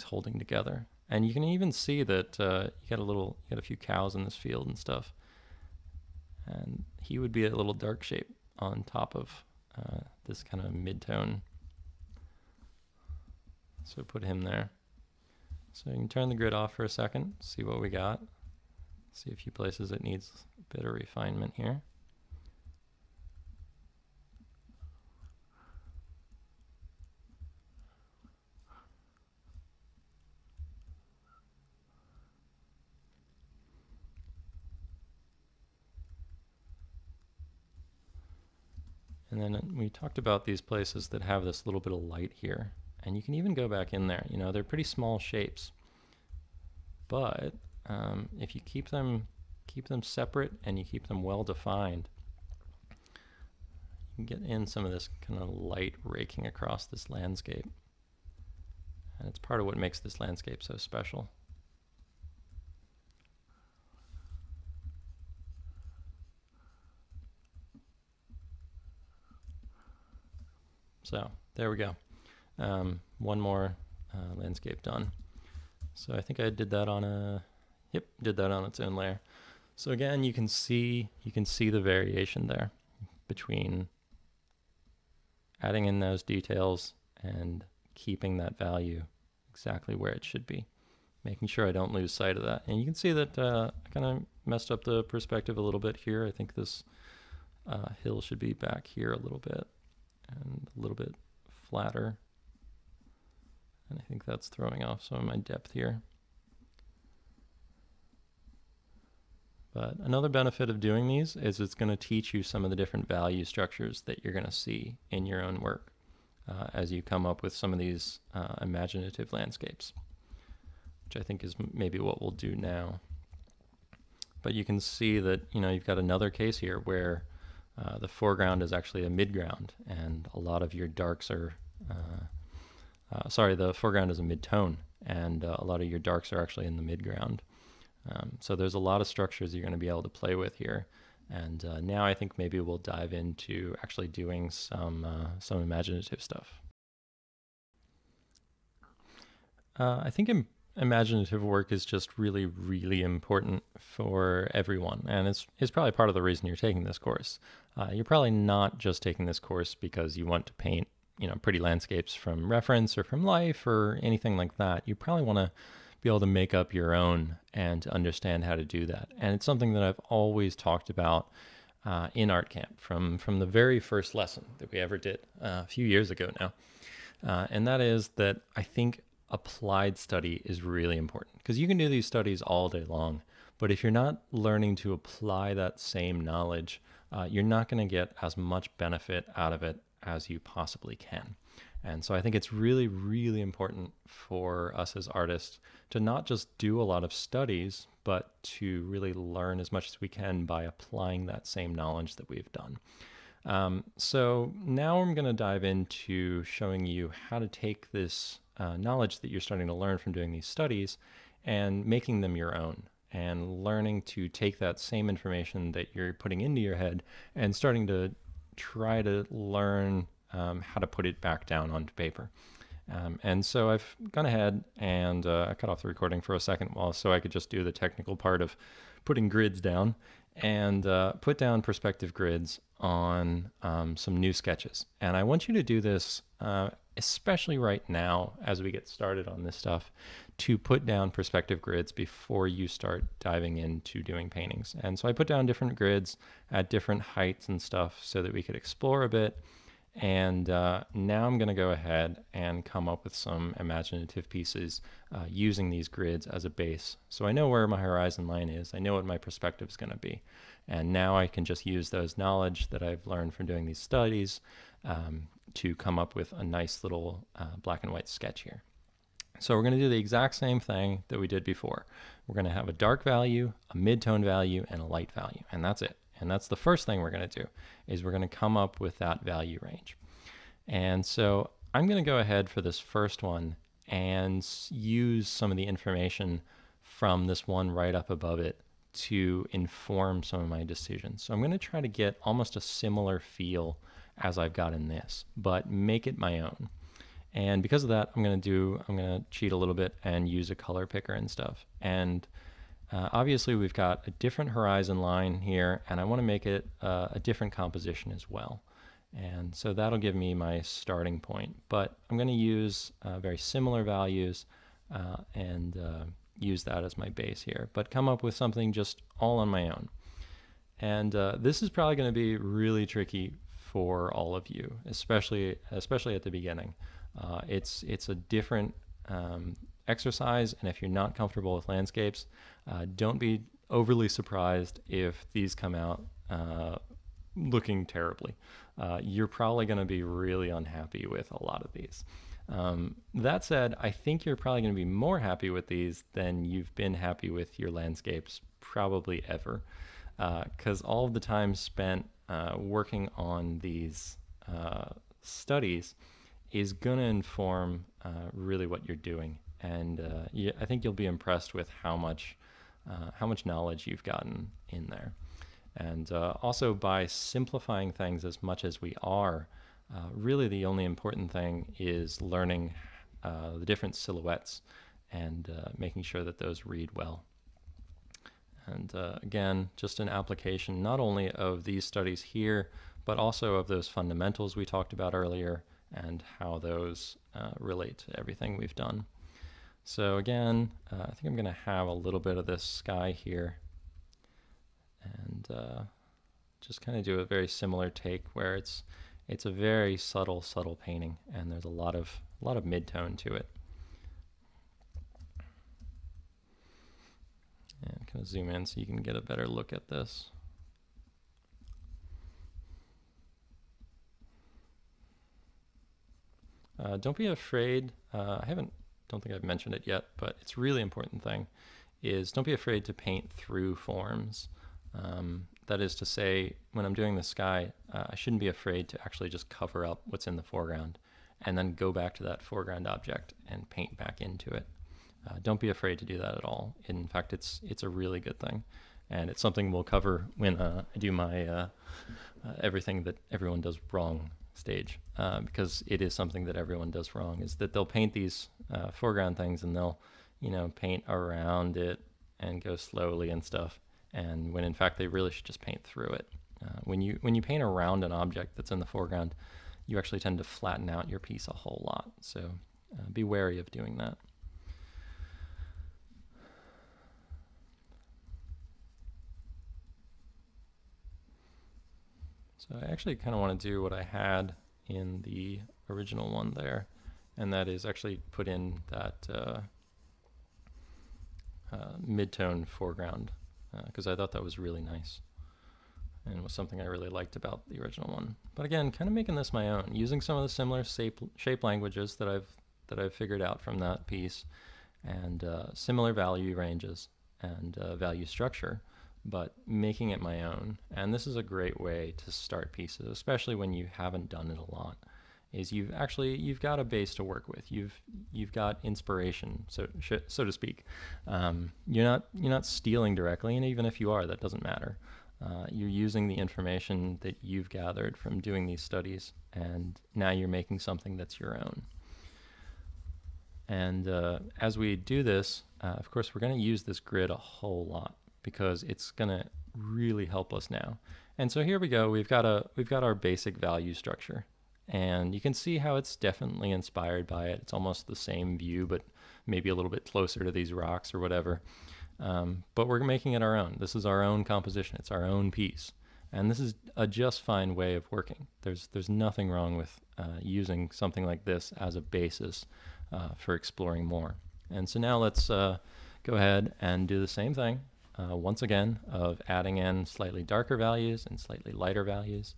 [SPEAKER 1] holding together. And you can even see that you got a few cows in this field and stuff, and he would be a little dark shape on top of this kind of mid-tone. So put him there. So you can turn the grid off for a second, see what we got. See a few places it needs a bit of refinement here. And then we talked about these places that have this little bit of light here. And you can even go back in there. You know, they're pretty small shapes, but if you keep them separate and you keep them well defined, you can get in some of this kind of light raking across this landscape. And it's part of what makes this landscape so special. So there we go. One more landscape done. So I think I did that on did that on its own layer. So again, you can see the variation there between adding in those details and keeping that value exactly where it should be, making sure I don't lose sight of that. And you can see that I kind of messed up the perspective a little bit here. I think this hill should be back here a little bit and a little bit flatter. And I think that's throwing off some of my depth here. But another benefit of doing these is it's going to teach you some of the different value structures that you're going to see in your own work as you come up with some of these imaginative landscapes, which I think is maybe what we'll do now. But you can see that, you know, you've got another case here where the foreground is actually a midground, and a lot of your darks are the foreground is a mid-tone, and a lot of your darks are actually in the midground. So there's a lot of structures you're going to be able to play with here. And now I think maybe we'll dive into actually doing some imaginative stuff. I think imaginative work is just really, really important for everyone. And it's probably part of the reason you're taking this course. You're probably not just taking this course because you want to paint, you know, pretty landscapes from reference or from life or anything like that. You probably want to be able to make up your own and to understand how to do that. And it's something that I've always talked about in art camp from the very first lesson that we ever did a few years ago now. And that is that I think applied study is really important, because you can do these studies all day long, but if you're not learning to apply that same knowledge, you're not going to get as much benefit out of it as you possibly can. And so I think it's really, really important for us as artists to not just do a lot of studies, but to really learn as much as we can by applying that same knowledge that we've done. So now I'm going to dive into showing you how to take this knowledge that you're starting to learn from doing these studies and making them your own, and learning to take that same information that you're putting into your head and starting to try to learn how to put it back down onto paper. And so I've gone ahead and I cut off the recording for a second so I could just do the technical part of putting grids down, and put down perspective grids on some new sketches. And I want you to do this, especially right now as we get started on this stuff, to put down perspective grids before you start diving into doing paintings. And so I put down different grids at different heights and stuff so that we could explore a bit. And now I'm going to go ahead and come up with some imaginative pieces using these grids as a base. So I know where my horizon line is. I know what my perspective is going to be. And now I can just use those knowledge that I've learned from doing these studies to come up with a nice little black and white sketch here. So we're going to do the exact same thing that we did before. We're going to have a dark value, a mid-tone value, and a light value, and that's it. And that's the first thing we're going to do, is we're going to come up with that value range. And so I'm going to go ahead for this first one and use some of the information from this one right up above it to inform some of my decisions. So I'm going to try to get almost a similar feel as I've got in this, but make it my own. And because of that, I'm going to cheat a little bit and use a color picker and stuff. And obviously we've got a different horizon line here, and I want to make it a different composition as well. And so that'll give me my starting point. But I'm going to use very similar values and use that as my base here, but come up with something just all on my own. And this is probably going to be really tricky for all of you, especially at the beginning. It's a different exercise, and if you're not comfortable with landscapes, don't be overly surprised if these come out looking terribly. You're probably going to be really unhappy with a lot of these. That said, I think you're probably going to be more happy with these than you've been happy with your landscapes probably ever, because all of the time spent working on these studies is going to inform really what you're doing. And I think you'll be impressed with how much knowledge you've gotten in there. And also, by simplifying things as much as we are, really the only important thing is learning the different silhouettes and making sure that those read well. And again, just an application not only of these studies here, but also of those fundamentals we talked about earlier and how those relate to everything we've done. So again, I think I'm going to have a little bit of this sky here, and just kind of do a very similar take where it's a very subtle painting, and there's a lot of mid-tone to it. And kind of zoom in so you can get a better look at this. Don't be afraid. Don't think I've mentioned it yet, but it's a really important thing, is don't be afraid to paint through forms. That is to say, when I'm doing the sky, I shouldn't be afraid to actually just cover up what's in the foreground and then go back to that foreground object and paint back into it. Don't be afraid to do that at all. In fact, it's a really good thing, and it's something we'll cover when I do my everything that everyone does wrong stage, because it is something that everyone does wrong, is that they'll paint these foreground things and they'll paint around it and go slowly and stuff, and when in fact they really should just paint through it. When you paint around an object that's in the foreground, you actually tend to flatten out your piece a whole lot, so be wary of doing that. So I actually kind of want to do what I had in the original one there, and that is actually put in that mid-tone foreground, because I thought that was really nice. and was something I really liked about the original one. But again, kind of making this my own, using some of the similar shape languages that I've figured out from that piece, and similar value ranges and value structure, but making it my own. And this is a great way to start pieces, especially when you haven't done it a lot. Is you've got a base to work with. You've got inspiration, so to speak. You're not stealing directly, and even if you are, that doesn't matter. You're using the information that you've gathered from doing these studies, and now you're making something that's your own. And as we do this, of course, we're going to use this grid a whole lot because it's going to really help us now. And so here we go. We've got our basic value structure. And you can see how it's definitely inspired by it. It's almost the same view, but maybe a little bit closer to these rocks or whatever. But we're making it our own. This is our own composition. It's our own piece. And this is a just fine way of working. There's nothing wrong with using something like this as a basis for exploring more. And so now let's go ahead and do the same thing once again, of adding in slightly darker values and slightly lighter values.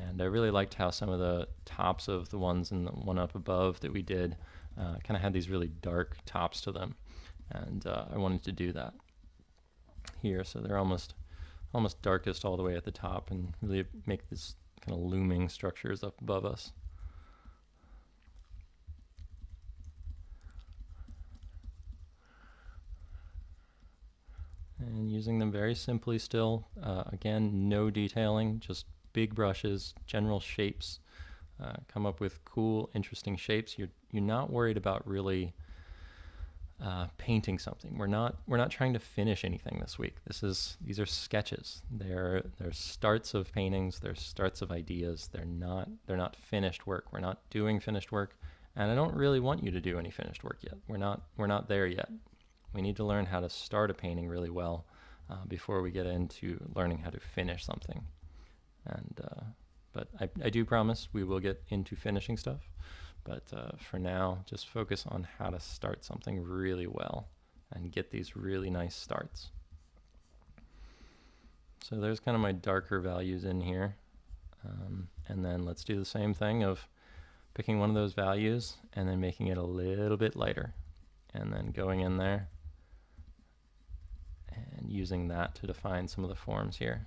[SPEAKER 1] And I really liked how some of the tops of the ones and the one up above that we did kind of had these really dark tops to them. And I wanted to do that here, so they're almost darkest all the way at the top and really make this kind of looming structures up above us. And using them very simply still. Again, no detailing, just big brushes, general shapes. Come up with cool, interesting shapes. You're not worried about really painting something. We're not trying to finish anything this week. These are sketches. They're starts of paintings. They're starts of ideas. They're not finished work. We're not doing finished work, and I don't really want you to do any finished work yet. We're not there yet. We need to learn how to start a painting really well before we get into learning how to finish something. And but I do promise we will get into finishing stuff. But for now, just focus on how to start something really well and get these really nice starts. So there's kind of my darker values in here. And then let's do the same thing of picking one of those values and then making it a little bit lighter. And then going in there and using that to define some of the forms here.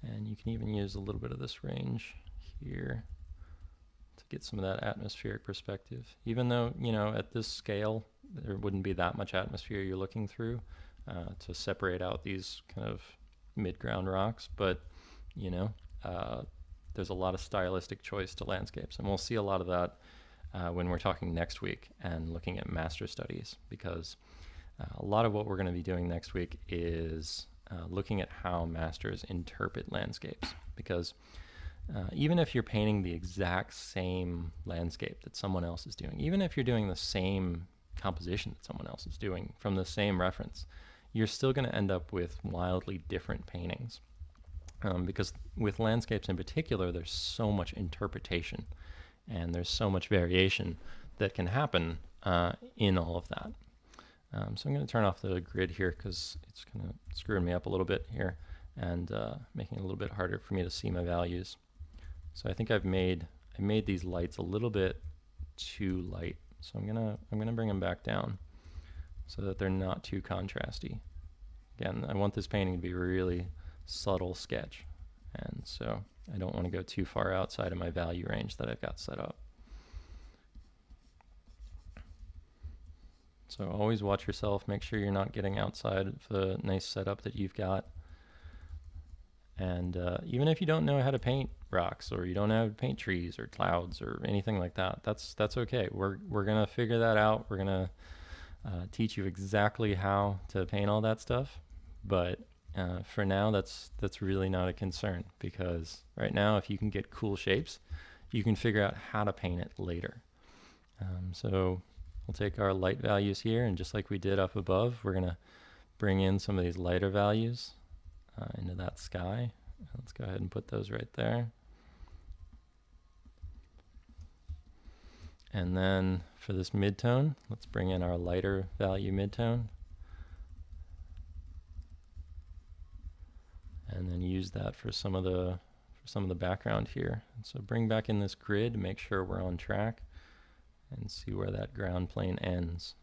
[SPEAKER 1] And you can even use a little bit of this range here to get some of that atmospheric perspective. Even though, at this scale, there wouldn't be that much atmosphere you're looking through to separate out these kind of mid-ground rocks. But, there's a lot of stylistic choice to landscapes. And we'll see a lot of that when we're talking next week and looking at master studies, because a lot of what we're going to be doing next week is looking at how masters interpret landscapes, because even if you're painting the exact same landscape that someone else is doing, even if you're doing the same composition that someone else is doing from the same reference, you're still going to end up with wildly different paintings. Because with landscapes in particular, there's so much interpretation and there's so much variation that can happen in all of that. So I'm going to turn off the grid here because it's kind of screwing me up a little bit here and making it a little bit harder for me to see my values. So I think I made these lights a little bit too light. So I'm gonna bring them back down so that they're not too contrasty. Again, I want this painting to be a really subtle sketch, and so I don't want to go too far outside of my value range that I've got set up. So always watch yourself, make sure you're not getting outside of the nice setup that you've got. And even if you don't know how to paint rocks, or you don't know how to paint trees or clouds or anything like that, that's okay. We're gonna figure that out. We're gonna teach you exactly how to paint all that stuff. But for now, that's really not a concern, because right now, if you can get cool shapes, you can figure out how to paint it later. So we'll take our light values here, and just like we did up above, we're going to bring in some of these lighter values into that sky. Let's go ahead and put those right there. And then for this midtone, let's bring in our lighter value midtone. And then use that for some of the background here. So bring back in this grid, make sure we're on track, and see where that ground plane ends.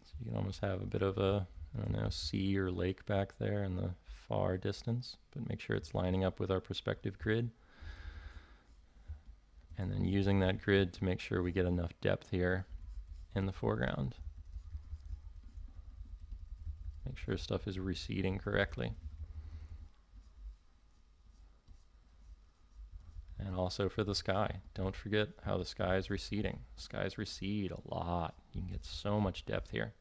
[SPEAKER 1] So you can almost have a bit of a, I don't know, sea or lake back there in the far distance, but make sure it's lining up with our perspective grid. And then using that grid to make sure we get enough depth here in the foreground. Make sure stuff is receding correctly. And also for the sky, don't forget how the sky is receding. Skies recede a lot. You can get so much depth here.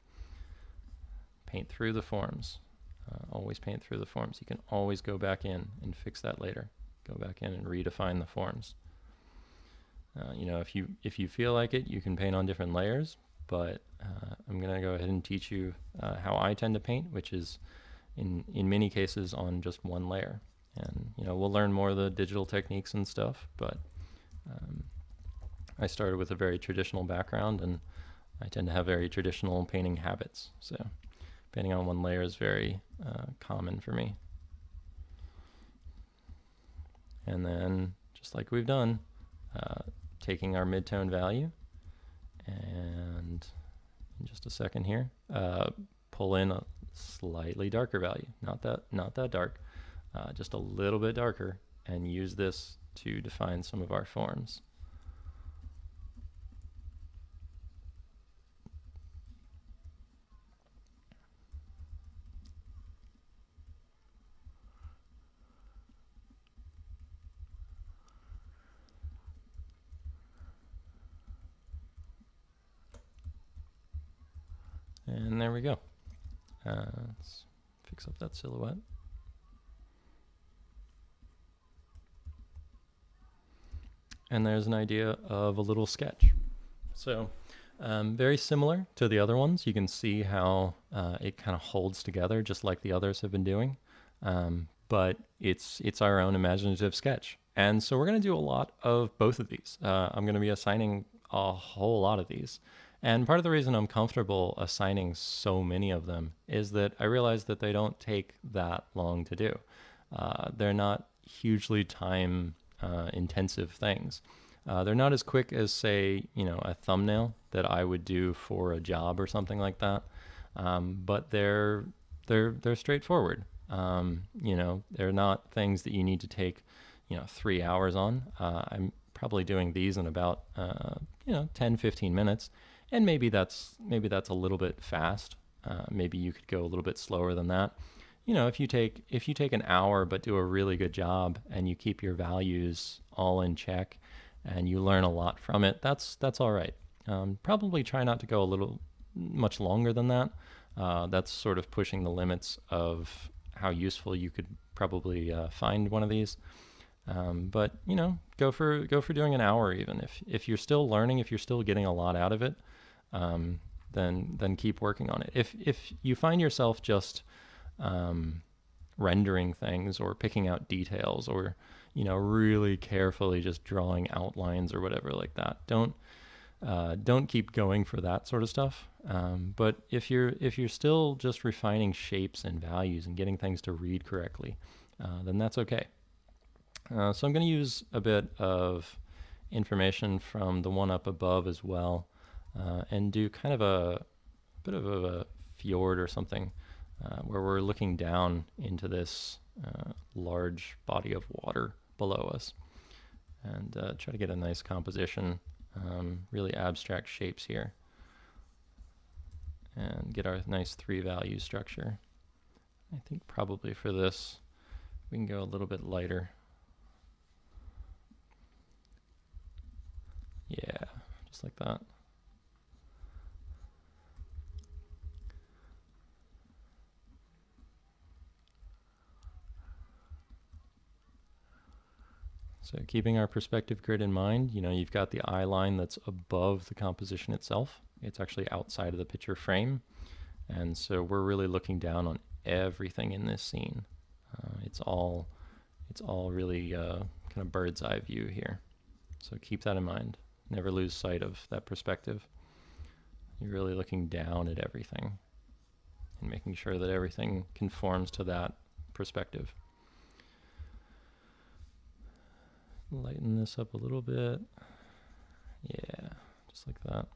[SPEAKER 1] Paint through the forms. Always paint through the forms. You can always go back in and fix that later. Go back in and redefine the forms. You know, if you feel like it, you can paint on different layers, but I'm going to go ahead and teach you how I tend to paint, which is in many cases on just one layer. And you know, we'll learn more of the digital techniques and stuff, but I started with a very traditional background, and I tend to have very traditional painting habits. So painting on one layer is very common for me. And then, just like we've done, taking our midtone value, and in just a second here, pull in a slightly darker value, not that dark, just a little bit darker, and use this to define some of our forms. And there we go. Let's fix up that silhouette. And there's an idea of a little sketch. So very similar to the other ones. You can see how it kind of holds together just like the others have been doing. But it's our own imaginative sketch. And so we're going to do a lot of both of these. I'm going to be assigning a whole lot of these. And part of the reason I'm comfortable assigning so many of them is that I realize that they don't take that long to do. They're not hugely time intensive things. They're not as quick as, say, you know, a thumbnail that I would do for a job or something like that. But they're straightforward. You know, they're not things that you need to take, you know, 3 hours on. I'm probably doing these in about you know, 10-15 minutes. And maybe that's a little bit fast. Maybe you could go a little bit slower than that. You know, if you take an hour but do a really good job and you keep your values all in check and you learn a lot from it, that's all right. Probably try not to go much longer than that. That's sort of pushing the limits of how useful you could probably find one of these. But you know, go for doing an hour even. If you're still learning, if you're still getting a lot out of it, then keep working on it. If you find yourself just rendering things or picking out details, or you know, really carefully just drawing outlines or whatever like that, don't keep going for that sort of stuff. But if you're still just refining shapes and values and getting things to read correctly, then that's okay. So I'm going to use a bit of information from the one up above as well, and do kind of a bit of a fjord or something, where we're looking down into this large body of water below us, and try to get a nice composition, really abstract shapes here, and get our nice 3-value structure. I think probably for this we can go a little bit lighter. Yeah, just like that. So keeping our perspective grid in mind, you've got the eye line that's above the composition itself. It's actually outside of the picture frame. And so we're really looking down on everything in this scene. It's all really kind of bird's eye view here. So keep that in mind. Never lose sight of that perspective. You're really looking down at everything and making sure that everything conforms to that perspective. Lighten this up a little bit. Yeah, just like that.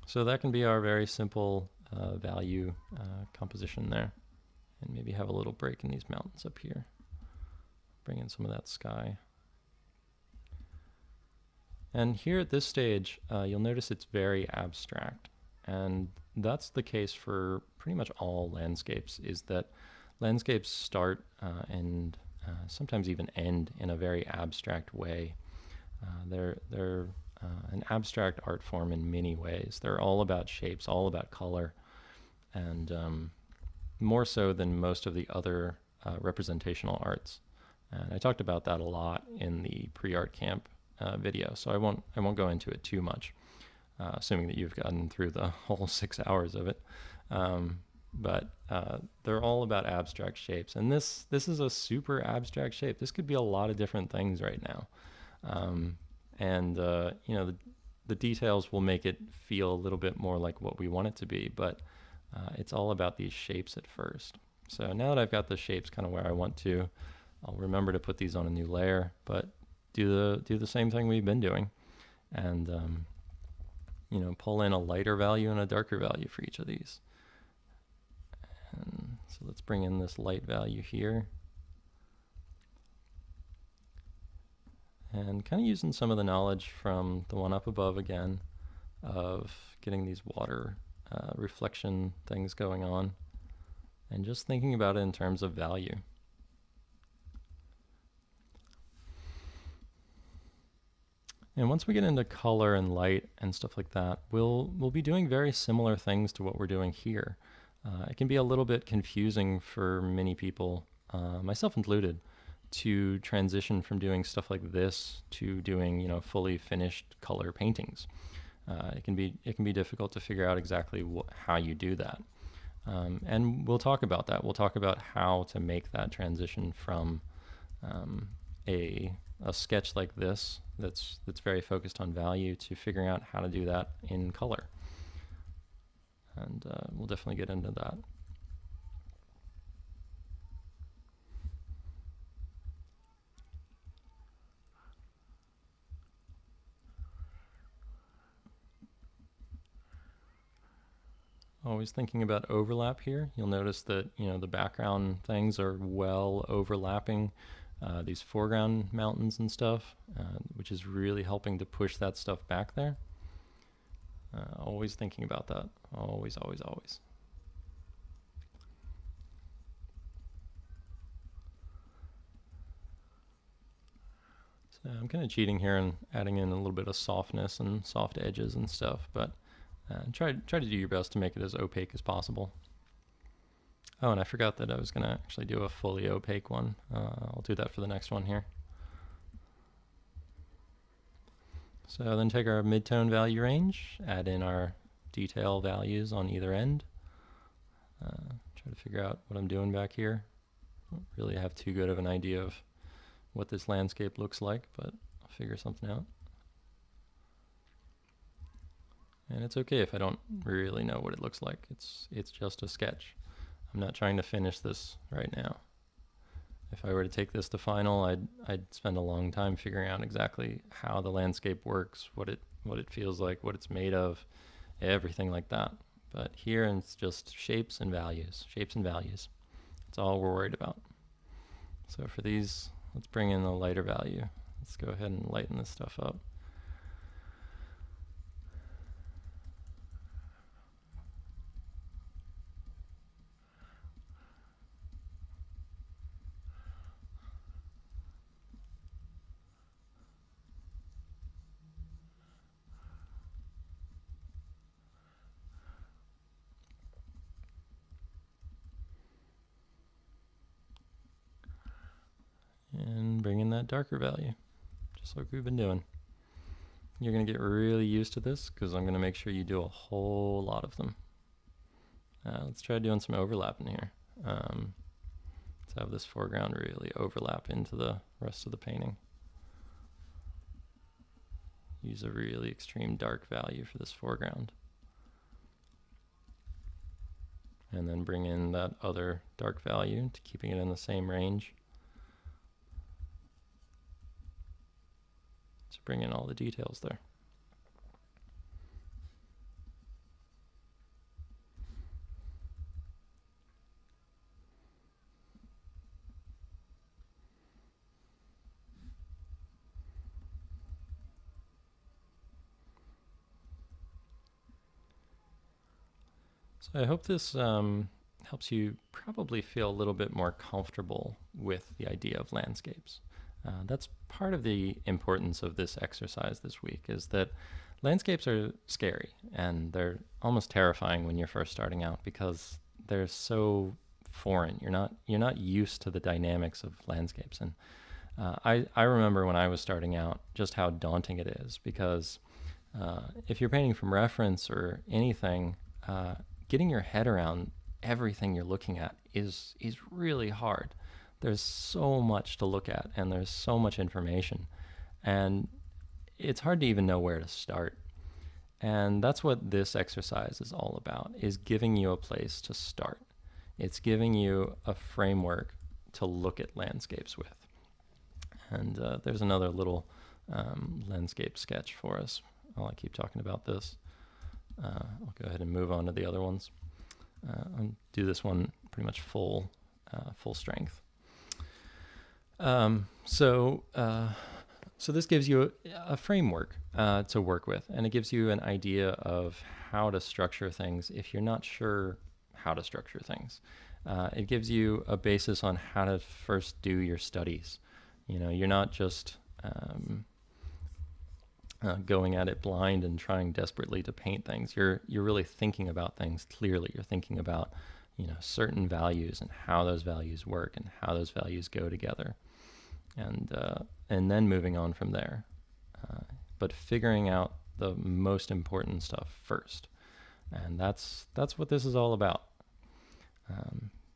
[SPEAKER 1] So that can be our very simple value composition there. And maybe have a little break in these mountains up here. Bring in some of that sky. And here at this stage, you'll notice it's very abstract. And that's the case for pretty much all landscapes, is that landscapes start and sometimes even end in a very abstract way. They're an abstract art form in many ways. They're all about shapes, all about color, and more so than most of the other representational arts. And I talked about that a lot in the pre-art camp video, so I won't go into it too much, assuming that you've gotten through the whole 6 hours of it. But they're all about abstract shapes, and this is a super abstract shape. This could be a lot of different things right now, and the details will make it feel a little bit more like what we want it to be, but it's all about these shapes at first. So now that I've got the shapes kind of where I want to, I'll remember to put these on a new layer, but do the same thing we've been doing, and pull in a lighter value and a darker value for each of these. And so let's bring in this light value here. And kind of using some of the knowledge from the one up above again of getting these water reflection things going on, and just thinking about it in terms of value. And once we get into color and light and stuff like that, we'll be doing very similar things to what we're doing here. It can be a little bit confusing for many people, myself included, to transition from doing stuff like this to doing fully finished color paintings. It can be difficult to figure out exactly how you do that, and we'll talk about that. We'll talk about how to make that transition from a sketch like this that's very focused on value to figuring out how to do that in color. And we'll definitely get into that. Always thinking about overlap here. You'll notice that the background things are well overlapping these foreground mountains and stuff, which is really helping to push that stuff back there. Always thinking about that. Always, always, always. So I'm kind of cheating here and adding in a little bit of softness and soft edges and stuff, but try to do your best to make it as opaque as possible. Oh, and I forgot that I was going to actually do a fully opaque one. I'll do that for the next one here. So then take our midtone value range, add in our detail values on either end. Try to figure out what I'm doing back here. Don't really have too good of an idea of what this landscape looks like, but I'll figure something out. And it's okay if I don't really know what it looks like. It's just a sketch. I'm not trying to finish this right now. If I were to take this to final, I'd spend a long time figuring out exactly how the landscape works, what it feels like, what it's made of, everything like that. But here it's just shapes and values, shapes and values. That's all we're worried about. So for these, let's bring in a lighter value. Let's go ahead and lighten this stuff up. darker value, just like we've been doing. You're going to get really used to this because I'm going to make sure you do a whole lot of them. Let's try doing some overlap in here. Let's have this foreground really overlap into the rest of the painting. Use a really extreme dark value for this foreground. And then bring in that other dark value to keeping it in the same range. To bring in all the details there. So I hope this helps you probably feel a little bit more comfortable with the idea of landscapes. That's part of the importance of this exercise this week, is that landscapes are scary and they're almost terrifying when you're first starting out because they're so foreign. You're not used to the dynamics of landscapes. And I remember when I was starting out just how daunting it is, because if you're painting from reference or anything, getting your head around everything you're looking at is really hard. There's so much to look at and there's so much information, and it's hard to even know where to start. And that's what this exercise is all about, is giving you a place to start. It's giving you a framework to look at landscapes with. And there's another little landscape sketch for us while I keep talking about this. I'll go ahead and move on to the other ones. I'll do this one pretty much full strength. So this gives you a framework to work with, and it gives you an idea of how to structure things if you're not sure how to structure things. It gives you a basis on how to first do your studies. You know, you're not just going at it blind and trying desperately to paint things. You're really thinking about things clearly. You're thinking about, you know, certain values and how those values work and how those values go together, and then moving on from there. But figuring out the most important stuff first, and that's what this is all about.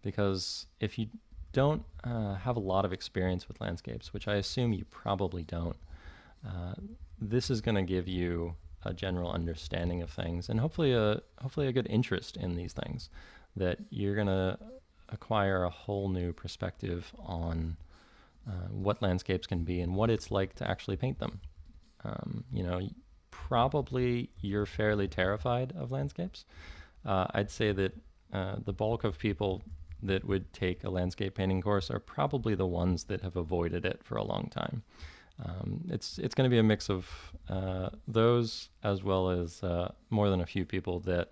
[SPEAKER 1] Because if you don't have a lot of experience with landscapes, which I assume you probably don't, this is going to give you a general understanding of things, and hopefully a good interest in these things, that you're going to acquire a whole new perspective on what landscapes can be and what it's like to actually paint them. You know, probably you're fairly terrified of landscapes. I'd say that the bulk of people that would take a landscape painting course are probably the ones that have avoided it for a long time. It's going to be a mix of those, as well as more than a few people that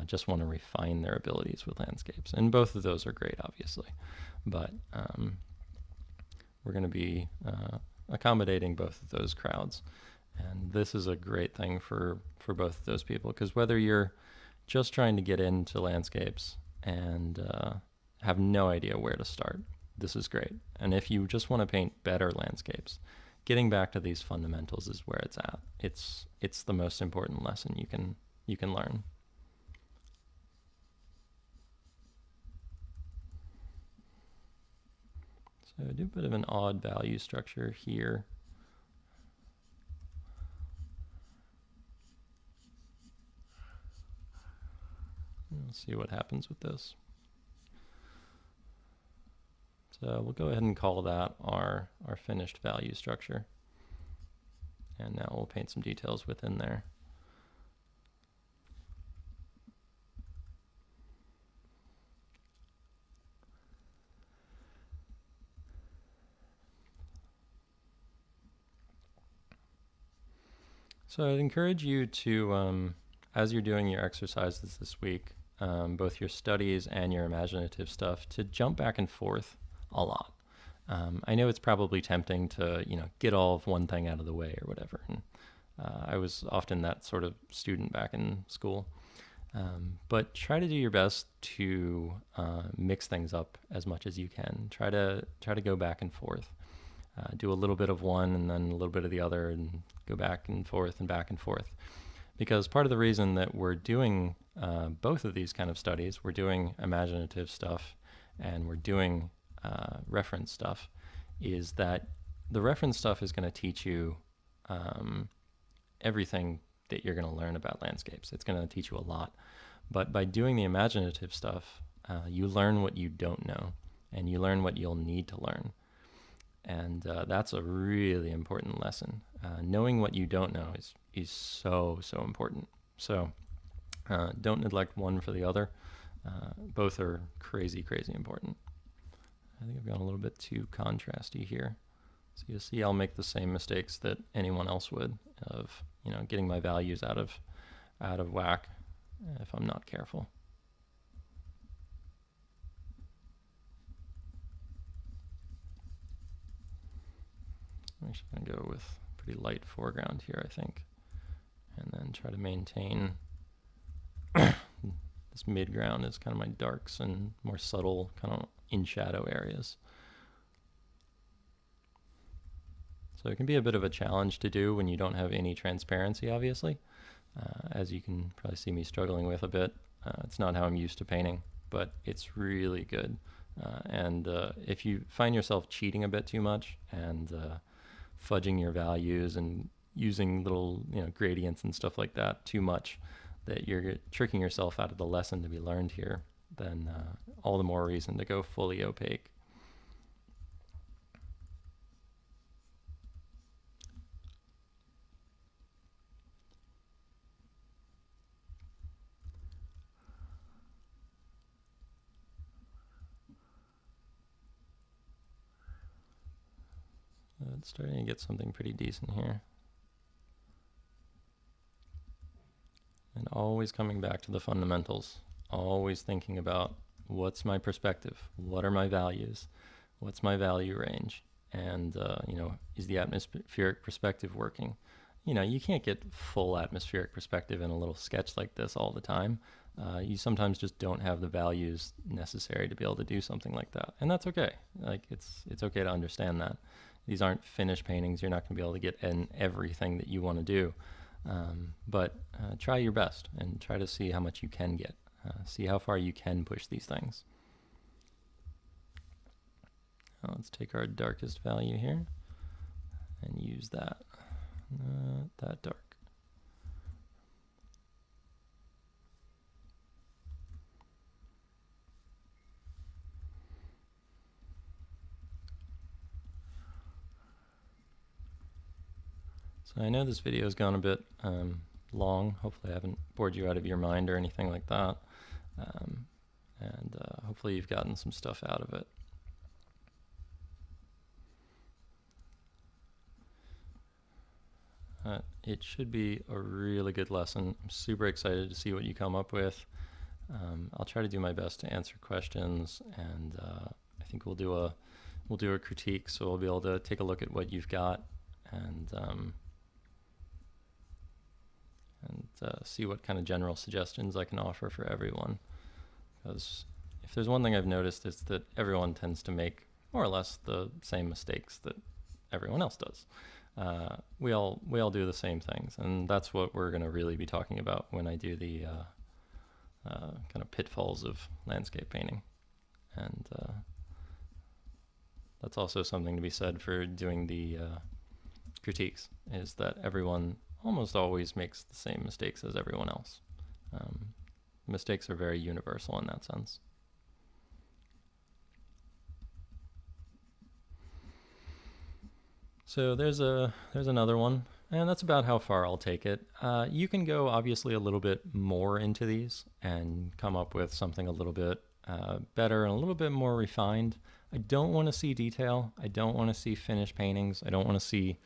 [SPEAKER 1] just want to refine their abilities with landscapes. And both of those are great, obviously. But we're going to be accommodating both of those crowds. And this is a great thing for both of those people, because whether you're just trying to get into landscapes and have no idea where to start, this is great. And if you just want to paint better landscapes, getting back to these fundamentals is where it's at. It's the most important lesson you can learn. So I do a bit of an odd value structure here. We'll see what happens with this. So we'll go ahead and call that our finished value structure. And now we'll paint some details within there. So I'd encourage you to, as you're doing your exercises this week, both your studies and your imaginative stuff, to jump back and forth a lot. I know it's probably tempting to, get all of one thing out of the way or whatever. And I was often that sort of student back in school. But try to do your best to mix things up as much as you can. Try to go back and forth. do a little bit of one and then a little bit of the other and go back and forth and back and forth. Because part of the reason that we're doing both of these kind of studies, we're doing imaginative stuff and we're doing reference stuff, is that the reference stuff is going to teach you everything that you're going to learn about landscapes. It's going to teach you a lot. But by doing the imaginative stuff, you learn what you don't know, and you learn what you'll need to learn. And that's a really important lesson. Knowing what you don't know is so important. So don't neglect one for the other. Both are crazy important. I think I've gone a little bit too contrasty here. So you'll see I'll make the same mistakes that anyone else would of, getting my values out of whack if I'm not careful. I'm actually going to go with pretty light foreground here, I think, and then try to maintain this mid-ground is kind of my darks and more subtle kind of in-shadow areas. So it can be a bit of a challenge to do when you don't have any transparency, obviously, as you can probably see me struggling with a bit. It's not how I'm used to painting, but it's really good. And if you find yourself cheating a bit too much and fudging your values and using little gradients and stuff like that too much, that you're tricking yourself out of the lesson to be learned here, then all the more reason to go fully opaque. It's starting to get something pretty decent here. And always coming back to the fundamentals. Always thinking about what's my perspective? What are my values? What's my value range? And, is the atmospheric perspective working? You can't get full atmospheric perspective in a little sketch like this all the time. You sometimes just don't have the values necessary to be able to do something like that. And that's okay. Like, it's okay to understand that. These aren't finished paintings. You're not going to be able to get in everything that you want to do. But try your best and try to see how much you can get. See how far you can push these things. Now let's take our darkest value here and use that. Not that dark. So I know this video has gone a bit long. Hopefully I haven't bored you out of your mind or anything like that. And hopefully you've gotten some stuff out of it. It should be a really good lesson. I'm super excited to see what you come up with. I'll try to do my best to answer questions, and I think we'll do a critique, so we'll be able to take a look at what you've got and see what kind of general suggestions I can offer for everyone. Because if there's one thing I've noticed, it's that everyone tends to make more or less the same mistakes that everyone else does. We all do the same things, and that's what we're going to really be talking about when I do the kind of pitfalls of landscape painting. And that's also something to be said for doing the critiques, is that everyone almost always makes the same mistakes as everyone else. Mistakes are very universal in that sense. So there's another one, and that's about how far I'll take it. You can go obviously a little bit more into these and come up with something a little bit better and a little bit more refined. I don't want to see detail. I don't want to see finished paintings. I don't want to see,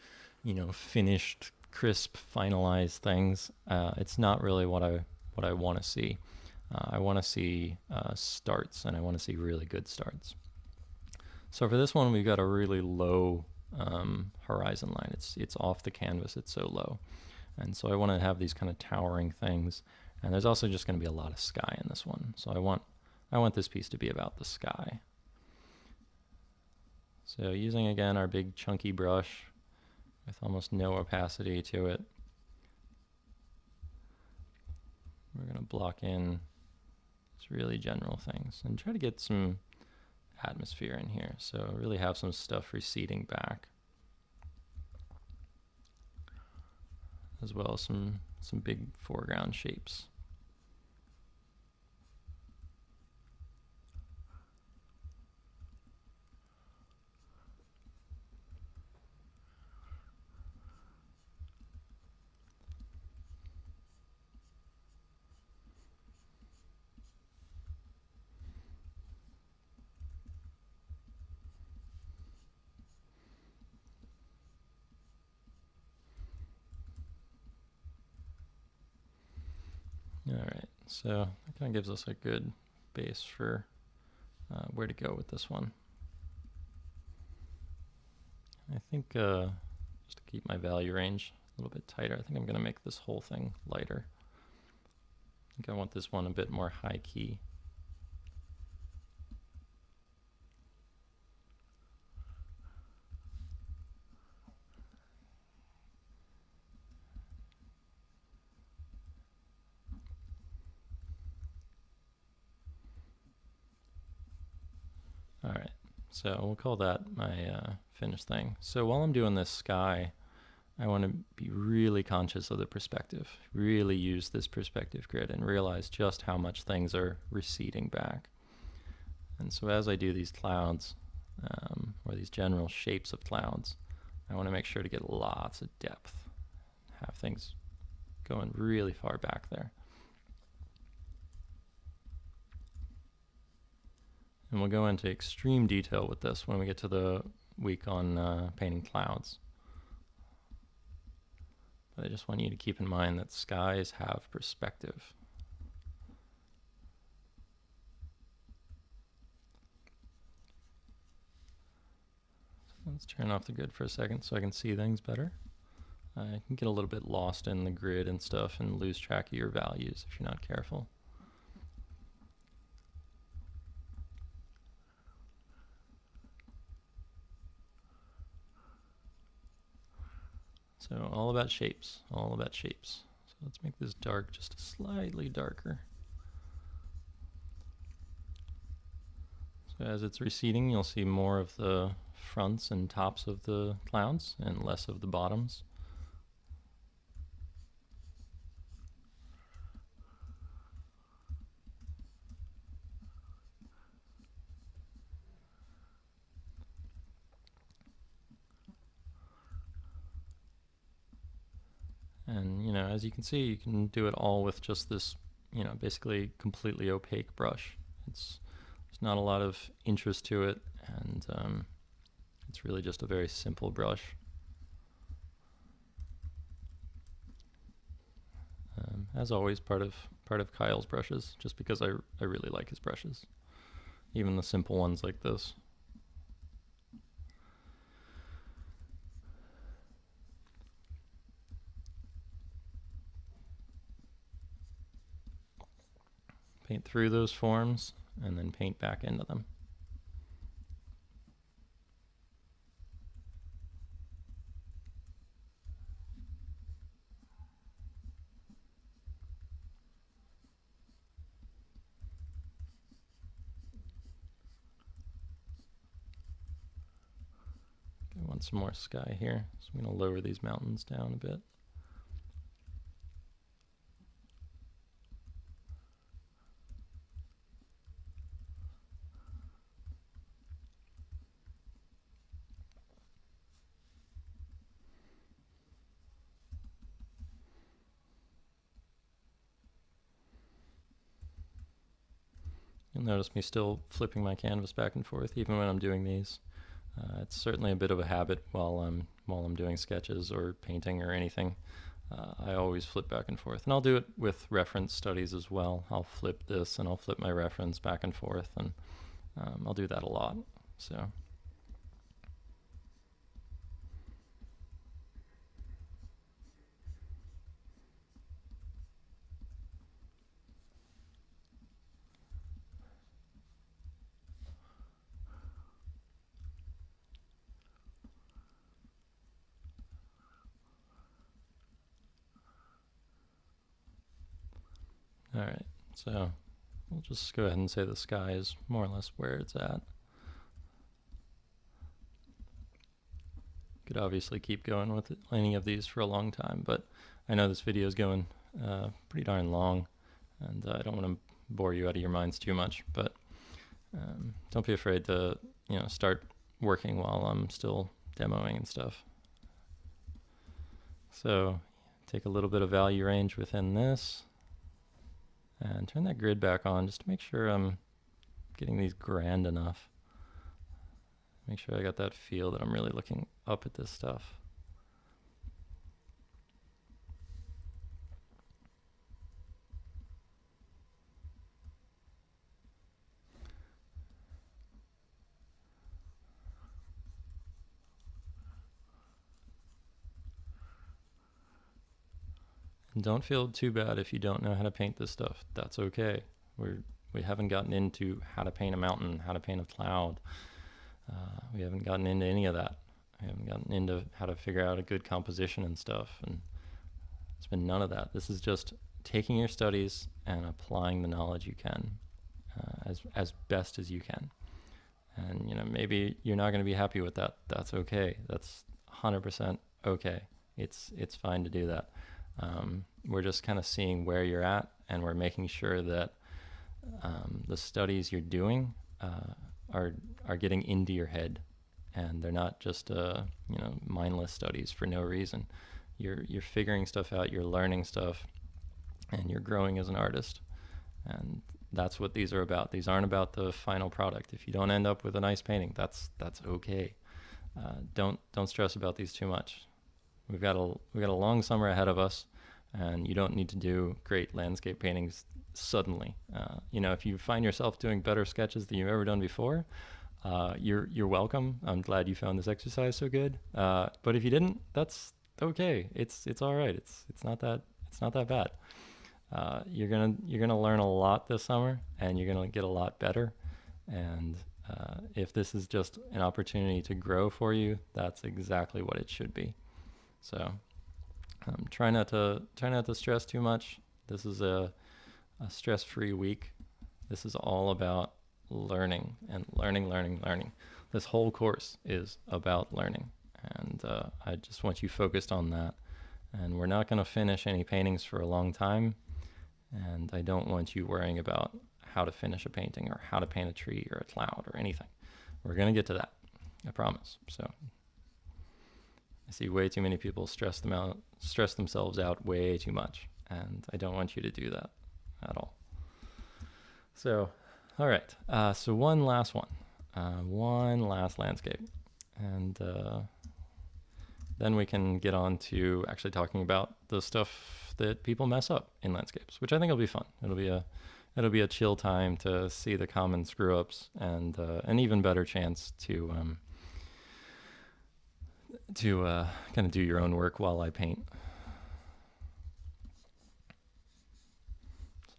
[SPEAKER 1] finished, crisp, finalized things. It's not really what I want to see. I want to see starts, and I want to see really good starts. So for this one, we've got a really low horizon line. It's off the canvas. It's so low, and so I want to have these kind of towering things. And there's also just going to be a lot of sky in this one. So I want this piece to be about the sky. So using again our big chunky brush with almost no opacity to it, we're going to block in these really general things and try to get some atmosphere in here. So really have some stuff receding back, as well as some big foreground shapes. All right, so that kind of gives us a good base for where to go with this one. I think just to keep my value range a little bit tighter, I think I'm going to make this whole thing lighter. I think I want this one a bit more high key. All right, so we'll call that my finished thing. So while I'm doing this sky, I want to be really conscious of the perspective, really use this perspective grid and realize just how much things are receding back. And so as I do these clouds, or these general shapes of clouds, I want to make sure to get lots of depth, have things going really far back there. And we'll go into extreme detail with this when we get to the week on painting clouds. But I just want you to keep in mind that skies have perspective. So let's turn off the grid for a second so I can see things better. I can get a little bit lost in the grid and stuff and lose track of your values if you're not careful. So all about shapes, all about shapes. So let's make this dark just slightly darker. So as it's receding, you'll see more of the fronts and tops of the clouds and less of the bottoms. And, you know, as you can see, you can do it all with just this, you know, basically completely opaque brush. There's not a lot of interest to it, and it's really just a very simple brush. As always, part of Kyle's brushes, just because I really like his brushes, even the simple ones like this. Paint through those forms and then paint back into them. I want some more sky here, so I'm going to lower these mountains down a bit. You'll notice me still flipping my canvas back and forth even when I'm doing these. It's certainly a bit of a habit while I'm doing sketches or painting or anything. I always flip back and forth, and I'll do it with reference studies as well. I'll flip this and I'll flip my reference back and forth, and I'll do that a lot. So. All right, so we'll just go ahead and say the sky is more or less where it's at. Could obviously keep going with any of these for a long time, but I know this video is going pretty darn long, and I don't want to bore you out of your minds too much, but don't be afraid to, start working while I'm still demoing and stuff. So take a little bit of value range within this and turn that grid back on just to make sure I'm getting these grand enough. Make sure I got that feel that I'm really looking up at this stuff. And don't feel too bad if you don't know how to paint this stuff. That's okay. We haven't gotten into how to paint a mountain, how to paint a cloud. We haven't gotten into any of that. We haven't gotten into how to figure out a good composition and stuff. And it's been none of that. This is just taking your studies and applying the knowledge you can as best as you can. And maybe you're not going to be happy with that. That's okay. That's 100% okay. It's fine to do that. We're just kind of seeing where you're at, and we're making sure that the studies you're doing are getting into your head, and they're not just mindless studies for no reason. You're figuring stuff out, you're learning stuff, and you're growing as an artist. And that's what these are about. These aren't about the final product. If you don't end up with a nice painting, that's okay. Don't stress about these too much. We've got a long summer ahead of us, and you don't need to do great landscape paintings suddenly. If you find yourself doing better sketches than you've ever done before, you're welcome. I'm glad you found this exercise so good. But if you didn't, that's okay. It's all right. It's not that bad. You're gonna learn a lot this summer, and you're gonna get a lot better. And if this is just an opportunity to grow for you, that's exactly what it should be. So try not to stress too much. This is a stress-free week. This is all about learning and learning. This whole course is about learning, and I just want you focused on that. And we're not going to finish any paintings for a long time, and I don't want you worrying about how to finish a painting or how to paint a tree or a cloud or anything. We're going to get to that, I promise. So I see way too many people stress themselves out way too much, and I don't want you to do that at all. So, all right. So one last landscape, and then we can get on to actually talking about the stuff that people mess up in landscapes, which I think will be fun. It'll be a chill time to see the common screw ups, and an even better chance to kind of do your own work while I paint.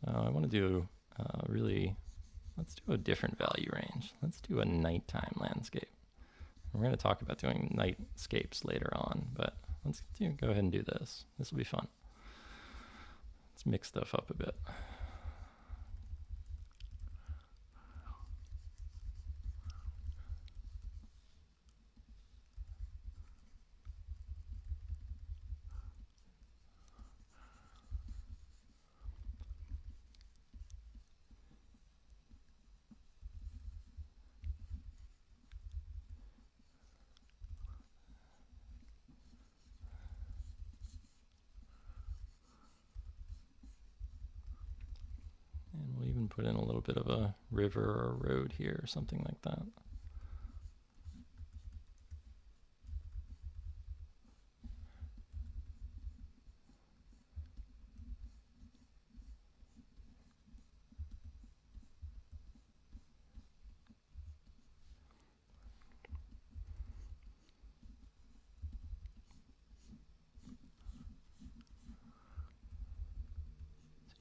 [SPEAKER 1] So I want to do let's do a different value range. Let's do a nighttime landscape. We're going to talk about doing nightscapes later on, but let's go ahead and do this. This will be fun. Let's mix stuff up a bit. And we'll even put in a little bit of a river or a road here or something like that.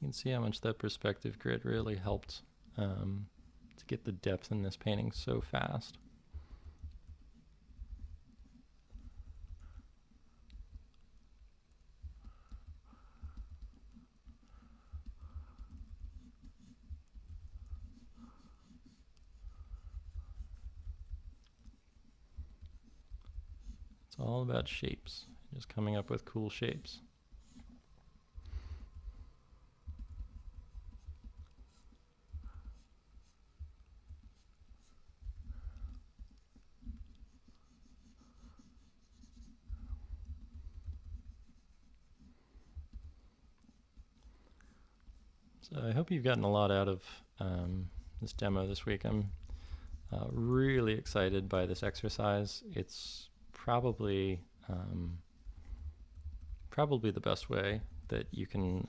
[SPEAKER 1] You can see how much that perspective grid really helped to get the depth in this painting so fast. It's all about shapes, just coming up with cool shapes. So I hope you've gotten a lot out of this demo this week. I'm really excited by this exercise. It's probably the best way that you can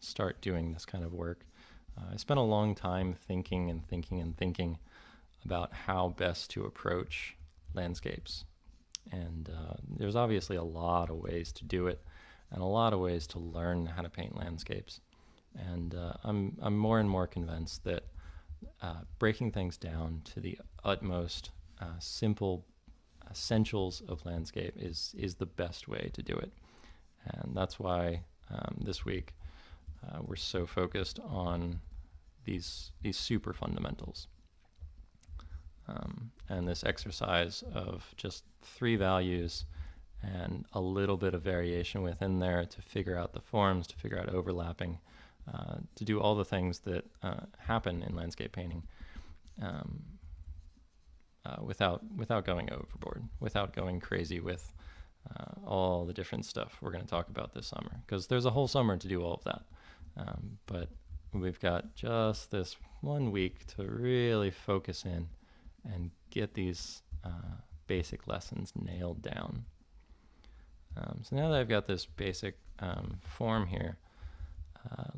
[SPEAKER 1] start doing this kind of work. I spent a long time thinking about how best to approach landscapes. And there's obviously a lot of ways to do it and a lot of ways to learn how to paint landscapes. And I'm more and more convinced that breaking things down to the utmost simple essentials of landscape is the best way to do it. And that's why this week we're so focused on these super fundamentals. And this exercise of just 3 values and a little bit of variation within there to figure out the forms, to figure out overlapping, to do all the things that happen in landscape painting without going overboard, without going crazy with all the different stuff we're going to talk about this summer, because there's a whole summer to do all of that. But we've got just this 1 week to really focus in and get these basic lessons nailed down. So now that I've got this basic form here,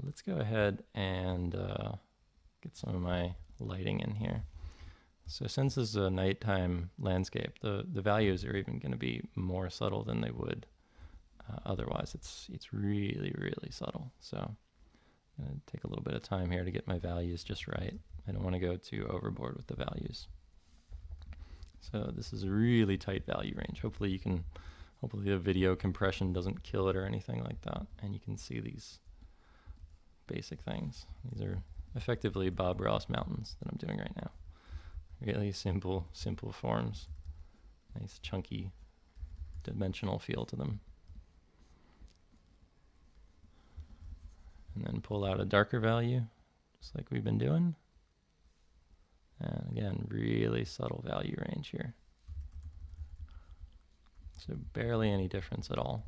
[SPEAKER 1] let's go ahead and get some of my lighting in here. So since this is a nighttime landscape, the values are even going to be more subtle than they would otherwise. It's really, really subtle. So I'm going to take a little bit of time here to get my values just right. I don't want to go too overboard with the values. So this is a really tight value range. Hopefully the video compression doesn't kill it or anything like that, and you can see these basic things. These are effectively Bob Ross mountains that I'm doing right now. Really simple forms. Nice chunky dimensional feel to them. And then pull out a darker value, just like we've been doing. And again, really subtle value range here. So barely any difference at all.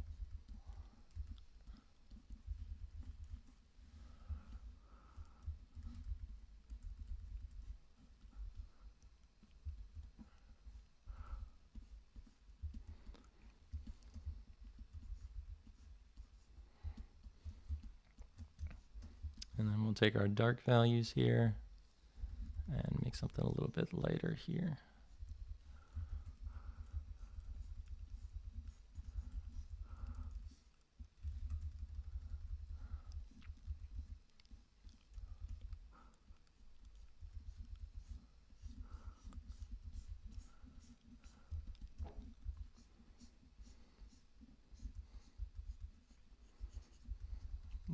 [SPEAKER 1] And then we'll take our dark values here and make something a little bit lighter here.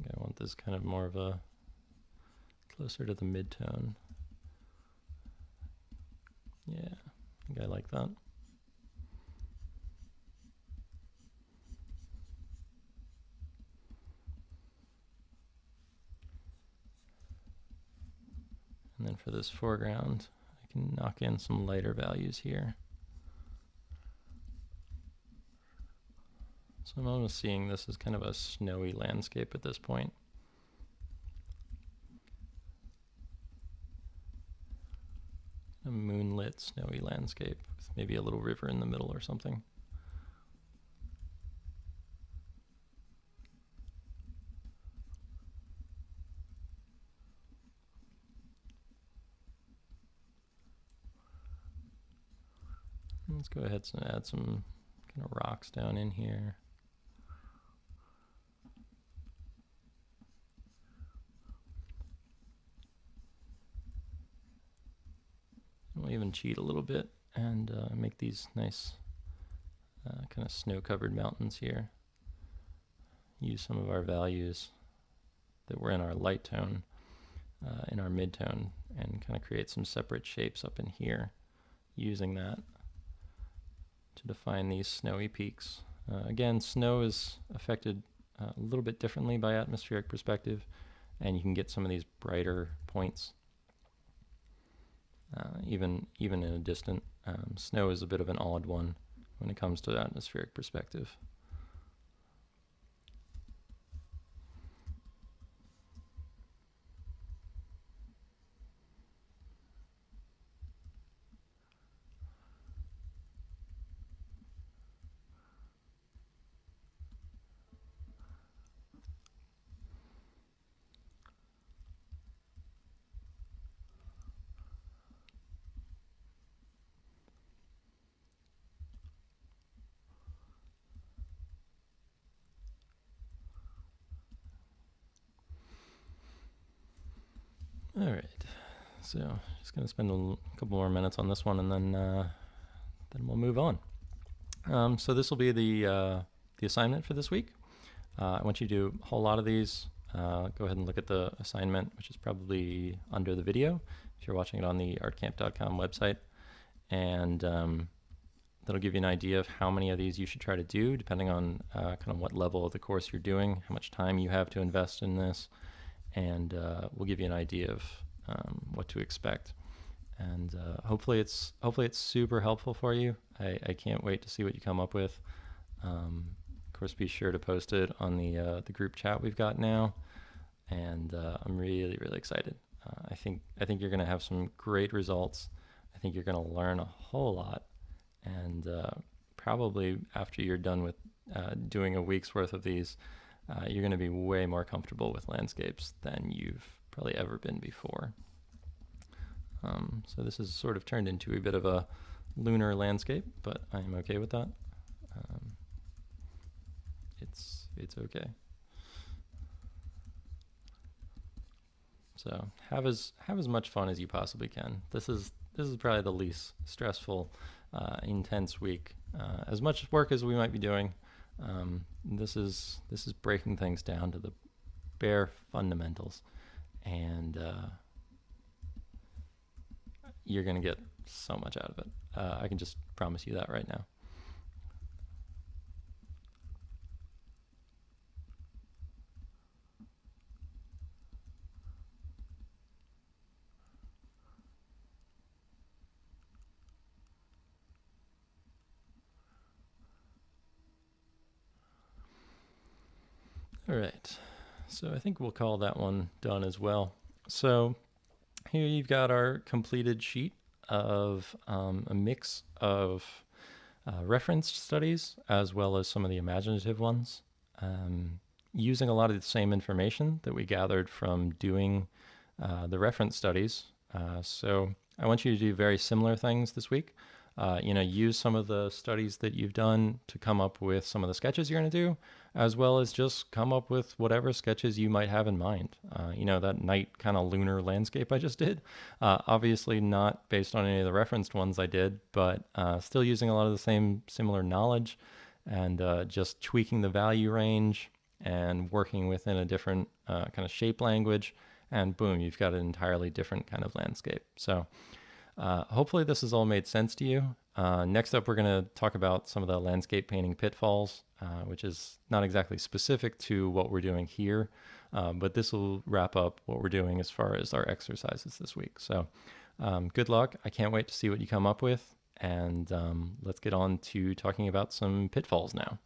[SPEAKER 1] I want this kind of more of a closer to the mid-tone. Yeah, I think I like that. And then for this foreground, I can knock in some lighter values here. So I'm almost seeing this as kind of a snowy landscape at this point. A moonlit, snowy landscape with maybe a little river in the middle or something. Let's go ahead and add some kind of rocks down in here. We'll even cheat a little bit and make these nice kind of snow-covered mountains here. Use some of our values that were in our light tone, in our mid-tone, and kind of create some separate shapes up in here using that. to define these snowy peaks. Again, snow is affected a little bit differently by atmospheric perspective, and you can get some of these brighter points even in a distant. Snow is a bit of an odd one when it comes to atmospheric perspective. All right, so just going to spend a couple more minutes on this one, and then we'll move on. So this will be the assignment for this week. I want you to do a whole lot of these. Go ahead and look at the assignment, which is probably under the video if you're watching it on the artcamp.com website, and that'll give you an idea of how many of these you should try to do, depending on kind of what level of the course you're doing, how much time you have to invest in this, and we'll give you an idea of what to expect. And hopefully it's super helpful for you. I can't wait to see what you come up with. Of course, be sure to post it on the group chat we've got now, and I'm really excited. I think you're going to have some great results. I think you're going to learn a whole lot, and probably after you're done with doing a week's worth of these, you're going to be way more comfortable with landscapes than you've probably ever been before. So this has sort of turned into a bit of a lunar landscape, but I'm okay with that. It's okay. So have as much fun as you possibly can. This is probably the least stressful, intense week. As much work as we might be doing, this is breaking things down to the bare fundamentals, and you're going to get so much out of it. I can just promise you that right now. All right, so I think we'll call that one done as well. So here you've got our completed sheet of a mix of referenced studies as well as some of the imaginative ones, using a lot of the same information that we gathered from doing the reference studies. So I want you to do very similar things this week. Use some of the studies that you've done to come up with some of the sketches you're going to do, as well as just come up with whatever sketches you might have in mind. That night kind of lunar landscape I just did, obviously not based on any of the referenced ones I did, but still using a lot of the same similar knowledge, and just tweaking the value range and working within a different kind of shape language, and boom, you've got an entirely different kind of landscape. So hopefully this has all made sense to you. Next up, we're going to talk about some of the landscape painting pitfalls, which is not exactly specific to what we're doing here, but this will wrap up what we're doing as far as our exercises this week. So good luck. I can't wait to see what you come up with, and let's get on to talking about some pitfalls now.